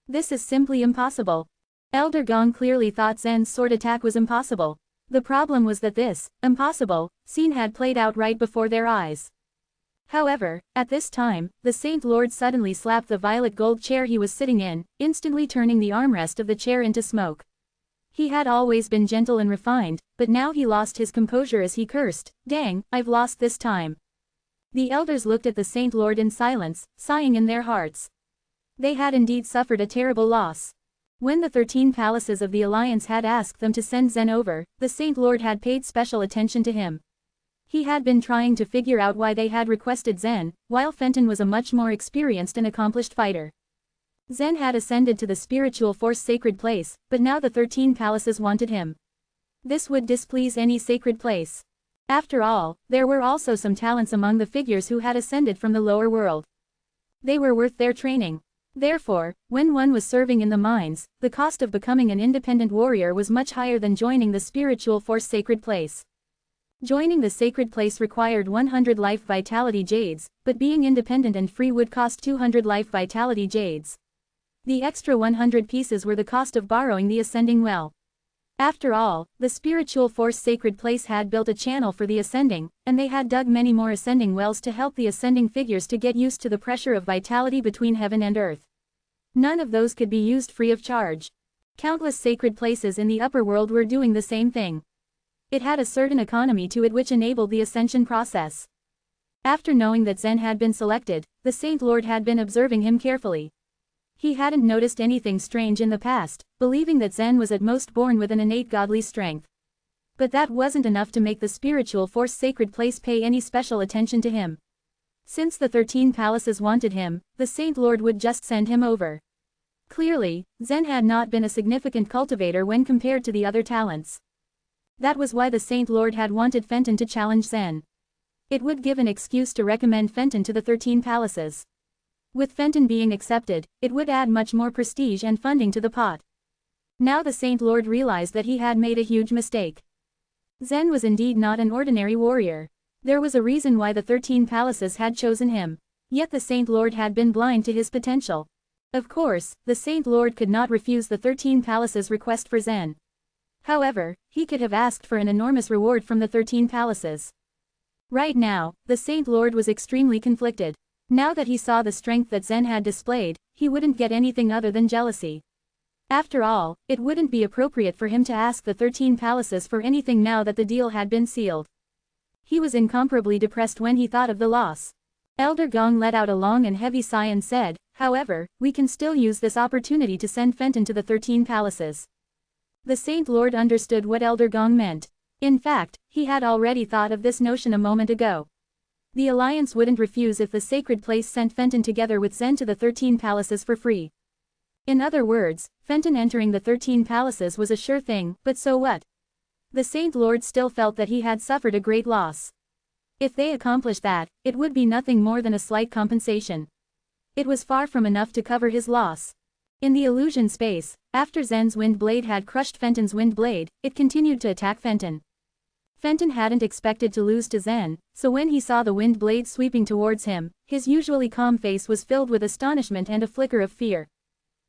This is simply impossible. Elder Gong clearly thought Zen's sword attack was impossible. The problem was that this, impossible, scene had played out right before their eyes. However, at this time, the Saint Lord suddenly slapped the violet gold chair he was sitting in, instantly turning the armrest of the chair into smoke. He had always been gentle and refined, but now he lost his composure as he cursed, "Dang, I've lost this time." The elders looked at the Saint Lord in silence, sighing in their hearts. They had indeed suffered a terrible loss. When the 13 palaces of the Alliance had asked them to send Zen over, the Saint Lord had paid special attention to him. He had been trying to figure out why they had requested Zen, while Fenton was a much more experienced and accomplished fighter. Zen had ascended to the spiritual force sacred place, but now the 13 palaces wanted him. This would displease any sacred place. After all, there were also some talents among the figures who had ascended from the lower world. They were worth their training. Therefore, when one was serving in the mines, the cost of becoming an independent warrior was much higher than joining the spiritual force sacred place. Joining the sacred place required 100 life vitality jades, but being independent and free would cost 200 life vitality jades. The extra 100 pieces were the cost of borrowing the ascending well. After all, the spiritual force sacred place had built a channel for the ascending, and they had dug many more ascending wells to help the ascending figures to get used to the pressure of vitality between heaven and earth. None of those could be used free of charge. Countless sacred places in the upper world were doing the same thing. It had a certain economy to it which enabled the ascension process. After knowing that Zen had been selected, the Saint Lord had been observing him carefully. He hadn't noticed anything strange in the past, believing that Zen was at most born with an innate godly strength. But that wasn't enough to make the spiritual force sacred place pay any special attention to him. Since the 13 palaces wanted him, the Saint Lord would just send him over. Clearly, Zen had not been a significant cultivator when compared to the other talents. That was why the Saint Lord had wanted Fenton to challenge Zen. It would give an excuse to recommend Fenton to the 13 palaces. With Fenton being accepted, it would add much more prestige and funding to the pot. Now the Saint Lord realized that he had made a huge mistake. Zen was indeed not an ordinary warrior. There was a reason why the 13 palaces had chosen him. Yet the Saint Lord had been blind to his potential. Of course, the Saint Lord could not refuse the 13 palaces' request for Zen. However, he could have asked for an enormous reward from the 13 palaces. Right now, the Saint Lord was extremely conflicted. Now that he saw the strength that Zen had displayed, he wouldn't get anything other than jealousy. After all, it wouldn't be appropriate for him to ask the 13 palaces for anything now that the deal had been sealed. He was incomparably depressed when he thought of the loss. Elder Gong let out a long and heavy sigh and said, "However, we can still use this opportunity to send Fenton to the 13 palaces." The Saint Lord understood what Elder Gong meant. In fact, he had already thought of this notion a moment ago. The Alliance wouldn't refuse if the sacred place sent Fenton together with Zen to the 13 palaces for free. In other words, Fenton entering the 13 palaces was a sure thing, but so what? The Saint Lord still felt that he had suffered a great loss. If they accomplished that, it would be nothing more than a slight compensation. It was far from enough to cover his loss. In the illusion space, after Zen's wind blade had crushed Fenton's wind blade, it continued to attack Fenton. Fenton hadn't expected to lose to Zen, so when he saw the wind blade sweeping towards him, his usually calm face was filled with astonishment and a flicker of fear.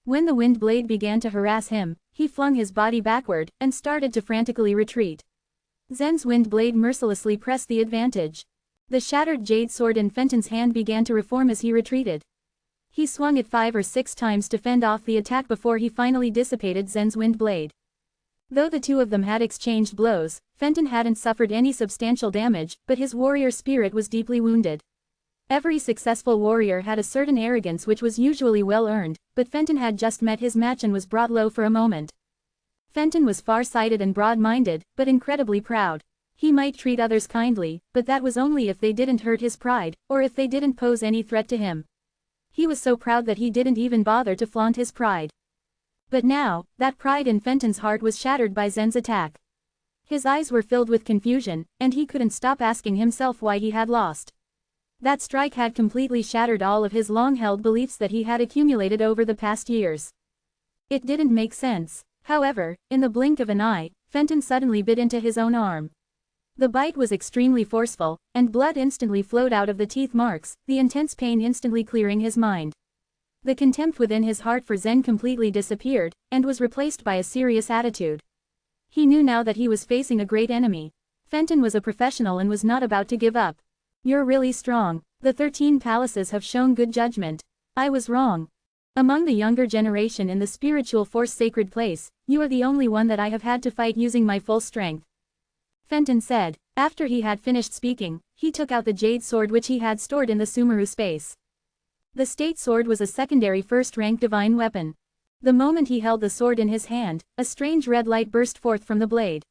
When the wind blade began to harass him, he flung his body backward and started to frantically retreat. Zen's wind blade mercilessly pressed the advantage. The shattered jade sword in Fenton's hand began to reform as he retreated. He swung it 5 or 6 times to fend off the attack before he finally dissipated Zen's wind blade. Though the two of them had exchanged blows, Fenton hadn't suffered any substantial damage, but his warrior spirit was deeply wounded. Every successful warrior had a certain arrogance which was usually well earned, but Fenton had just met his match and was brought low for a moment. Fenton was far-sighted and broad-minded, but incredibly proud. He might treat others kindly, but that was only if they didn't hurt his pride, or if they didn't pose any threat to him. He was so proud that he didn't even bother to flaunt his pride. But now, that pride in Fenton's heart was shattered by Zen's attack. His eyes were filled with confusion, and he couldn't stop asking himself why he had lost. That strike had completely shattered all of his long-held beliefs that he had accumulated over the past years. It didn't make sense. However, in the blink of an eye, Fenton suddenly bit into his own arm. The bite was extremely forceful, and blood instantly flowed out of the teeth marks, the intense pain instantly clearing his mind. The contempt within his heart for Zen completely disappeared, and was replaced by a serious attitude. He knew now that he was facing a great enemy. Fenton was a professional and was not about to give up. "You're really strong. The 13 palaces have shown good judgment. I was wrong. Among the younger generation in the spiritual force sacred place, you are the only one that I have had to fight using my full strength," Fenton said. After he had finished speaking, he took out the jade sword which he had stored in the Sumeru space. The state sword was a secondary first-rank divine weapon. The moment he held the sword in his hand, a strange red light burst forth from the blade.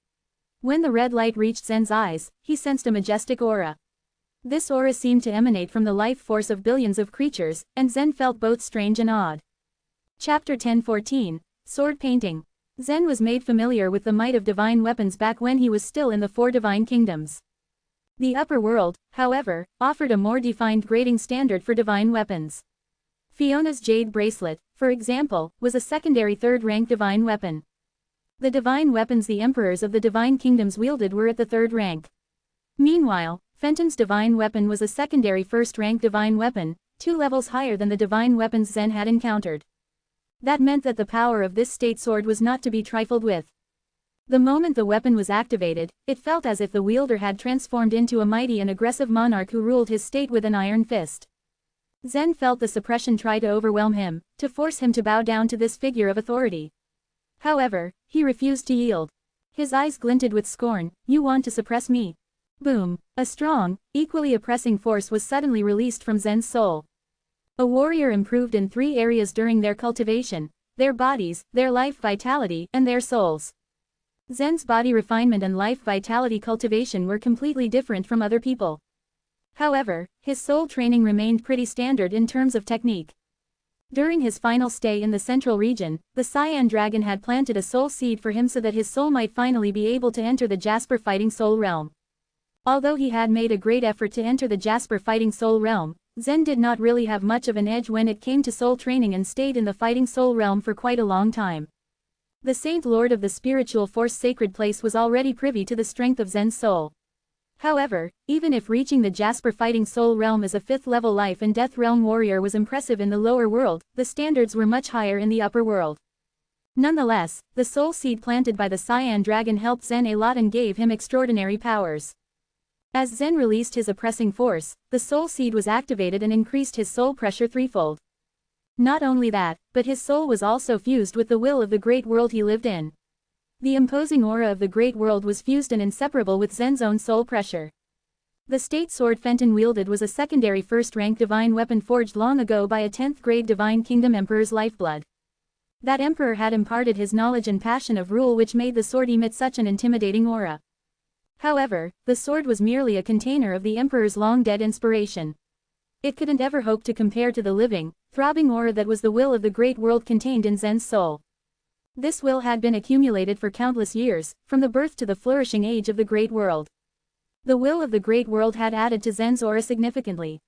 When the red light reached Zen's eyes, he sensed a majestic aura. This aura seemed to emanate from the life force of billions of creatures, and Zen felt both strange and awed. Chapter 10:14, Sword Painting. Zen was made familiar with the might of divine weapons back when he was still in the 4 divine kingdoms. The upper world, however, offered a more defined grading standard for divine weapons. Fiona's jade bracelet, for example, was a secondary 3rd-rank divine weapon. The divine weapons the emperors of the divine kingdoms wielded were at the 3rd rank. Meanwhile, Fenton's divine weapon was a secondary 1st-rank divine weapon, 2 levels higher than the divine weapons Zen had encountered. That meant that the power of this state sword was not to be trifled with. The moment the weapon was activated, it felt as if the wielder had transformed into a mighty and aggressive monarch who ruled his state with an iron fist. Zen felt the suppression try to overwhelm him, to force him to bow down to this figure of authority. However, he refused to yield. His eyes glinted with scorn. "You want to suppress me?" Boom! A strong, equally oppressing force was suddenly released from Zen's soul. A warrior improved in 3 areas during their cultivation: their bodies, their life vitality, and their souls. Zen's body refinement and life vitality cultivation were completely different from other people. However, his soul training remained pretty standard in terms of technique. During his final stay in the central region, the Cyan Dragon had planted a soul seed for him so that his soul might finally be able to enter the Jasper Fighting Soul realm. Although he had made a great effort to enter the Jasper Fighting Soul realm, Zen did not really have much of an edge when it came to soul training and stayed in the Fighting Soul realm for quite a long time. The Saint Lord of the Spiritual Force Sacred Place was already privy to the strength of Zen's soul. However, even if reaching the Jasper Fighting Soul realm as a 5th-level life and death realm warrior was impressive in the lower world, the standards were much higher in the upper world. Nonetheless, the soul seed planted by the Cyan Dragon helped Zen a lot and gave him extraordinary powers. As Zen released his oppressing force, the soul seed was activated and increased his soul pressure 3-fold. Not only that, but his soul was also fused with the will of the great world he lived in. The imposing aura of the great world was fused and inseparable with Zen's own soul pressure. The state sword Fenton wielded was a secondary 1st-rank divine weapon forged long ago by a 10th-grade divine kingdom emperor's lifeblood. That emperor had imparted his knowledge and passion of rule, which made the sword emit such an intimidating aura. However, the sword was merely a container of the emperor's long-dead inspiration. It couldn't ever hope to compare to the living, throbbing aura that was the will of the great world contained in Zen's soul. This will had been accumulated for countless years, from the birth to the flourishing age of the great world. The will of the great world had added to Zen's aura significantly.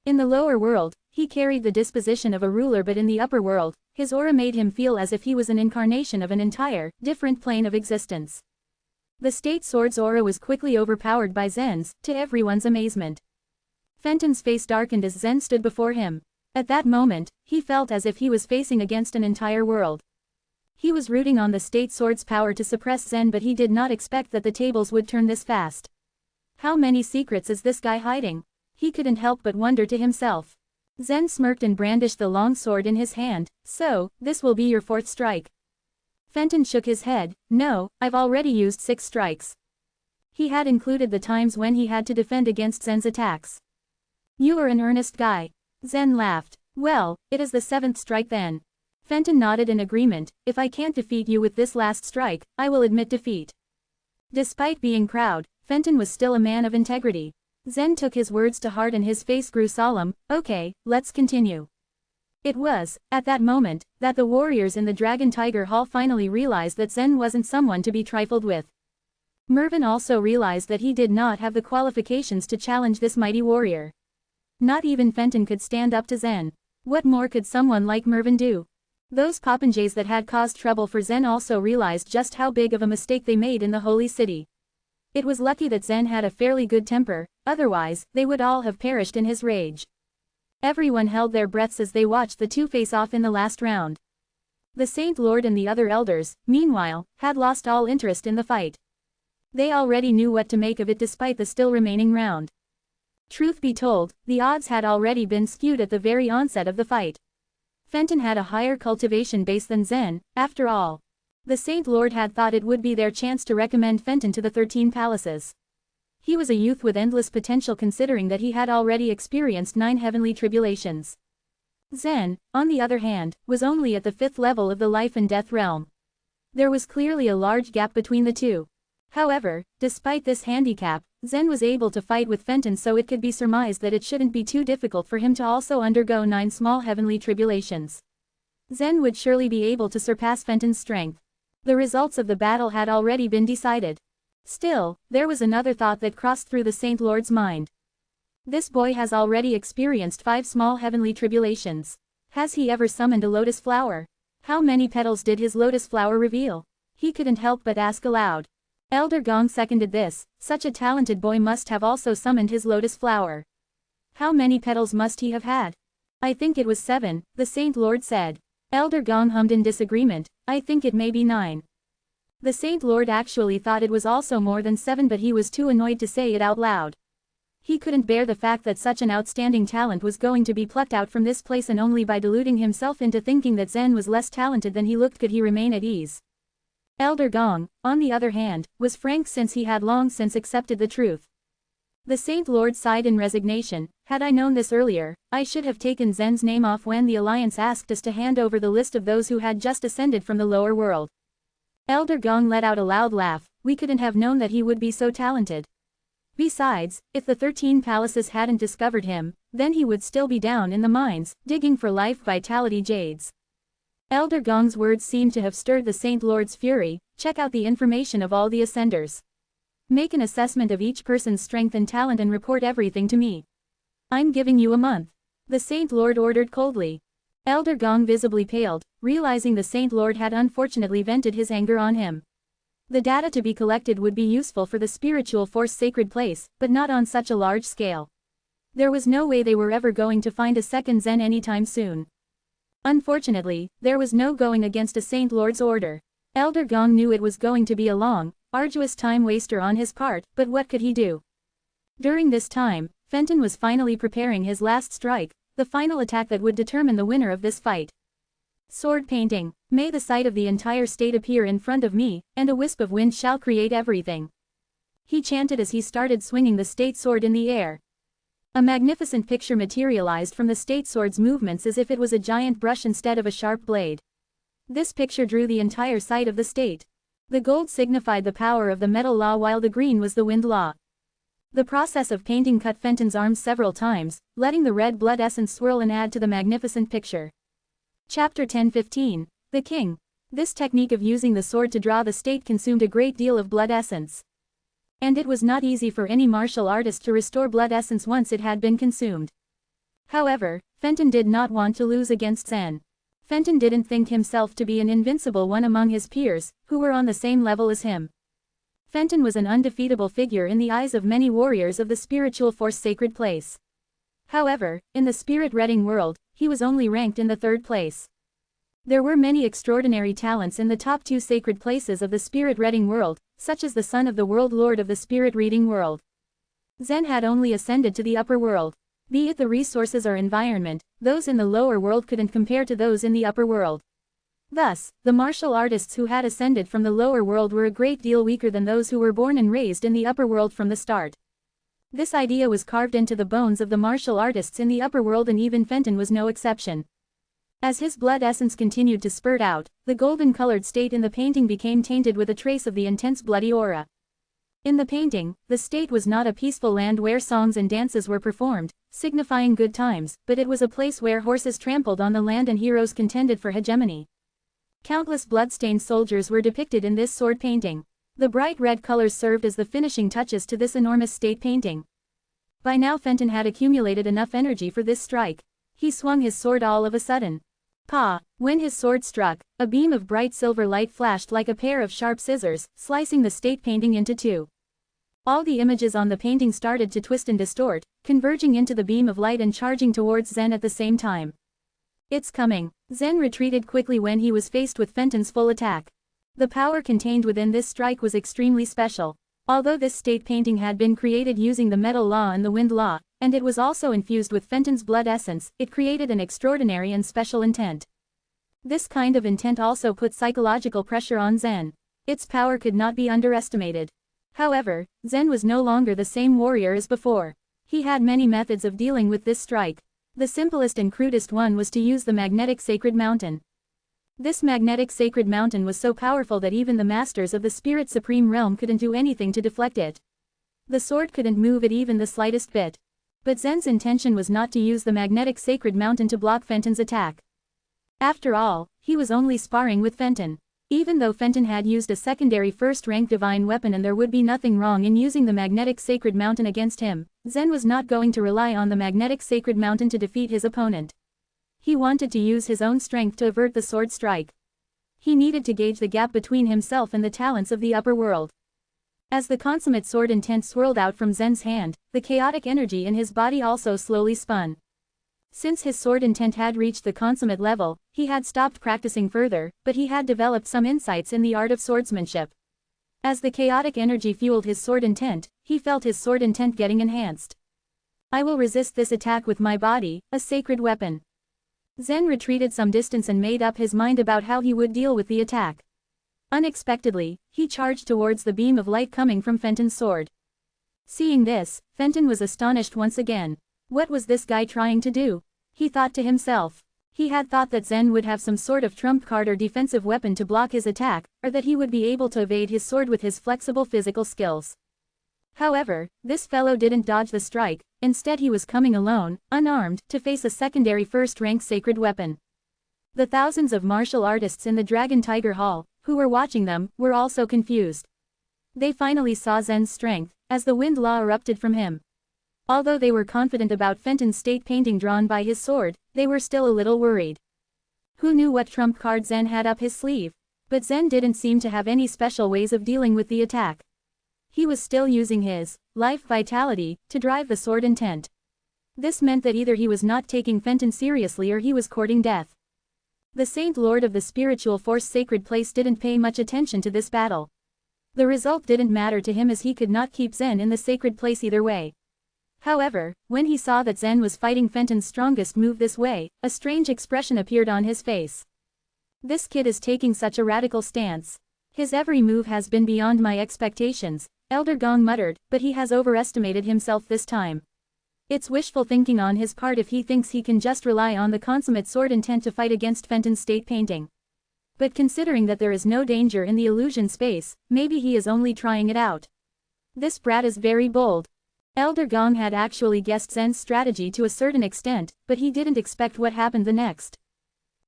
In the lower world, he carried the disposition of a ruler, but in the upper world, his aura made him feel as if he was an incarnation of an entire, different plane of existence. The state sword's aura was quickly overpowered by Zen's, to everyone's amazement. Fenton's face darkened as Zen stood before him. At that moment, he felt as if he was facing against an entire world. He was rooting on the state sword's power to suppress Zen, but he did not expect that the tables would turn this fast. How many secrets is this guy hiding? He couldn't help but wonder to himself. Zen smirked and brandished the long sword in his hand. "So, this will be your 4th strike?" Fenton shook his head. "No, I've already used 6 strikes." He had included the times when he had to defend against Zen's attacks. "You are an earnest guy." Zen laughed. "Well, it is the 7th strike then." Fenton nodded in agreement. "If I can't defeat you with this last strike, I will admit defeat." Despite being proud, Fenton was still a man of integrity. Zen took his words to heart and his face grew solemn. "Okay, let's continue." It was, at that moment, that the warriors in the Dragon Tiger Hall finally realized that Zen wasn't someone to be trifled with. Mervyn also realized that he did not have the qualifications to challenge this mighty warrior. Not even Fenton could stand up to Zen. What more could someone like Mervyn do? Those popinjays that had caused trouble for Zen also realized just how big of a mistake they made in the Holy City. It was lucky that Zen had a fairly good temper, otherwise, they would all have perished in his rage. Everyone held their breaths as they watched the two face off in the last round. The Saint Lord and the other elders, meanwhile, had lost all interest in the fight. They already knew what to make of it despite the still remaining round. Truth be told, the odds had already been skewed at the very onset of the fight. Fenton had a higher cultivation base than Zen, after all. The Saint Lord had thought it would be their chance to recommend Fenton to the 13 palaces. He was a youth with endless potential considering that he had already experienced 9 heavenly tribulations. Zen, on the other hand, was only at the 5th level of the life and death realm. There was clearly a large gap between the two. However, despite this handicap, Zen was able to fight with Fenton, so it could be surmised that it shouldn't be too difficult for him to also undergo 9 small heavenly tribulations. Zen would surely be able to surpass Fenton's strength. The results of the battle had already been decided. Still, there was another thought that crossed through the Saint Lord's mind. This boy has already experienced 5 small heavenly tribulations. Has he ever summoned a lotus flower? How many petals did his lotus flower reveal? He couldn't help but ask aloud. Elder Gong seconded this. Such a talented boy must have also summoned his lotus flower. How many petals must he have had? I think it was 7, the Saint Lord said. Elder Gong hummed in disagreement. I think it may be 9. The Saint Lord actually thought it was also more than 7, but he was too annoyed to say it out loud. He couldn't bear the fact that such an outstanding talent was going to be plucked out from this place, and only by deluding himself into thinking that Zen was less talented than he looked could he remain at ease. Elder Gong, on the other hand, was frank since he had long since accepted the truth. The Saint Lord sighed in resignation. Had I known this earlier, I should have taken Zen's name off when the Alliance asked us to hand over the list of those who had just ascended from the lower world. Elder Gong let out a loud laugh. We couldn't have known that he would be so talented. Besides, if the 13 palaces hadn't discovered him, then he would still be down in the mines, digging for life vitality jades. Elder Gong's words seemed to have stirred the Saint Lord's fury. Check out the information of all the ascenders. Make an assessment of each person's strength and talent and report everything to me. I'm giving you a month. The Saint Lord ordered coldly. Elder Gong visibly paled, realizing the Saint Lord had unfortunately vented his anger on him. The data to be collected would be useful for the spiritual force sacred place, but not on such a large scale. There was no way they were ever going to find a second Zen anytime soon. Unfortunately, there was no going against a Saint Lord's order. Elder Gong knew it was going to be a long, arduous time waster on his part, but what could he do? During this time, Fenton was finally preparing his last strike, the final attack that would determine the winner of this fight. Sword painting. May the sight of the entire state appear in front of me, and a wisp of wind shall create everything. He chanted as he started swinging the state sword in the air. A magnificent picture materialized from the state sword's movements as if it was a giant brush instead of a sharp blade. This picture drew the entire sight of the state. The gold signified the power of the metal law while the green was the wind law. The process of painting cut Fenton's arms several times, letting the red blood essence swirl and add to the magnificent picture. Chapter 10:15. The King. This technique of using the sword to draw the state consumed a great deal of blood essence. And it was not easy for any martial artist to restore blood essence once it had been consumed. However, Fenton did not want to lose against Zen. Fenton didn't think himself to be an invincible one among his peers, who were on the same level as him. Fenton was an undefeatable figure in the eyes of many warriors of the spiritual force sacred place. However, in the spirit reading world, he was only ranked in the 3rd place. There were many extraordinary talents in the top 2 sacred places of the spirit reading world, such as the son of the world lord of the spirit reading world. Zen had only ascended to the upper world. Be it the resources or environment, those in the lower world couldn't compare to those in the upper world. Thus, the martial artists who had ascended from the lower world were a great deal weaker than those who were born and raised in the upper world from the start. This idea was carved into the bones of the martial artists in the upper world, and even Fenton was no exception. As his blood essence continued to spurt out, the golden-colored state in the painting became tainted with a trace of the intense bloody aura. In the painting, the state was not a peaceful land where songs and dances were performed, signifying good times, but it was a place where horses trampled on the land and heroes contended for hegemony. Countless blood-stained soldiers were depicted in this sword painting. The bright red colors served as the finishing touches to this enormous state painting. By now Fenton had accumulated enough energy for this strike. He swung his sword all of a sudden. Pa! When his sword struck, a beam of bright silver light flashed like a pair of sharp scissors, slicing the state painting into 2. All the images on the painting started to twist and distort, converging into the beam of light and charging towards Zen at the same time. It's coming. Zen retreated quickly when he was faced with Fenton's full attack. The power contained within this strike was extremely special. Although this state painting had been created using the metal law and the wind law, and it was also infused with Fenton's blood essence, it created an extraordinary and special intent. This kind of intent also put psychological pressure on Zen. Its power could not be underestimated. However, Zen was no longer the same warrior as before. He had many methods of dealing with this strike. The simplest and crudest one was to use the magnetic sacred mountain. This magnetic sacred mountain was so powerful that even the masters of the spirit supreme realm couldn't do anything to deflect it. The sword couldn't move it even the slightest bit. But Zen's intention was not to use the magnetic sacred mountain to block Fenton's attack. After all, he was only sparring with Fenton. Even though Fenton had used a secondary first-rank divine weapon and there would be nothing wrong in using the magnetic sacred mountain against him, Zen was not going to rely on the magnetic sacred mountain to defeat his opponent. He wanted to use his own strength to avert the sword strike. He needed to gauge the gap between himself and the talents of the upper world. As the consummate sword intent swirled out from Zen's hand, the chaotic energy in his body also slowly spun. Since his sword intent had reached the consummate level, he had stopped practicing further, but he had developed some insights in the art of swordsmanship. As the chaotic energy fueled his sword intent, he felt his sword intent getting enhanced. I will resist this attack with my body, a sacred weapon. Zen retreated some distance and made up his mind about how he would deal with the attack. Unexpectedly, he charged towards the beam of light coming from Fenton's sword. Seeing this, Fenton was astonished once again. What was this guy trying to do? He thought to himself. He had thought that Zen would have some sort of trump card or defensive weapon to block his attack, or that he would be able to evade his sword with his flexible physical skills. However, this fellow didn't dodge the strike, instead he was coming alone, unarmed, to face a secondary first-rank sacred weapon. The thousands of martial artists in the Dragon Tiger Hall, who were watching them, were also confused. They finally saw Zen's strength, as the wind law erupted from him. Although they were confident about Fenton's state painting drawn by his sword, they were still a little worried. Who knew what trump card Zen had up his sleeve? But Zen didn't seem to have any special ways of dealing with the attack. He was still using his life vitality to drive the sword intent. This meant that either he was not taking Fenton seriously or he was courting death. The Saint Lord of the Spiritual Force Sacred Place didn't pay much attention to this battle. The result didn't matter to him as he could not keep Zen in the sacred place either way. However, when he saw that Zen was fighting Fenton's strongest move this way, a strange expression appeared on his face. This kid is taking such a radical stance. His every move has been beyond my expectations, Elder Gong muttered, but he has overestimated himself this time. It's wishful thinking on his part if he thinks he can just rely on the consummate sword intent to fight against Fenton's state painting. But considering that there is no danger in the illusion space, maybe he is only trying it out. This brat is very bold. Elder Gong had actually guessed Zen's strategy to a certain extent, but he didn't expect what happened the next.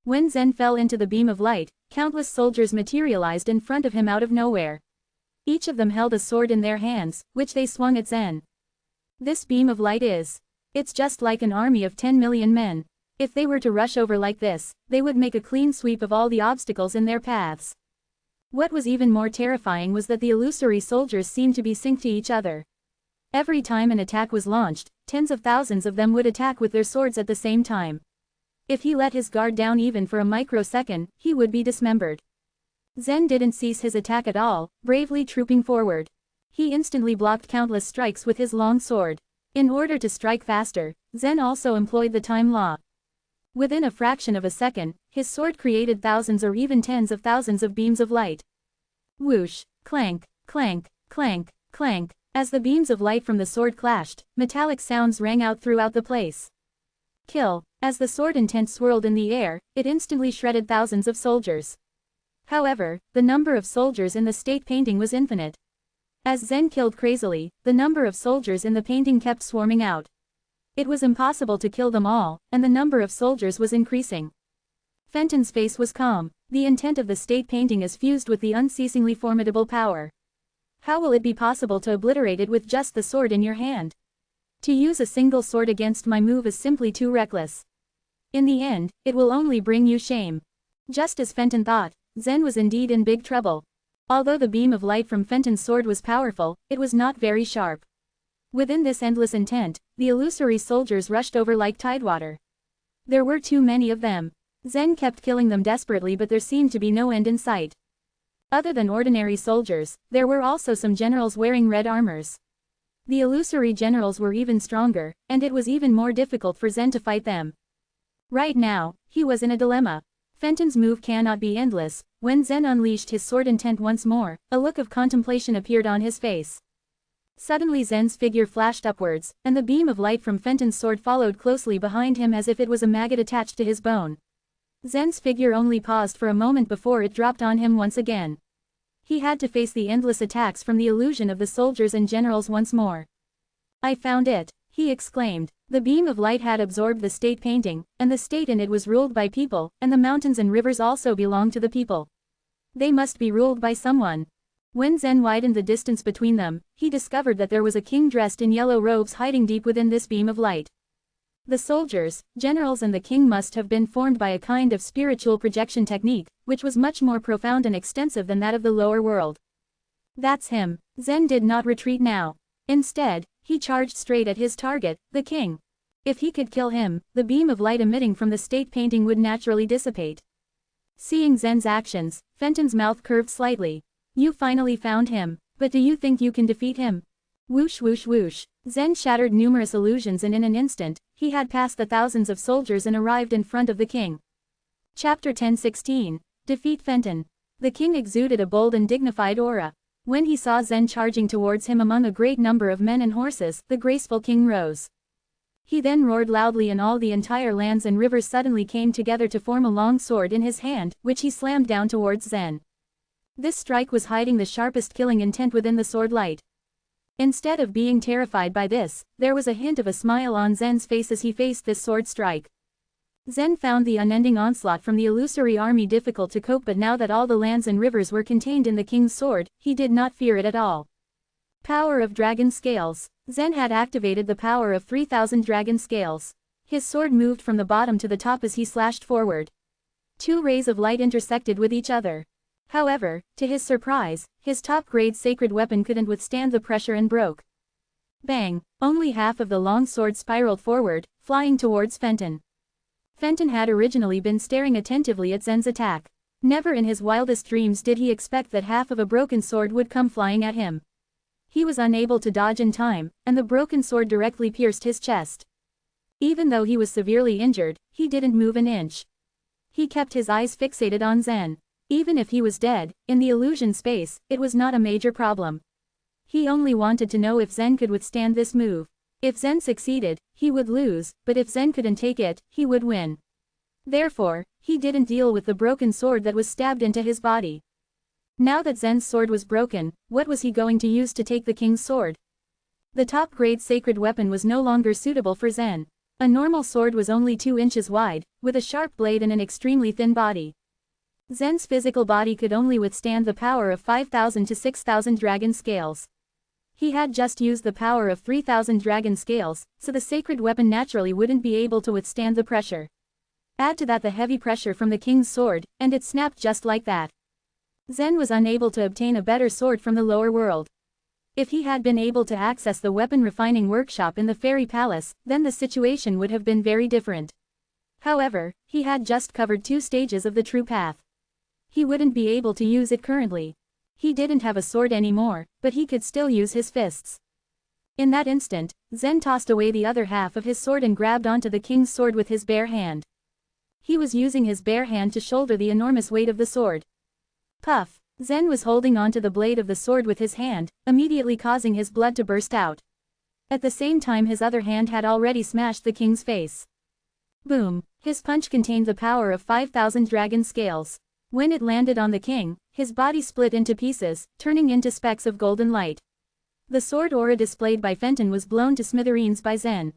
When Zen fell into the beam of light, countless soldiers materialized in front of him out of nowhere. Each of them held a sword in their hands, which they swung at Zen. This beam of light it's just like an army of 10 million men. If they were to rush over like this, they would make a clean sweep of all the obstacles in their paths. What was even more terrifying was that the illusory soldiers seemed to be synced to each other. Every time an attack was launched, tens of thousands of them would attack with their swords at the same time. If he let his guard down even for a microsecond, he would be dismembered. Zen didn't cease his attack at all, bravely trooping forward. He instantly blocked countless strikes with his long sword. In order to strike faster, Zen also employed the time law. Within a fraction of a second, his sword created thousands or even tens of thousands of beams of light. Whoosh, clank, clank, clank, clank. As the beams of light from the sword clashed, metallic sounds rang out throughout the place. Kill. As the sword intent swirled in the air, it instantly shredded thousands of soldiers. However, the number of soldiers in the state painting was infinite. As Zen killed crazily, the number of soldiers in the painting kept swarming out. It was impossible to kill them all, and the number of soldiers was increasing. Fenton's face was calm. The intent of the state painting is fused with the unceasingly formidable power. How will it be possible to obliterate it with just the sword in your hand? To use a single sword against my move is simply too reckless. In the end, it will only bring you shame. Just as Fenton thought, Zen was indeed in big trouble. Although the beam of light from Fenton's sword was powerful, it was not very sharp. Within this endless intent, the illusory soldiers rushed over like tidewater. There were too many of them. Zen kept killing them desperately, but there seemed to be no end in sight. Other than ordinary soldiers, there were also some generals wearing red armors. The illusory generals were even stronger, and it was even more difficult for Zen to fight them. Right now, he was in a dilemma. Fenton's move cannot be endless. When Zen unleashed his sword intent once more, a look of contemplation appeared on his face. Suddenly Zen's figure flashed upwards, and the beam of light from Fenton's sword followed closely behind him as if it was a maggot attached to his bone. Zen's figure only paused for a moment before it dropped on him once again. He had to face the endless attacks from the illusion of the soldiers and generals once more. "I found it," he exclaimed. The beam of light had absorbed the state painting, and the state in it was ruled by people, and the mountains and rivers also belonged to the people. They must be ruled by someone. When Zen widened the distance between them, he discovered that there was a king dressed in yellow robes hiding deep within this beam of light. The soldiers, generals and the king must have been formed by a kind of spiritual projection technique, which was much more profound and extensive than that of the lower world. "That's him." Zen did not retreat now. Instead, he charged straight at his target, the king. If he could kill him, the beam of light emitting from the state painting would naturally dissipate. Seeing Zen's actions, Fenton's mouth curved slightly. "You finally found him, but do you think you can defeat him?" Whoosh whoosh whoosh. Zen shattered numerous illusions and in an instant, he had passed the thousands of soldiers and arrived in front of the king. Chapter 10:16. Defeat Fenton. The king exuded a bold and dignified aura. When he saw Zen charging towards him among a great number of men and horses, the graceful king rose. He then roared loudly and all the entire lands and rivers suddenly came together to form a long sword in his hand, which he slammed down towards Zen. This strike was hiding the sharpest killing intent within the sword light. Instead of being terrified by this, there was a hint of a smile on Zen's face as he faced this sword strike. Zen found the unending onslaught from the illusory army difficult to cope, but now that all the lands and rivers were contained in the king's sword, he did not fear it at all. Power of Dragon Scales. Zen had activated the power of 3,000 dragon scales. His sword moved from the bottom to the top as he slashed forward. Two rays of light intersected with each other. However, to his surprise, his top-grade sacred weapon couldn't withstand the pressure and broke. Bang! Only half of the long sword spiraled forward, flying towards Fenton. Fenton had originally been staring attentively at Zen's attack. Never in his wildest dreams did he expect that half of a broken sword would come flying at him. He was unable to dodge in time, and the broken sword directly pierced his chest. Even though he was severely injured, he didn't move an inch. He kept his eyes fixated on Zen. Even if he was dead, in the illusion space, it was not a major problem. He only wanted to know if Zen could withstand this move. If Zen succeeded, he would lose, but if Zen couldn't take it, he would win. Therefore, he didn't deal with the broken sword that was stabbed into his body. Now that Zen's sword was broken, what was he going to use to take the king's sword? The top-grade sacred weapon was no longer suitable for Zen. A normal sword was only 2 inches wide, with a sharp blade and an extremely thin body. Zen's physical body could only withstand the power of 5,000 to 6,000 dragon scales. He had just used the power of 3,000 dragon scales, so the sacred weapon naturally wouldn't be able to withstand the pressure. Add to that the heavy pressure from the king's sword, and it snapped just like that. Zen was unable to obtain a better sword from the lower world. If he had been able to access the weapon refining workshop in the fairy palace, then the situation would have been very different. However, he had just covered 2 stages of the true path. He wouldn't be able to use it currently. He didn't have a sword anymore, but he could still use his fists. In that instant, Zen tossed away the other half of his sword and grabbed onto the king's sword with his bare hand. He was using his bare hand to shoulder the enormous weight of the sword. Puff! Zen was holding onto the blade of the sword with his hand, immediately causing his blood to burst out. At the same time his other hand had already smashed the king's face. Boom! His punch contained the power of 5,000 dragon scales. When it landed on the king, his body split into pieces, turning into specks of golden light. The sword aura displayed by Fenton was blown to smithereens by Zen.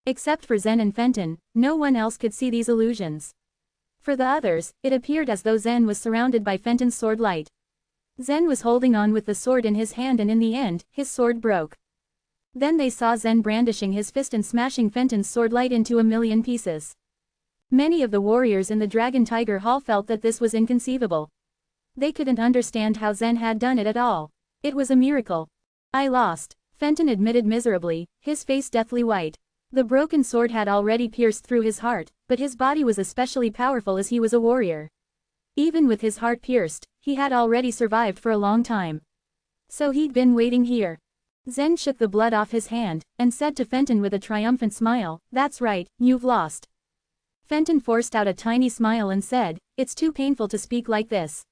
Except for Zen and Fenton, no one else could see these illusions. For the others, it appeared as though Zen was surrounded by Fenton's sword light. Zen was holding on with the sword in his hand and in the end, his sword broke. Then they saw Zen brandishing his fist and smashing Fenton's sword light into a million pieces. Many of the warriors in the Dragon Tiger Hall felt that this was inconceivable. They couldn't understand how Zen had done it at all. It was a miracle. "I lost," Fenton admitted miserably, his face deathly white. The broken sword had already pierced through his heart, but his body was especially powerful as he was a warrior. Even with his heart pierced, he had already survived for a long time. So he'd been waiting here. Zen shook the blood off his hand, and said to Fenton with a triumphant smile, "That's right, you've lost." Fenton forced out a tiny smile and said, "It's too painful to speak like this.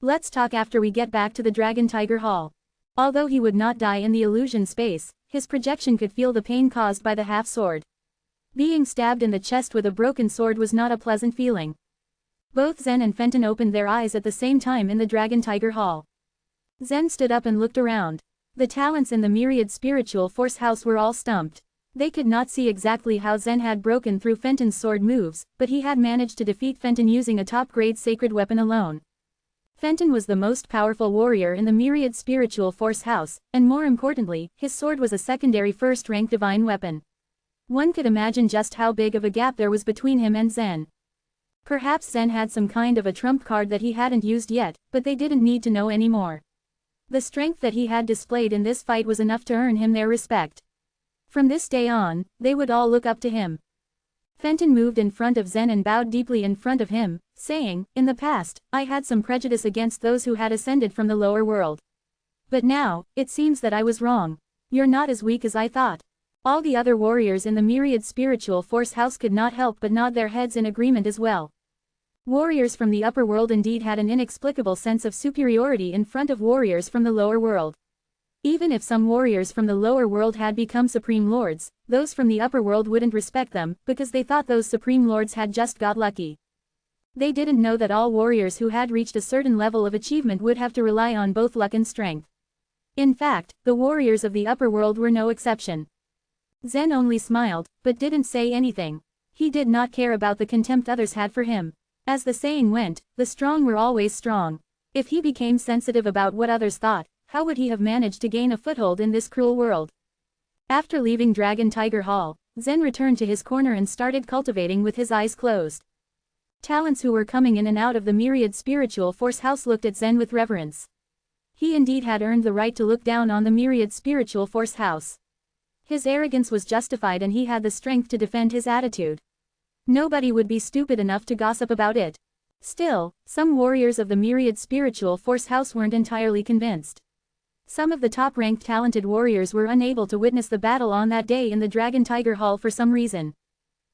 Let's talk after we get back to the Dragon Tiger Hall." Although he would not die in the illusion space, his projection could feel the pain caused by the half-sword. Being stabbed in the chest with a broken sword was not a pleasant feeling. Both Zen and Fenton opened their eyes at the same time in the Dragon Tiger Hall. Zen stood up and looked around. The talents in the myriad spiritual force house were all stumped. They could not see exactly how Zen had broken through Fenton's sword moves, but he had managed to defeat Fenton using a top-grade sacred weapon alone. Fenton was the most powerful warrior in the myriad spiritual force house, and more importantly, his sword was a secondary first-rank divine weapon. One could imagine just how big of a gap there was between him and Zen. Perhaps Zen had some kind of a trump card that he hadn't used yet, but they didn't need to know any more. The strength that he had displayed in this fight was enough to earn him their respect. From this day on, they would all look up to him. Fenton moved in front of Zen and bowed deeply in front of him, saying, "In the past, I had some prejudice against those who had ascended from the lower world. But now, it seems that I was wrong. You're not as weak as I thought." All the other warriors in the myriad spiritual force house could not help but nod their heads in agreement as well. Warriors from the upper world indeed had an inexplicable sense of superiority in front of warriors from the lower world. Even if some warriors from the lower world had become supreme lords, those from the upper world wouldn't respect them, because they thought those supreme lords had just got lucky. They didn't know that all warriors who had reached a certain level of achievement would have to rely on both luck and strength. In fact, the warriors of the upper world were no exception. Zen only smiled, but didn't say anything. He did not care about the contempt others had for him. As the saying went, the strong were always strong. If he became sensitive about what others thought, how would he have managed to gain a foothold in this cruel world? After leaving Dragon Tiger Hall, Zen returned to his corner and started cultivating with his eyes closed. Talents who were coming in and out of the myriad spiritual force house looked at Zen with reverence. He indeed had earned the right to look down on the myriad spiritual force house. His arrogance was justified and he had the strength to defend his attitude. Nobody would be stupid enough to gossip about it. Still, some warriors of the myriad spiritual force house weren't entirely convinced. Some of the top-ranked talented warriors were unable to witness the battle on that day in the Dragon Tiger Hall for some reason.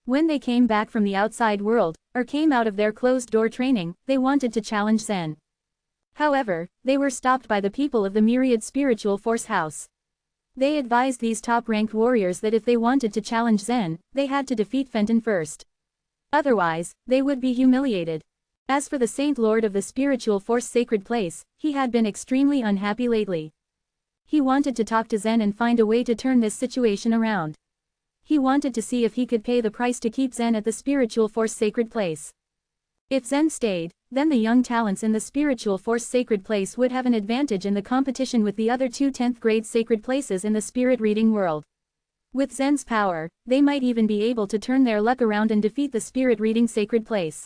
When they came back from the outside world, or came out of their closed-door training, they wanted to challenge Zen. However, they were stopped by the people of the myriad spiritual force house. They advised these top-ranked warriors that if they wanted to challenge Zen, they had to defeat Fenton first. Otherwise, they would be humiliated. As for the Saint Lord of the spiritual force sacred place, he had been extremely unhappy lately. He wanted to talk to Zen and find a way to turn this situation around. He wanted to see if he could pay the price to keep Zen at the spiritual force sacred place. If Zen stayed, then the young talents in the spiritual force sacred place would have an advantage in the competition with the other two 10th grade sacred places in the spirit reading world. With Zen's power, they might even be able to turn their luck around and defeat the spirit reading sacred place.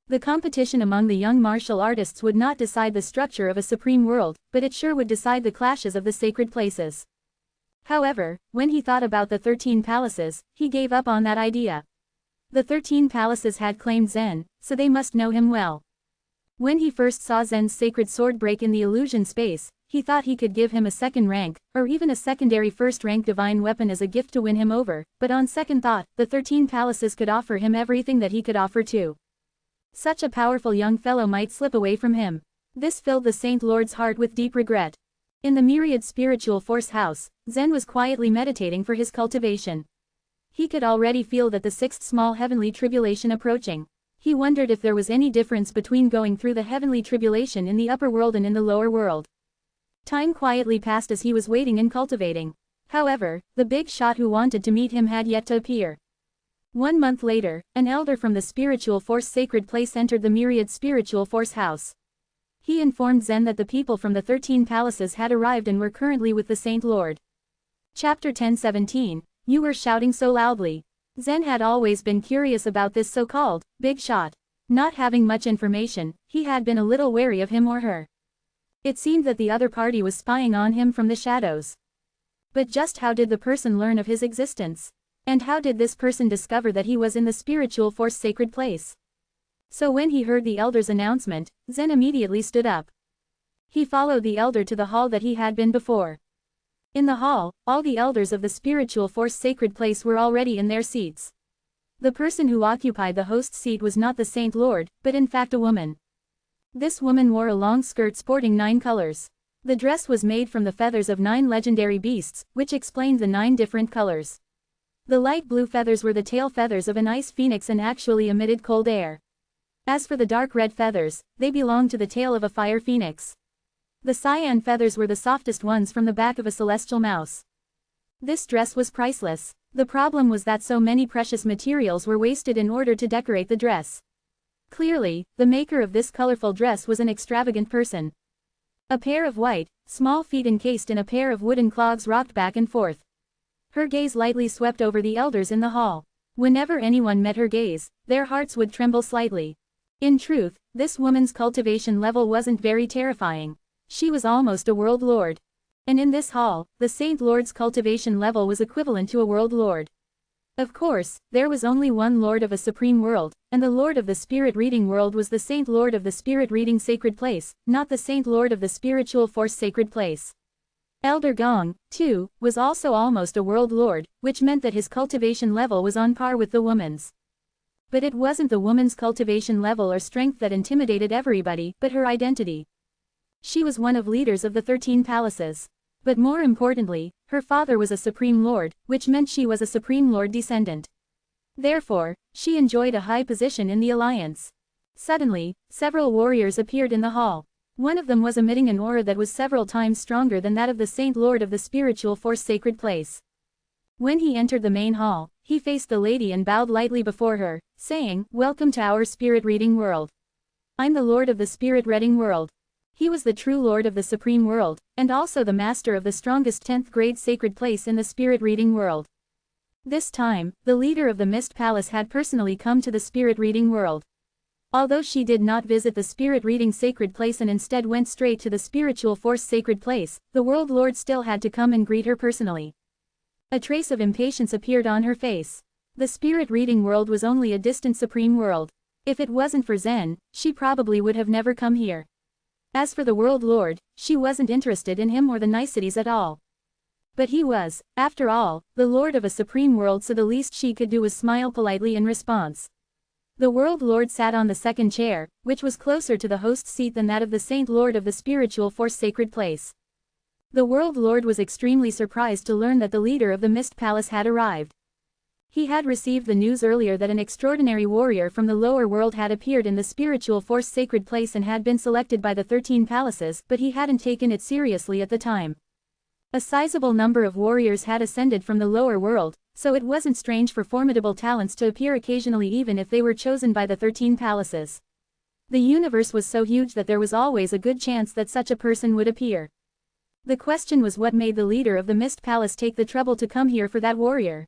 The competition among the young martial artists would not decide the structure of a supreme world, but it sure would decide the clashes of the sacred places. However, when he thought about the 13 palaces, he gave up on that idea. The 13 palaces had claimed Zen, so they must know him well. When he first saw Zen's sacred sword break in the illusion space, he thought he could give him a second rank, or even a secondary first-rank divine weapon as a gift to win him over, but on second thought, the 13 palaces could offer him everything that he could offer too. Such a powerful young fellow might slip away from him. This filled the Saint Lord's heart with deep regret. In the myriad spiritual force house, Zen was quietly meditating for his cultivation. He could already feel that the sixth small heavenly tribulation approaching. He wondered if there was any difference between going through the heavenly tribulation in the upper world and in the lower world. Time quietly passed as he was waiting and cultivating. However, the big shot who wanted to meet him had yet to appear. 1 month later, an elder from the spiritual force sacred place entered the myriad spiritual force house. He informed Zen that the people from the 13 palaces had arrived and were currently with the Saint Lord. Chapter 10:17, You were shouting so loudly. Zen had always been curious about this so-called big shot. Not having much information, he had been a little wary of him or her. It seemed that the other party was spying on him from the shadows. But just how did the person learn of his existence? And how did this person discover that he was in the spiritual force sacred place? So when he heard the elder's announcement, Zen immediately stood up. He followed the elder to the hall that he had been before. In the hall, all the elders of the spiritual force sacred place were already in their seats. The person who occupied the host's seat was not the Saint Lord, but in fact a woman. This woman wore a long skirt sporting 9 colors. The dress was made from the feathers of 9 legendary beasts, which explained the 9 different colors. The light blue feathers were the tail feathers of an ice phoenix and actually emitted cold air. As for the dark red feathers, they belonged to the tail of a fire phoenix. The cyan feathers were the softest ones from the back of a celestial mouse. This dress was priceless. The problem was that so many precious materials were wasted in order to decorate the dress. Clearly, the maker of this colorful dress was an extravagant person. A pair of white, small feet encased in a pair of wooden clogs rocked back and forth. Her gaze lightly swept over the elders in the hall. Whenever anyone met her gaze, their hearts would tremble slightly. In truth, this woman's cultivation level wasn't very terrifying. She was almost a world lord. And in this hall, the Saint Lord's cultivation level was equivalent to a world lord. Of course, there was only one lord of a supreme world, and the lord of the spirit reading world was the Saint Lord of the spirit reading sacred place, not the Saint Lord of the spiritual force sacred place. Elder Gong, too, was also almost a world lord, which meant that his cultivation level was on par with the woman's. But it wasn't the woman's cultivation level or strength that intimidated everybody, but her identity. She was one of leaders of the 13 palaces. But more importantly, her father was a supreme lord, which meant she was a supreme lord descendant. Therefore, she enjoyed a high position in the alliance. Suddenly, several warriors appeared in the hall. One of them was emitting an aura that was several times stronger than that of the Saint Lord of the spiritual force sacred place. When he entered the main hall, he faced the lady and bowed lightly before her, saying, "Welcome to our spirit reading world. I'm the Lord of the spirit reading world." He was the true Lord of the Supreme World, and also the master of the strongest 10th grade sacred place in the spirit reading world. This time, the leader of the Mist Palace had personally come to the spirit reading world. Although she did not visit the spirit reading sacred place and instead went straight to the spiritual force sacred place, the World Lord still had to come and greet her personally. A trace of impatience appeared on her face. The spirit reading world was only a distant supreme world. If it wasn't for Zen, she probably would have never come here. As for the World Lord, she wasn't interested in him or the niceties at all. But he was, after all, the Lord of a supreme world, so the least she could do was smile politely in response. The World Lord sat on the second chair, which was closer to the host's seat than that of the Saint Lord of the spiritual force sacred place. The World Lord was extremely surprised to learn that the leader of the Mist Palace had arrived. He had received the news earlier that an extraordinary warrior from the lower world had appeared in the spiritual force sacred place and had been selected by the 13 palaces, but he hadn't taken it seriously at the time. A sizable number of warriors had ascended from the lower world, so it wasn't strange for formidable talents to appear occasionally even if they were chosen by the 13 palaces. The universe was so huge that there was always a good chance that such a person would appear. The question was what made the leader of the Mist Palace take the trouble to come here for that warrior.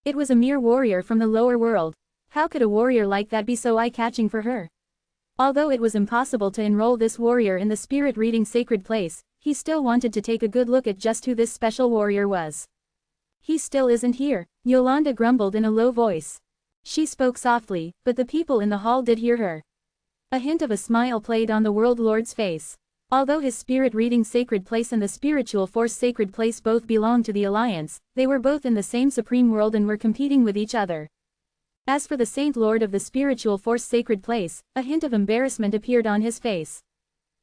It was a mere warrior from the lower world. How could a warrior like that be so eye-catching for her? Although it was impossible to enroll this warrior in the spirit reading sacred place, he still wanted to take a good look at just who this special warrior was. "He still isn't here," Yolanda grumbled in a low voice. She spoke softly, but the people in the hall did hear her. A hint of a smile played on the World Lord's face. Although his spirit reading sacred place and the spiritual force sacred place both belonged to the Alliance, they were both in the same supreme world and were competing with each other. As for the Saint Lord of the spiritual force sacred place, a hint of embarrassment appeared on his face.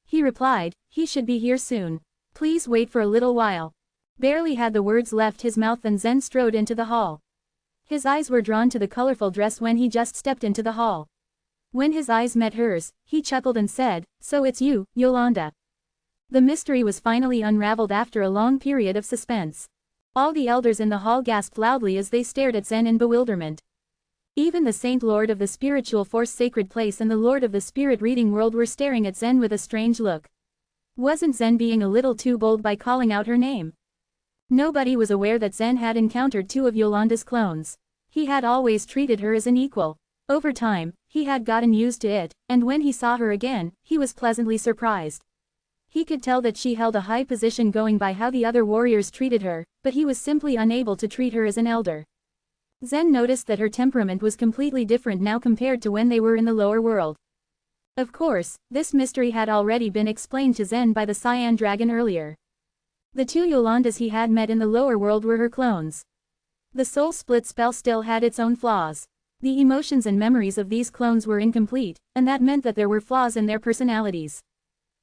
He replied, "He should be here soon. Please wait for a little while." Barely had the words left his mouth than Zen strode into the hall. His eyes were drawn to the colorful dress when he just stepped into the hall. When his eyes met hers, he chuckled and said, "So it's you, Yolanda." The mystery was finally unraveled after a long period of suspense. All the elders in the hall gasped loudly as they stared at Zen in bewilderment. Even the Saint Lord of the spiritual force sacred place and the Lord of the spirit reading world were staring at Zen with a strange look. Wasn't Zen being a little too bold by calling out her name? Nobody was aware that Zen had encountered 2 of Yolanda's clones. He had always treated her as an equal. Over time, he had gotten used to it, and when he saw her again, he was pleasantly surprised. He could tell that she held a high position going by how the other warriors treated her, but he was simply unable to treat her as an elder. Zen noticed that her temperament was completely different now compared to when they were in the lower world. Of course, this mystery had already been explained to Zen by the Cyan Dragon earlier. The 2 Yolandas he had met in the lower world were her clones. The soul split spell still had its own flaws. The emotions and memories of these clones were incomplete, and that meant that there were flaws in their personalities.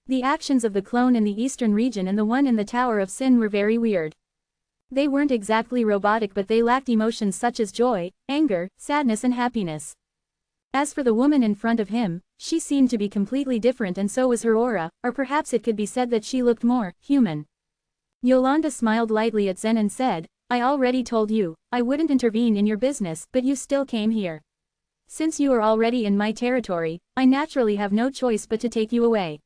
The actions of the clone in the eastern region and the one in the Tower of Sin were very weird. They weren't exactly robotic, but they lacked emotions such as joy, anger, sadness and happiness. As for the woman in front of him, she seemed to be completely different, and so was her aura, or perhaps it could be said that she looked more human. Yolanda smiled lightly at Zen and said, "I already told you, I wouldn't intervene in your business, but you still came here. Since you are already in my territory, I naturally have no choice but to take you away.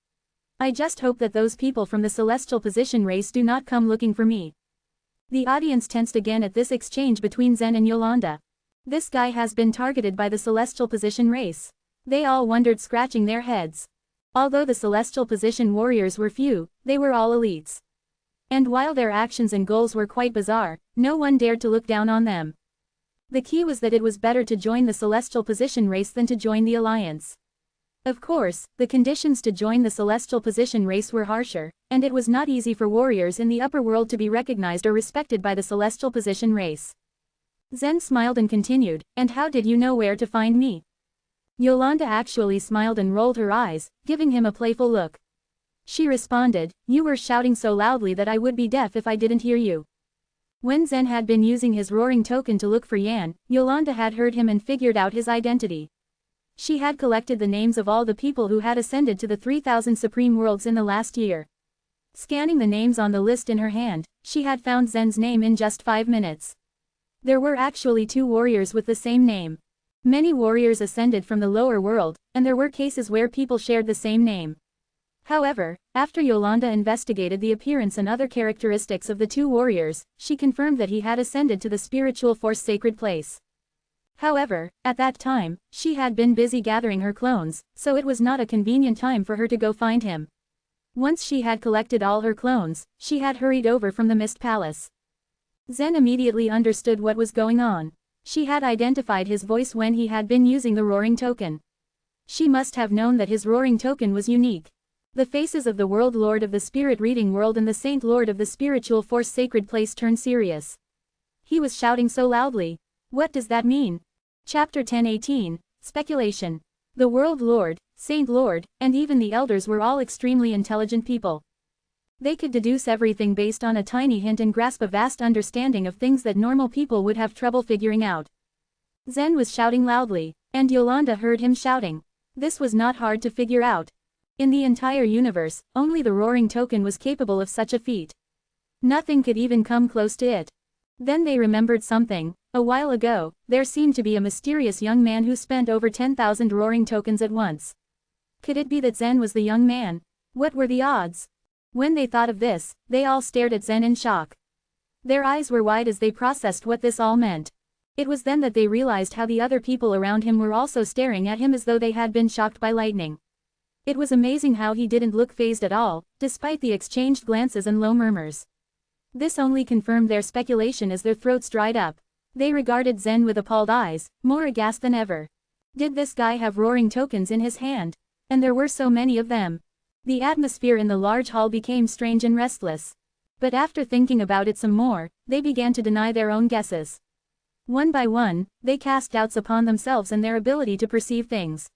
I just hope that those people from the celestial position race do not come looking for me." The audience tensed again at this exchange between Zen and Yolanda. This guy has been targeted by the celestial position race. They all wondered, scratching their heads. Although the celestial position warriors were few, they were all elites. And while their actions and goals were quite bizarre, no one dared to look down on them. The key was that it was better to join the celestial position race than to join the alliance. Of course, the conditions to join the celestial position race were harsher, and it was not easy for warriors in the upper world to be recognized or respected by the celestial position race. Zen smiled and continued, "And how did you know where to find me?" Yolanda actually smiled and rolled her eyes, giving him a playful look. She responded, "You were shouting so loudly that I would be deaf if I didn't hear you." When Zen had been using his roaring token to look for Yan, Yolanda had heard him and figured out his identity. She had collected the names of all the people who had ascended to the 3,000 Supreme Worlds in the last year. Scanning the names on the list in her hand, she had found Zen's name in just 5 minutes. There were actually 2 warriors with the same name. Many warriors ascended from the lower world, and there were cases where people shared the same name. However, after Yolanda investigated the appearance and other characteristics of the 2 warriors, she confirmed that he had ascended to the spiritual force sacred place. However, at that time, she had been busy gathering her clones, so it was not a convenient time for her to go find him. Once she had collected all her clones, she had hurried over from the Mist Palace. Zen immediately understood what was going on. She had identified his voice when he had been using the roaring token. She must have known that his roaring token was unique. The faces of the World Lord of the Spirit Reading World and the Saint Lord of the Spiritual Force Sacred Place turned serious. He was shouting so loudly. What does that mean? Chapter 10:18, Speculation. The World Lord, Saint Lord, and even the elders were all extremely intelligent people. They could deduce everything based on a tiny hint and grasp a vast understanding of things that normal people would have trouble figuring out. Zen was shouting loudly, and Yolanda heard him shouting. This was not hard to figure out. In the entire universe, only the roaring token was capable of such a feat. Nothing could even come close to it. Then they remembered something. A while ago, there seemed to be a mysterious young man who spent over 10,000 roaring tokens at once. Could it be that Zen was the young man? What were the odds? When they thought of this, they all stared at Zen in shock. Their eyes were wide as they processed what this all meant. It was then that they realized how the other people around him were also staring at him as though they had been shocked by lightning. It was amazing how he didn't look fazed at all, despite the exchanged glances and low murmurs. This only confirmed their speculation as their throats dried up. They regarded Zen with appalled eyes, more aghast than ever. Did this guy have roaring tokens in his hand? And there were so many of them. The atmosphere in the large hall became strange and restless. But after thinking about it some more, they began to deny their own guesses. One by one, they cast doubts upon themselves and their ability to perceive things.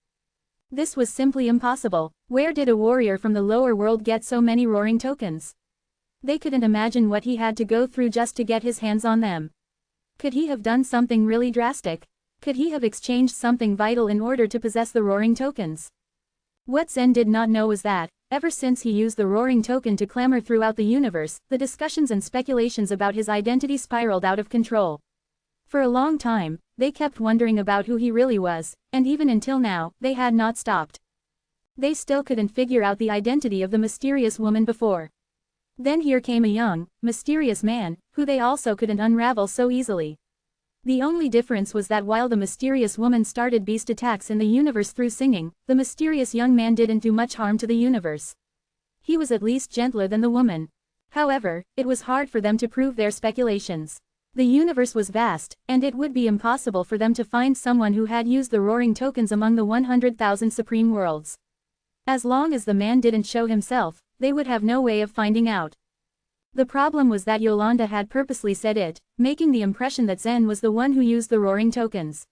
This was simply impossible. Where did a warrior from the lower world get so many roaring tokens? They couldn't imagine what he had to go through just to get his hands on them. Could he have done something really drastic? Could he have exchanged something vital in order to possess the roaring tokens? What Zen did not know was that, ever since he used the roaring token to clamor throughout the universe, the discussions and speculations about his identity spiraled out of control. For a long time, they kept wondering about who he really was, and even until now, they had not stopped. They still couldn't figure out the identity of the mysterious woman before. Then here came a young, mysterious man, who they also couldn't unravel so easily. The only difference was that while the mysterious woman started beast attacks in the universe through singing, the mysterious young man didn't do much harm to the universe. He was at least gentler than the woman. However, it was hard for them to prove their speculations. The universe was vast, and it would be impossible for them to find someone who had used the roaring tokens among the 100,000 supreme worlds. As long as the man didn't show himself, they would have no way of finding out. The problem was that Yolanda had purposely said it, making the impression that Zen was the one who used the roaring tokens.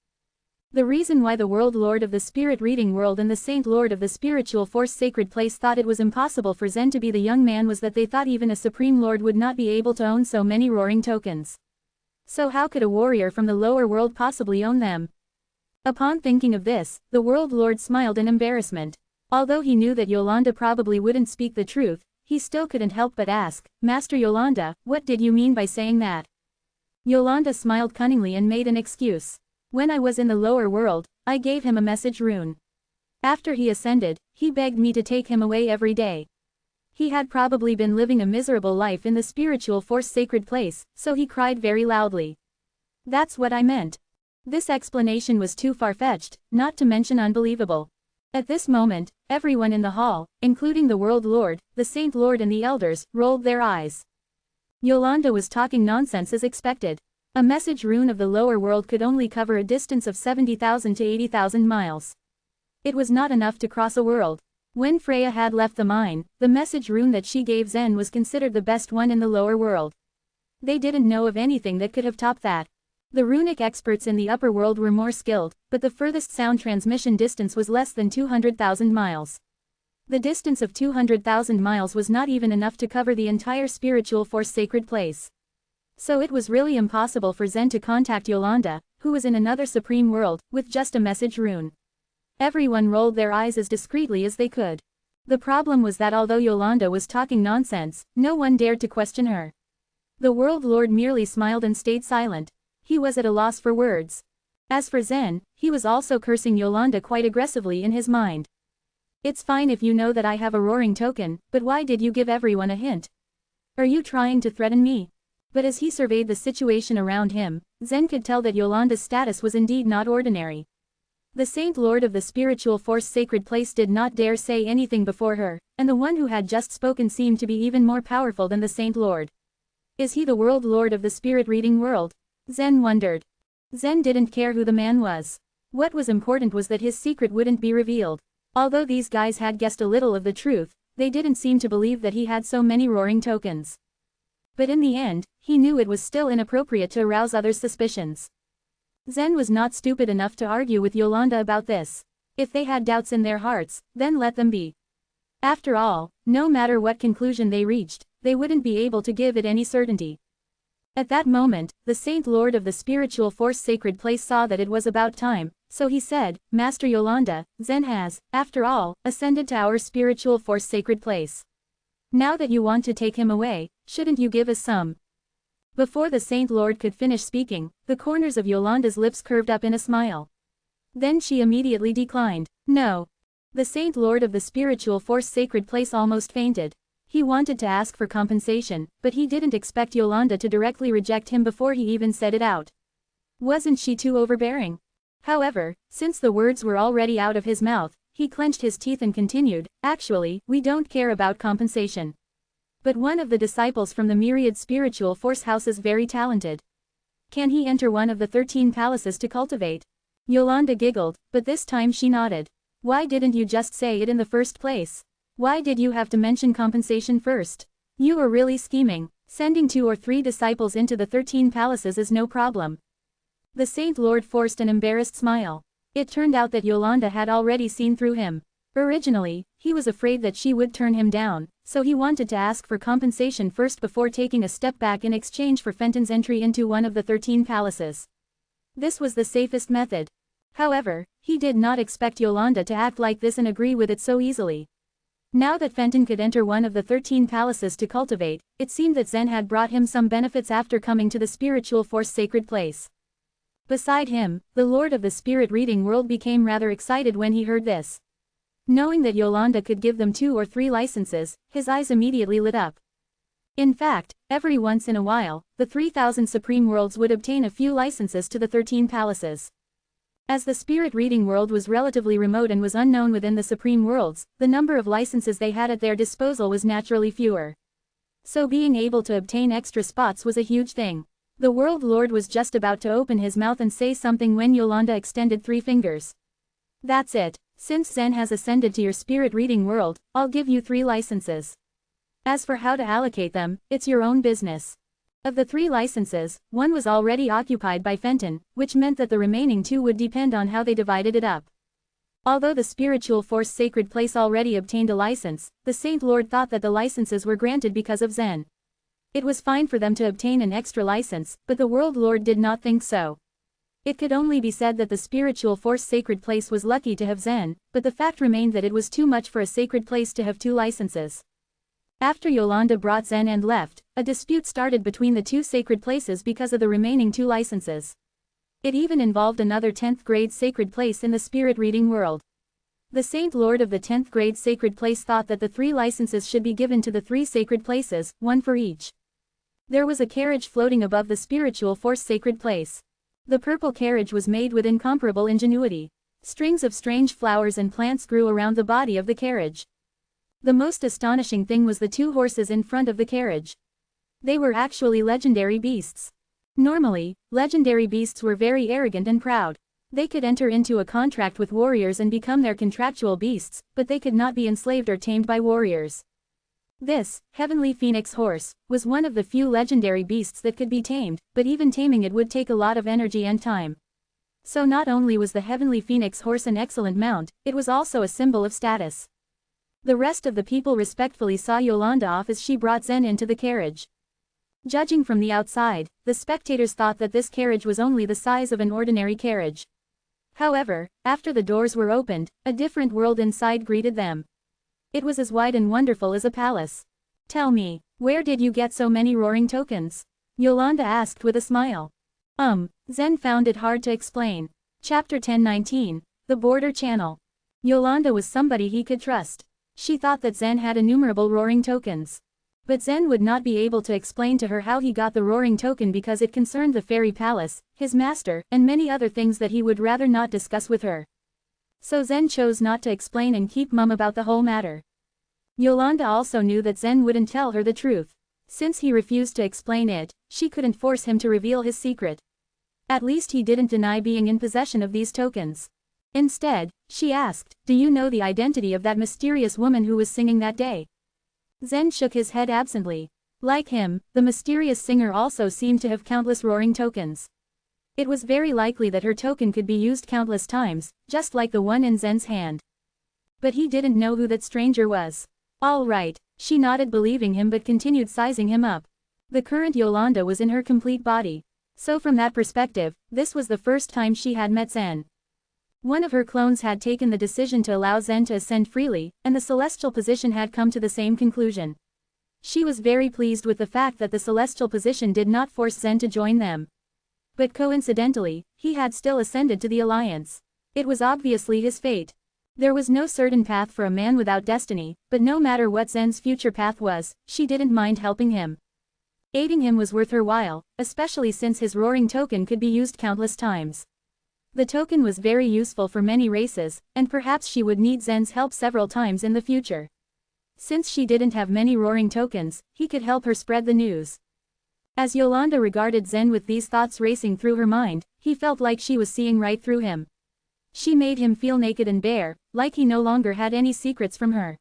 The reason why the World Lord of the Spirit Reading World and the Saint Lord of the Spiritual Force Sacred Place thought it was impossible for Zen to be the young man was that they thought even a Supreme Lord would not be able to own so many roaring tokens. So how could a warrior from the lower world possibly own them? Upon thinking of this, the World Lord smiled in embarrassment. Although he knew that Yolanda probably wouldn't speak the truth, he still couldn't help but ask, "Master Yolanda, what did you mean by saying that?" Yolanda smiled cunningly and made an excuse. "When I was in the lower world, I gave him a message rune. After he ascended, he begged me to take him away every day. He had probably been living a miserable life in the spiritual force sacred place, so he cried very loudly. That's what I meant." This explanation was too far-fetched, not to mention unbelievable. At this moment, everyone in the hall, including the World Lord, the Saint Lord and the elders, rolled their eyes. Yolanda was talking nonsense as expected. A message rune of the lower world could only cover a distance of 70,000 to 80,000 miles. It was not enough to cross a world. When Freya had left the mine, the message rune that she gave Zen was considered the best one in the lower world. They didn't know of anything that could have topped that. The runic experts in the upper world were more skilled, but the furthest sound transmission distance was less than 200,000 miles. The distance of 200,000 miles was not even enough to cover the entire spiritual force sacred place. So it was really impossible for Zen to contact Yolanda, who was in another supreme world, with just a message rune. Everyone rolled their eyes as discreetly as they could. The problem was that although Yolanda was talking nonsense, no one dared to question her. The World Lord merely smiled and stayed silent. He was at a loss for words. As for Zen, he was also cursing Yolanda quite aggressively in his mind. "It's fine if you know that I have a roaring token, but why did you give everyone a hint? Are you trying to threaten me?" But as he surveyed the situation around him, Zen could tell that Yolanda's status was indeed not ordinary. The Saint Lord of the Spiritual Force Sacred Place did not dare say anything before her, and the one who had just spoken seemed to be even more powerful than the Saint Lord. Is he the World Lord of the Spirit Reading World? Zen wondered. Zen didn't care who the man was. What was important was that his secret wouldn't be revealed. Although these guys had guessed a little of the truth, they didn't seem to believe that he had so many roaring tokens. But in the end, he knew it was still inappropriate to arouse others' suspicions. Zen was not stupid enough to argue with Yolanda about this. If they had doubts in their hearts, then let them be. After all, no matter what conclusion they reached, they wouldn't be able to give it any certainty. At that moment, the Saint Lord of the Spiritual Force Sacred Place saw that it was about time, so he said, "Master Yolanda, Zen has, after all, ascended to our Spiritual Force Sacred Place. Now that you want to take him away, shouldn't you give us some?" Before the Saint Lord could finish speaking, the corners of Yolanda's lips curved up in a smile. Then she immediately declined. "No." The Saint Lord of the Spiritual Force Sacred Place almost fainted. He wanted to ask for compensation, but he didn't expect Yolanda to directly reject him before he even said it out. Wasn't she too overbearing? However, since the words were already out of his mouth, he clenched his teeth and continued, "Actually, we don't care about compensation. But one of the disciples from the myriad spiritual force house is very talented. Can he enter one of the 13 palaces to cultivate?" Yolanda giggled, but this time she nodded. "Why didn't you just say it in the first place? Why did you have to mention compensation first? You are really scheming. Sending 2 or 3 disciples into the 13 palaces is no problem." The Saint Lord forced an embarrassed smile. It turned out that Yolanda had already seen through him. Originally, he was afraid that she would turn him down, so he wanted to ask for compensation first before taking a step back in exchange for Fenton's entry into one of the 13 palaces. This was the safest method. However, he did not expect Yolanda to act like this and agree with it so easily. Now that Fenton could enter one of the 13 palaces to cultivate, it seemed that Zen had brought him some benefits after coming to the spiritual force sacred place. Beside him, the Lord of the Spirit Reading World became rather excited when he heard this. Knowing that Yolanda could give them 2 or 3 licenses, his eyes immediately lit up. In fact, every once in a while, the 3,000 Supreme Worlds would obtain a few licenses to the 13 palaces. As the Spirit Reading World was relatively remote and was unknown within the Supreme Worlds, the number of licenses they had at their disposal was naturally fewer. So being able to obtain extra spots was a huge thing. The World Lord was just about to open his mouth and say something when Yolanda extended 3 fingers. "That's it. Since Zen has ascended to your Spirit Reading World, I'll give you 3 licenses. As for how to allocate them, it's your own business." Of the 3 licenses, one was already occupied by Fenton, which meant that the remaining 2 would depend on how they divided it up. Although the spiritual force sacred place already obtained a license, the Saint Lord thought that the licenses were granted because of Zen. It was fine for them to obtain an extra license, but the World Lord did not think so. It could only be said that the spiritual force sacred place was lucky to have Zen, but the fact remained that it was too much for a sacred place to have 2 licenses. After Yolanda brought Zen and left, a dispute started between the 2 sacred places because of the remaining 2 licenses. It even involved another 10th grade sacred place in the spirit reading world. The Saint Lord of the 10th grade sacred place thought that the 3 licenses should be given to the 3 sacred places, 1 for each. There was a carriage floating above the spiritual force sacred place. The purple carriage was made with incomparable ingenuity. Strings of strange flowers and plants grew around the body of the carriage. The most astonishing thing was the 2 horses in front of the carriage. They were actually legendary beasts. Normally, legendary beasts were very arrogant and proud. They could enter into a contract with warriors and become their contractual beasts, but they could not be enslaved or tamed by warriors. This, Heavenly Phoenix Horse, was one of the few legendary beasts that could be tamed, but even taming it would take a lot of energy and time. So not only was the Heavenly Phoenix Horse an excellent mount, it was also a symbol of status. The rest of the people respectfully saw Yolanda off as she brought Zen into the carriage. Judging from the outside, the spectators thought that this carriage was only the size of an ordinary carriage. However, after the doors were opened, a different world inside greeted them. It was as wide and wonderful as a palace. "Tell me, where did you get so many roaring tokens?" Yolanda asked with a smile. Zen found it hard to explain. Chapter 10:19, The Border Channel. Yolanda was somebody he could trust. She thought that Zen had innumerable roaring tokens. But Zen would not be able to explain to her how he got the roaring token because it concerned the fairy palace, his master, and many other things that he would rather not discuss with her. So Zen chose not to explain and keep mum about the whole matter. Yolanda also knew that Zen wouldn't tell her the truth. Since he refused to explain it, she couldn't force him to reveal his secret. At least he didn't deny being in possession of these tokens. Instead, she asked, "Do you know the identity of that mysterious woman who was singing that day?" Zen shook his head absently. Like him, the mysterious singer also seemed to have countless roaring tokens. It was very likely that her token could be used countless times, just like the one in Zen's hand. But he didn't know who that stranger was. "All right," she nodded, believing him, but continued sizing him up. The current Yolanda was in her complete body. So from that perspective, this was the first time she had met Zen. One of her clones had taken the decision to allow Zen to ascend freely, and the celestial position had come to the same conclusion. She was very pleased with the fact that the celestial position did not force Zen to join them. But coincidentally, he had still ascended to the alliance. It was obviously his fate. There was no certain path for a man without destiny, but no matter what Zen's future path was, she didn't mind helping him. Aiding him was worth her while, especially since his roaring token could be used countless times. The token was very useful for many races, and perhaps she would need Zen's help several times in the future. Since she didn't have many roaring tokens, he could help her spread the news. As Yolanda regarded Zen with these thoughts racing through her mind, he felt like she was seeing right through him. She made him feel naked and bare, like he no longer had any secrets from her.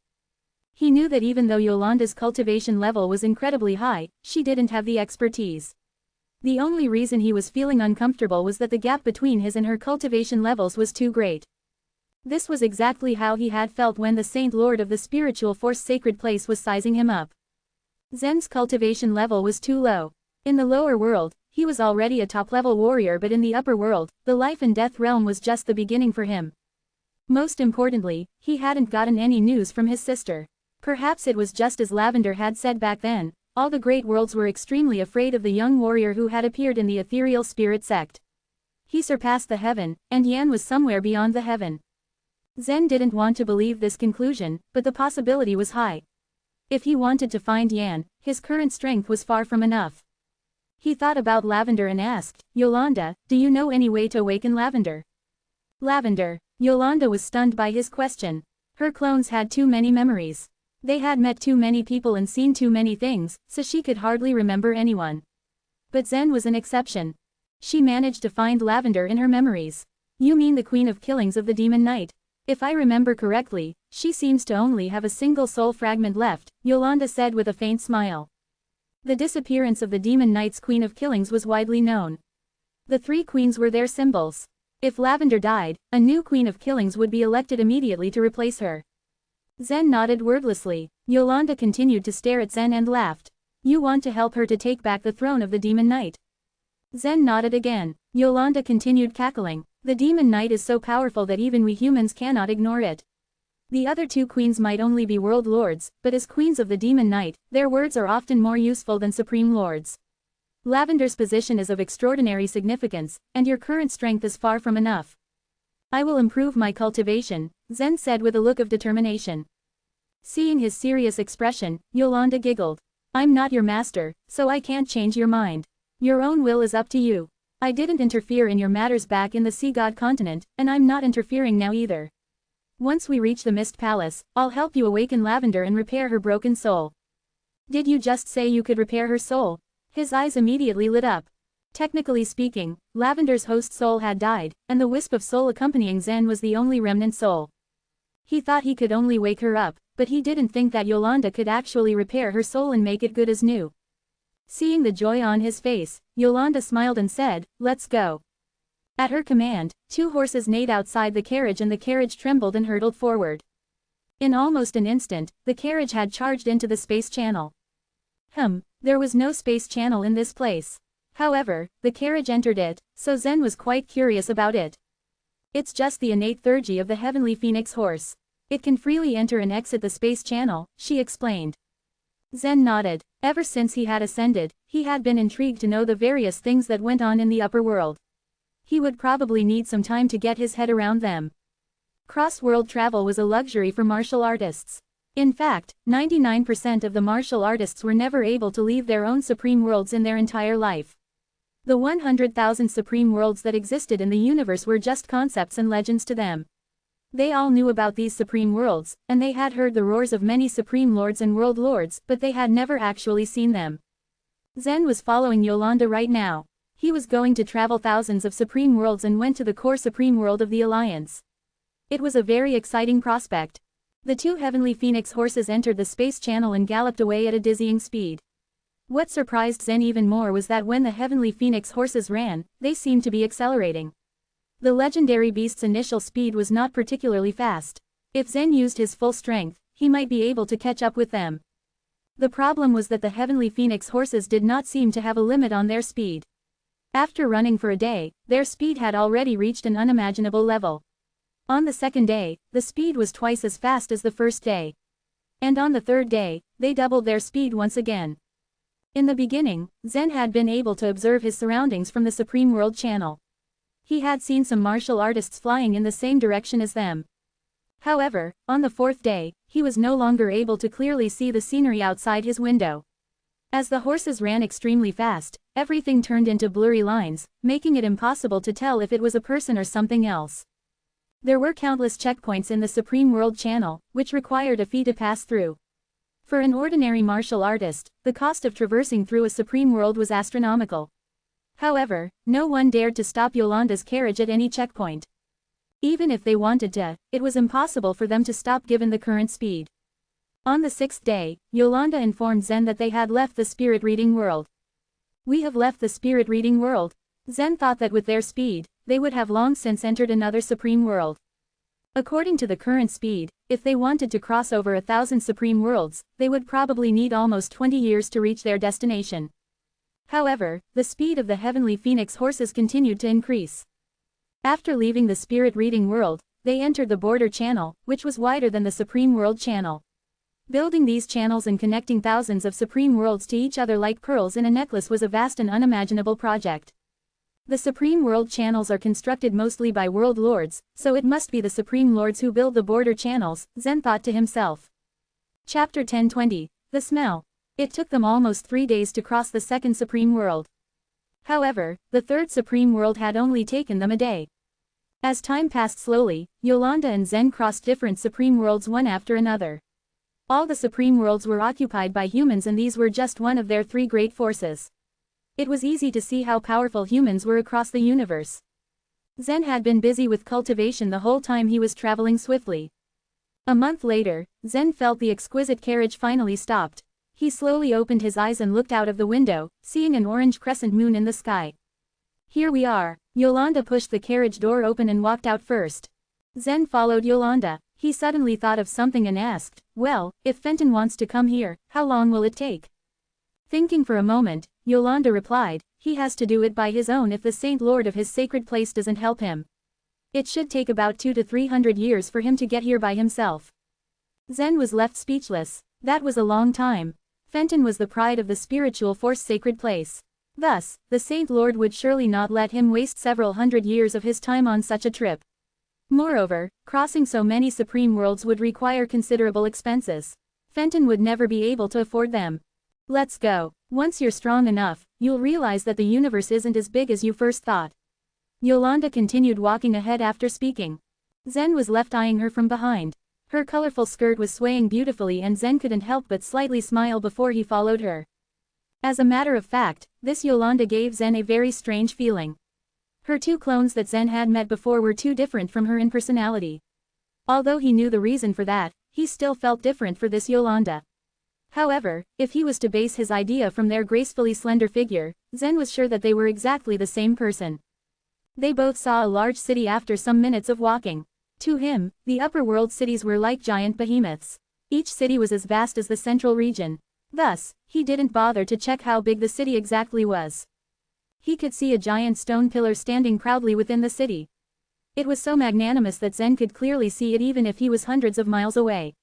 He knew that even though Yolanda's cultivation level was incredibly high, she didn't have the expertise. The only reason he was feeling uncomfortable was that the gap between his and her cultivation levels was too great. This was exactly how he had felt when the Saint Lord of the Spiritual Force Sacred Place was sizing him up. Zen's cultivation level was too low. In the lower world, he was already a top-level warrior, but in the upper world, the life and death realm was just the beginning for him. Most importantly, he hadn't gotten any news from his sister. Perhaps it was just as Lavender had said back then, all the great worlds were extremely afraid of the young warrior who had appeared in the ethereal spirit sect. He surpassed the heaven, and Yan was somewhere beyond the heaven. Zen didn't want to believe this conclusion, but the possibility was high. If he wanted to find Yan, his current strength was far from enough. He thought about Lavender and asked, "Yolanda, do you know any way to awaken Lavender?" Lavender. Yolanda was stunned by his question. Her clones had too many memories. They had met too many people and seen too many things, so she could hardly remember anyone. But Zen was an exception. She managed to find Lavender in her memories. "You mean the Queen of Killings of the Demon Knight? If I remember correctly, she seems to only have a single soul fragment left," Yolanda said with a faint smile. The disappearance of the Demon Knight's Queen of Killings was widely known. The three queens were their symbols. If Lavender died, a new Queen of Killings would be elected immediately to replace her. Zen nodded wordlessly. Yolanda continued to stare at Zen and laughed. You want to help her to take back the throne of the Demon Knight? Zen nodded again. Yolanda continued cackling. The Demon Knight is so powerful that even we humans cannot ignore it. The other two queens might only be world lords, but as queens of the Demon Knight, their words are often more useful than supreme lords. Lavender's position is of extraordinary significance, and your current strength is far from enough. I will improve my cultivation, Zen said with a look of determination. Seeing his serious expression, Yolanda giggled. I'm not your master, so I can't change your mind. Your own will is up to you. I didn't interfere in your matters back in the Sea God continent, and I'm not interfering now either. Once we reach the Mist Palace, I'll help you awaken Lavender and repair her broken soul. Did you just say you could repair her soul? His eyes immediately lit up. Technically speaking, Lavender's host soul had died, and the wisp of soul accompanying Zen was the only remnant soul. He thought he could only wake her up, but he didn't think that Yolanda could actually repair her soul and make it good as new. Seeing the joy on his face, Yolanda smiled and said, let's go. At her command, two horses neighed outside the carriage and the carriage trembled and hurtled forward. In almost an instant, the carriage had charged into the space channel. There was no space channel in this place. However, the carriage entered it, so Zen was quite curious about it. It's just the innate theurgy of the heavenly phoenix horse. It can freely enter and exit the space channel, she explained. Zen nodded. Ever since he had ascended, he had been intrigued to know the various things that went on in the upper world. He would probably need some time to get his head around them. Cross-world travel was a luxury for martial artists. In fact, 99% of the martial artists were never able to leave their own supreme worlds in their entire life. The 100,000 supreme worlds that existed in the universe were just concepts and legends to them. They all knew about these supreme worlds, and they had heard the roars of many supreme lords and world lords, but they had never actually seen them. Zen was following Yolanda right now. He was going to travel thousands of supreme worlds and went to the core supreme world of the Alliance. It was a very exciting prospect. The two heavenly phoenix horses entered the space channel and galloped away at a dizzying speed. What surprised Zen even more was that when the heavenly phoenix horses ran, they seemed to be accelerating. The legendary beast's initial speed was not particularly fast. If Zen used his full strength, he might be able to catch up with them. The problem was that the heavenly phoenix horses did not seem to have a limit on their speed. After running for a day, their speed had already reached an unimaginable level. On the second day, the speed was twice as fast as the first day. And on the third day, they doubled their speed once again. In the beginning, Zen had been able to observe his surroundings from the Supreme World Channel. He had seen some martial artists flying in the same direction as them. However, on the fourth day, he was no longer able to clearly see the scenery outside his window. As the horses ran extremely fast, everything turned into blurry lines, making it impossible to tell if it was a person or something else. There were countless checkpoints in the Supreme World Channel, which required a fee to pass through. For an ordinary martial artist, the cost of traversing through a Supreme World was astronomical. However, no one dared to stop Yolanda's carriage at any checkpoint. Even if they wanted to, it was impossible for them to stop given the current speed. On the sixth day, Yolanda informed Zen that they had left the spirit reading world. We have left the spirit reading world. Zen thought that with their speed, they would have long since entered another supreme world. According to the current speed, if they wanted to cross over 1,000 supreme worlds, they would probably need almost 20 years to reach their destination. However, the speed of the heavenly phoenix horses continued to increase. After leaving the spirit reading world, they entered the border channel, which was wider than the Supreme World Channel. Building these channels and connecting thousands of supreme worlds to each other like pearls in a necklace was a vast and unimaginable project. The Supreme World Channels are constructed mostly by world lords, so it must be the Supreme Lords who build the border channels, Zen thought to himself. Chapter 1020. The Smell. It took them almost 3 days to cross the second Supreme World. However, the third Supreme World had only taken them a day. As time passed slowly, Yolanda and Zen crossed different Supreme Worlds one after another. All the Supreme Worlds were occupied by humans, and these were just one of their 3 great forces. It was easy to see how powerful humans were across the universe. Zen had been busy with cultivation the whole time he was traveling swiftly. A month later, Zen felt the exquisite carriage finally stopped. He slowly opened his eyes and looked out of the window, seeing an orange crescent moon in the sky. Here we are. Yolanda pushed the carriage door open and walked out first. Zen followed Yolanda. He suddenly thought of something and asked, well, if Fenton wants to come here, how long will it take? Thinking for a moment, Yolanda replied, he has to do it by his own if the Saint Lord of his sacred place doesn't help him. It should take about 200 to 300 years for him to get here by himself. Zen was left speechless. That was a long time. Fenton was the pride of the spiritual force sacred place. Thus, the Saint Lord would surely not let him waste several hundred years of his time on such a trip. Moreover, crossing so many supreme worlds would require considerable expenses. Fenton would never be able to afford them. Let's go. Once you're strong enough, you'll realize that the universe isn't as big as you first thought. Yolanda continued walking ahead after speaking. Zen was left eyeing her from behind. Her colorful skirt was swaying beautifully and Zen couldn't help but slightly smile before he followed her. As a matter of fact, this Yolanda gave Zen a very strange feeling. Her two clones that Zen had met before were too different from her in personality. Although he knew the reason for that, he still felt different for this Yolanda. However, if he was to base his idea from their gracefully slender figure, Zen was sure that they were exactly the same person. They both saw a large city after some minutes of walking. To him, the upper world cities were like giant behemoths. Each city was as vast as the central region. Thus, he didn't bother to check how big the city exactly was. He could see a giant stone pillar standing proudly within the city. It was so magnanimous that Zen could clearly see it even if he was hundreds of miles away.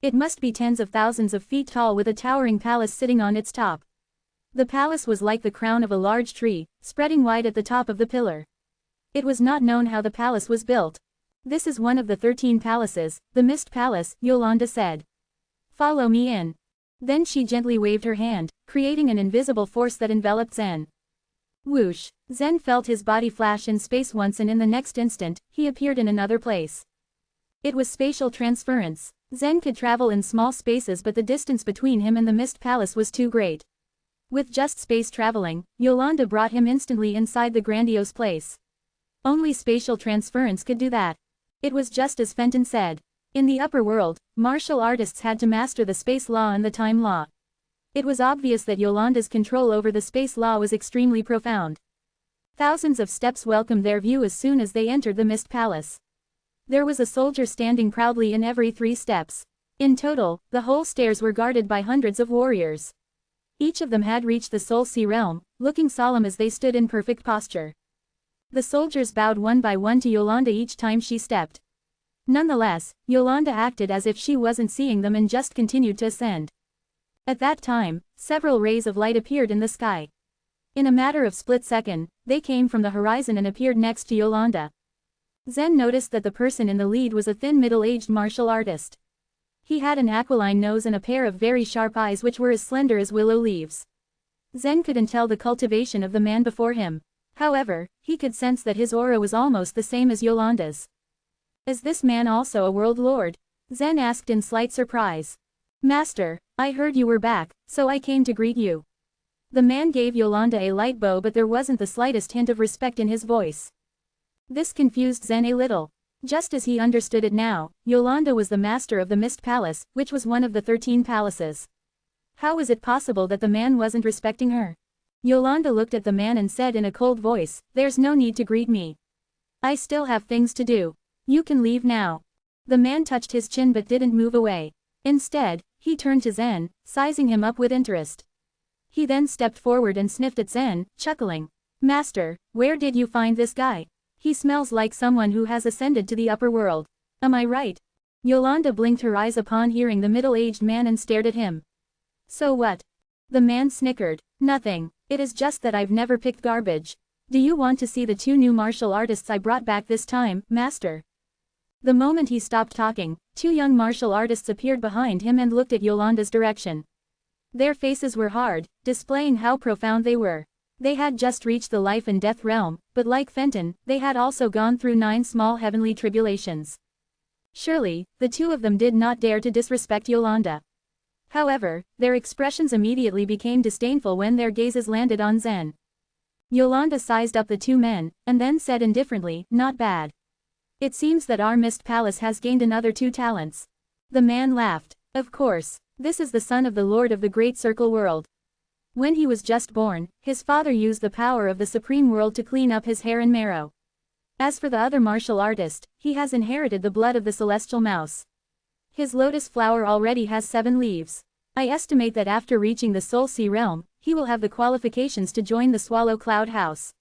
It must be tens of thousands of feet tall with a towering palace sitting on its top. The palace was like the crown of a large tree, spreading wide at the top of the pillar. It was not known how the palace was built. This is one of the 13 palaces, the Mist Palace, Yolanda said. Follow me in. Then she gently waved her hand, creating an invisible force that enveloped Zen. Whoosh! Zen felt his body flash in space once and in the next instant, he appeared in another place. It was spatial transference. Zen could travel in small spaces but the distance between him and the Mist Palace was too great. With just space traveling, Yolanda brought him instantly inside the grandiose place. Only spatial transference could do that. It was just as Fenton said. In the upper world, martial artists had to master the space law and the time law. It was obvious that Yolanda's control over the space law was extremely profound. Thousands of steps welcomed their view as soon as they entered the Mist Palace. There was a soldier standing proudly in every 3 steps. In total, the whole stairs were guarded by hundreds of warriors. Each of them had reached the Soul Sea realm, looking solemn as they stood in perfect posture. The soldiers bowed one by one to Yolanda each time she stepped. Nonetheless, Yolanda acted as if she wasn't seeing them and just continued to ascend. At that time, several rays of light appeared in the sky. In a matter of split second, they came from the horizon and appeared next to Yolanda. Zen noticed that the person in the lead was a thin middle-aged martial artist. He had an aquiline nose and a pair of very sharp eyes which were as slender as willow leaves. Zen couldn't tell the cultivation of the man before him. However, he could sense that his aura was almost the same as Yolanda's. Is this man also a world lord? Zen asked in slight surprise. Master, I heard you were back, so I came to greet you. The man gave Yolanda a light bow but there wasn't the slightest hint of respect in his voice. This confused Zen a little. Just as he understood it now, Yolanda was the master of the Mist Palace, which was one of the 13 palaces. How was it possible that the man wasn't respecting her? Yolanda looked at the man and said in a cold voice, "There's no need to greet me. I still have things to do. You can leave now." The man touched his chin but didn't move away. Instead, he turned to Zen, sizing him up with interest. He then stepped forward and sniffed at Zen, chuckling. "Master, where did you find this guy? He smells like someone who has ascended to the upper world. Am I right?" Yolanda blinked her eyes upon hearing the middle-aged man and stared at him. "So what?" The man snickered. "Nothing. It is just that I've never picked garbage. Do you want to see the 2 new martial artists I brought back this time, master?" The moment he stopped talking, 2 young martial artists appeared behind him and looked at Yolanda's direction. Their faces were hard, displaying how profound they were. They had just reached the life and death realm, but like Fenton, they had also gone through 9 small heavenly tribulations. Surely, the 2 of them did not dare to disrespect Yolanda. However, their expressions immediately became disdainful when their gazes landed on Zen. Yolanda sized up the 2 men, and then said indifferently, "Not bad. It seems that our Mist Palace has gained another 2 talents." The man laughed. "Of course. This is the son of the Lord of the Great Circle World. When he was just born, his father used the power of the Supreme World to clean up his hair and marrow. As for the other martial artist, he has inherited the blood of the celestial mouse. His lotus flower already has 7 leaves. I estimate that after reaching the Soul Sea realm, he will have the qualifications to join the Swallow Cloud House.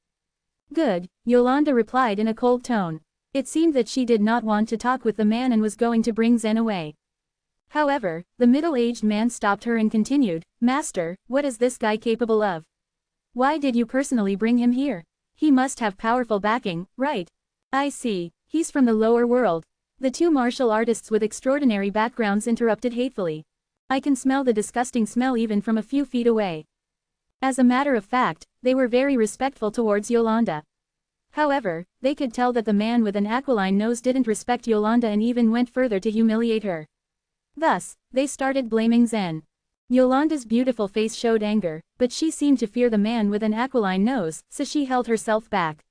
Good, Yolanda replied in a cold tone. It seemed that she did not want to talk with the man and was going to bring Zen away. However, the middle-aged man stopped her and continued, Master, what is this guy capable of? Why did you personally bring him here? He must have powerful backing, right? I see, he's from the lower world. The 2 martial artists with extraordinary backgrounds interrupted hatefully. I can smell the disgusting smell even from a few feet away. As a matter of fact, they were very respectful towards Yolanda. However, they could tell that the man with an aquiline nose didn't respect Yolanda and even went further to humiliate her. Thus, they started blaming Zen. Yolanda's beautiful face showed anger, but she seemed to fear the man with an aquiline nose, so she held herself back.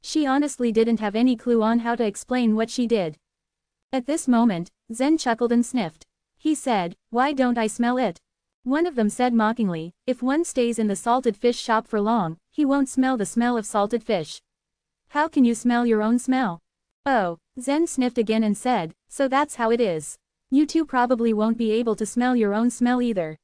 She honestly didn't have any clue on how to explain what she did. At this moment, Zen chuckled and sniffed. He said, Why don't I smell it? One of them said mockingly, If one stays in the salted fish shop for long, he won't smell the smell of salted fish. How can you smell your own smell? Oh, Zen sniffed again and said, So that's how it is. You two probably won't be able to smell your own smell either.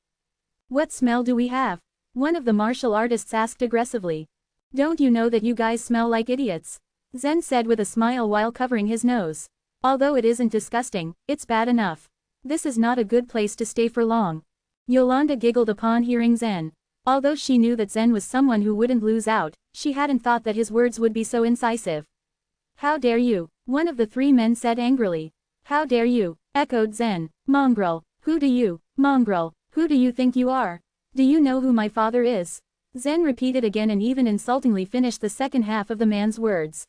What smell do we have? One of the martial artists asked aggressively. Don't you know that you guys smell like idiots? Zen said with a smile while covering his nose. Although it isn't disgusting, it's bad enough. This is not a good place to stay for long. Yolanda giggled upon hearing Zen. Although she knew that Zen was someone who wouldn't lose out, she hadn't thought that his words would be so incisive. How dare you? One of the 3 men said angrily. How dare you? Echoed Zen. Mongrel, who do you think you are? Do you know who my father is? Zen repeated again and even insultingly finished the second half of the man's words.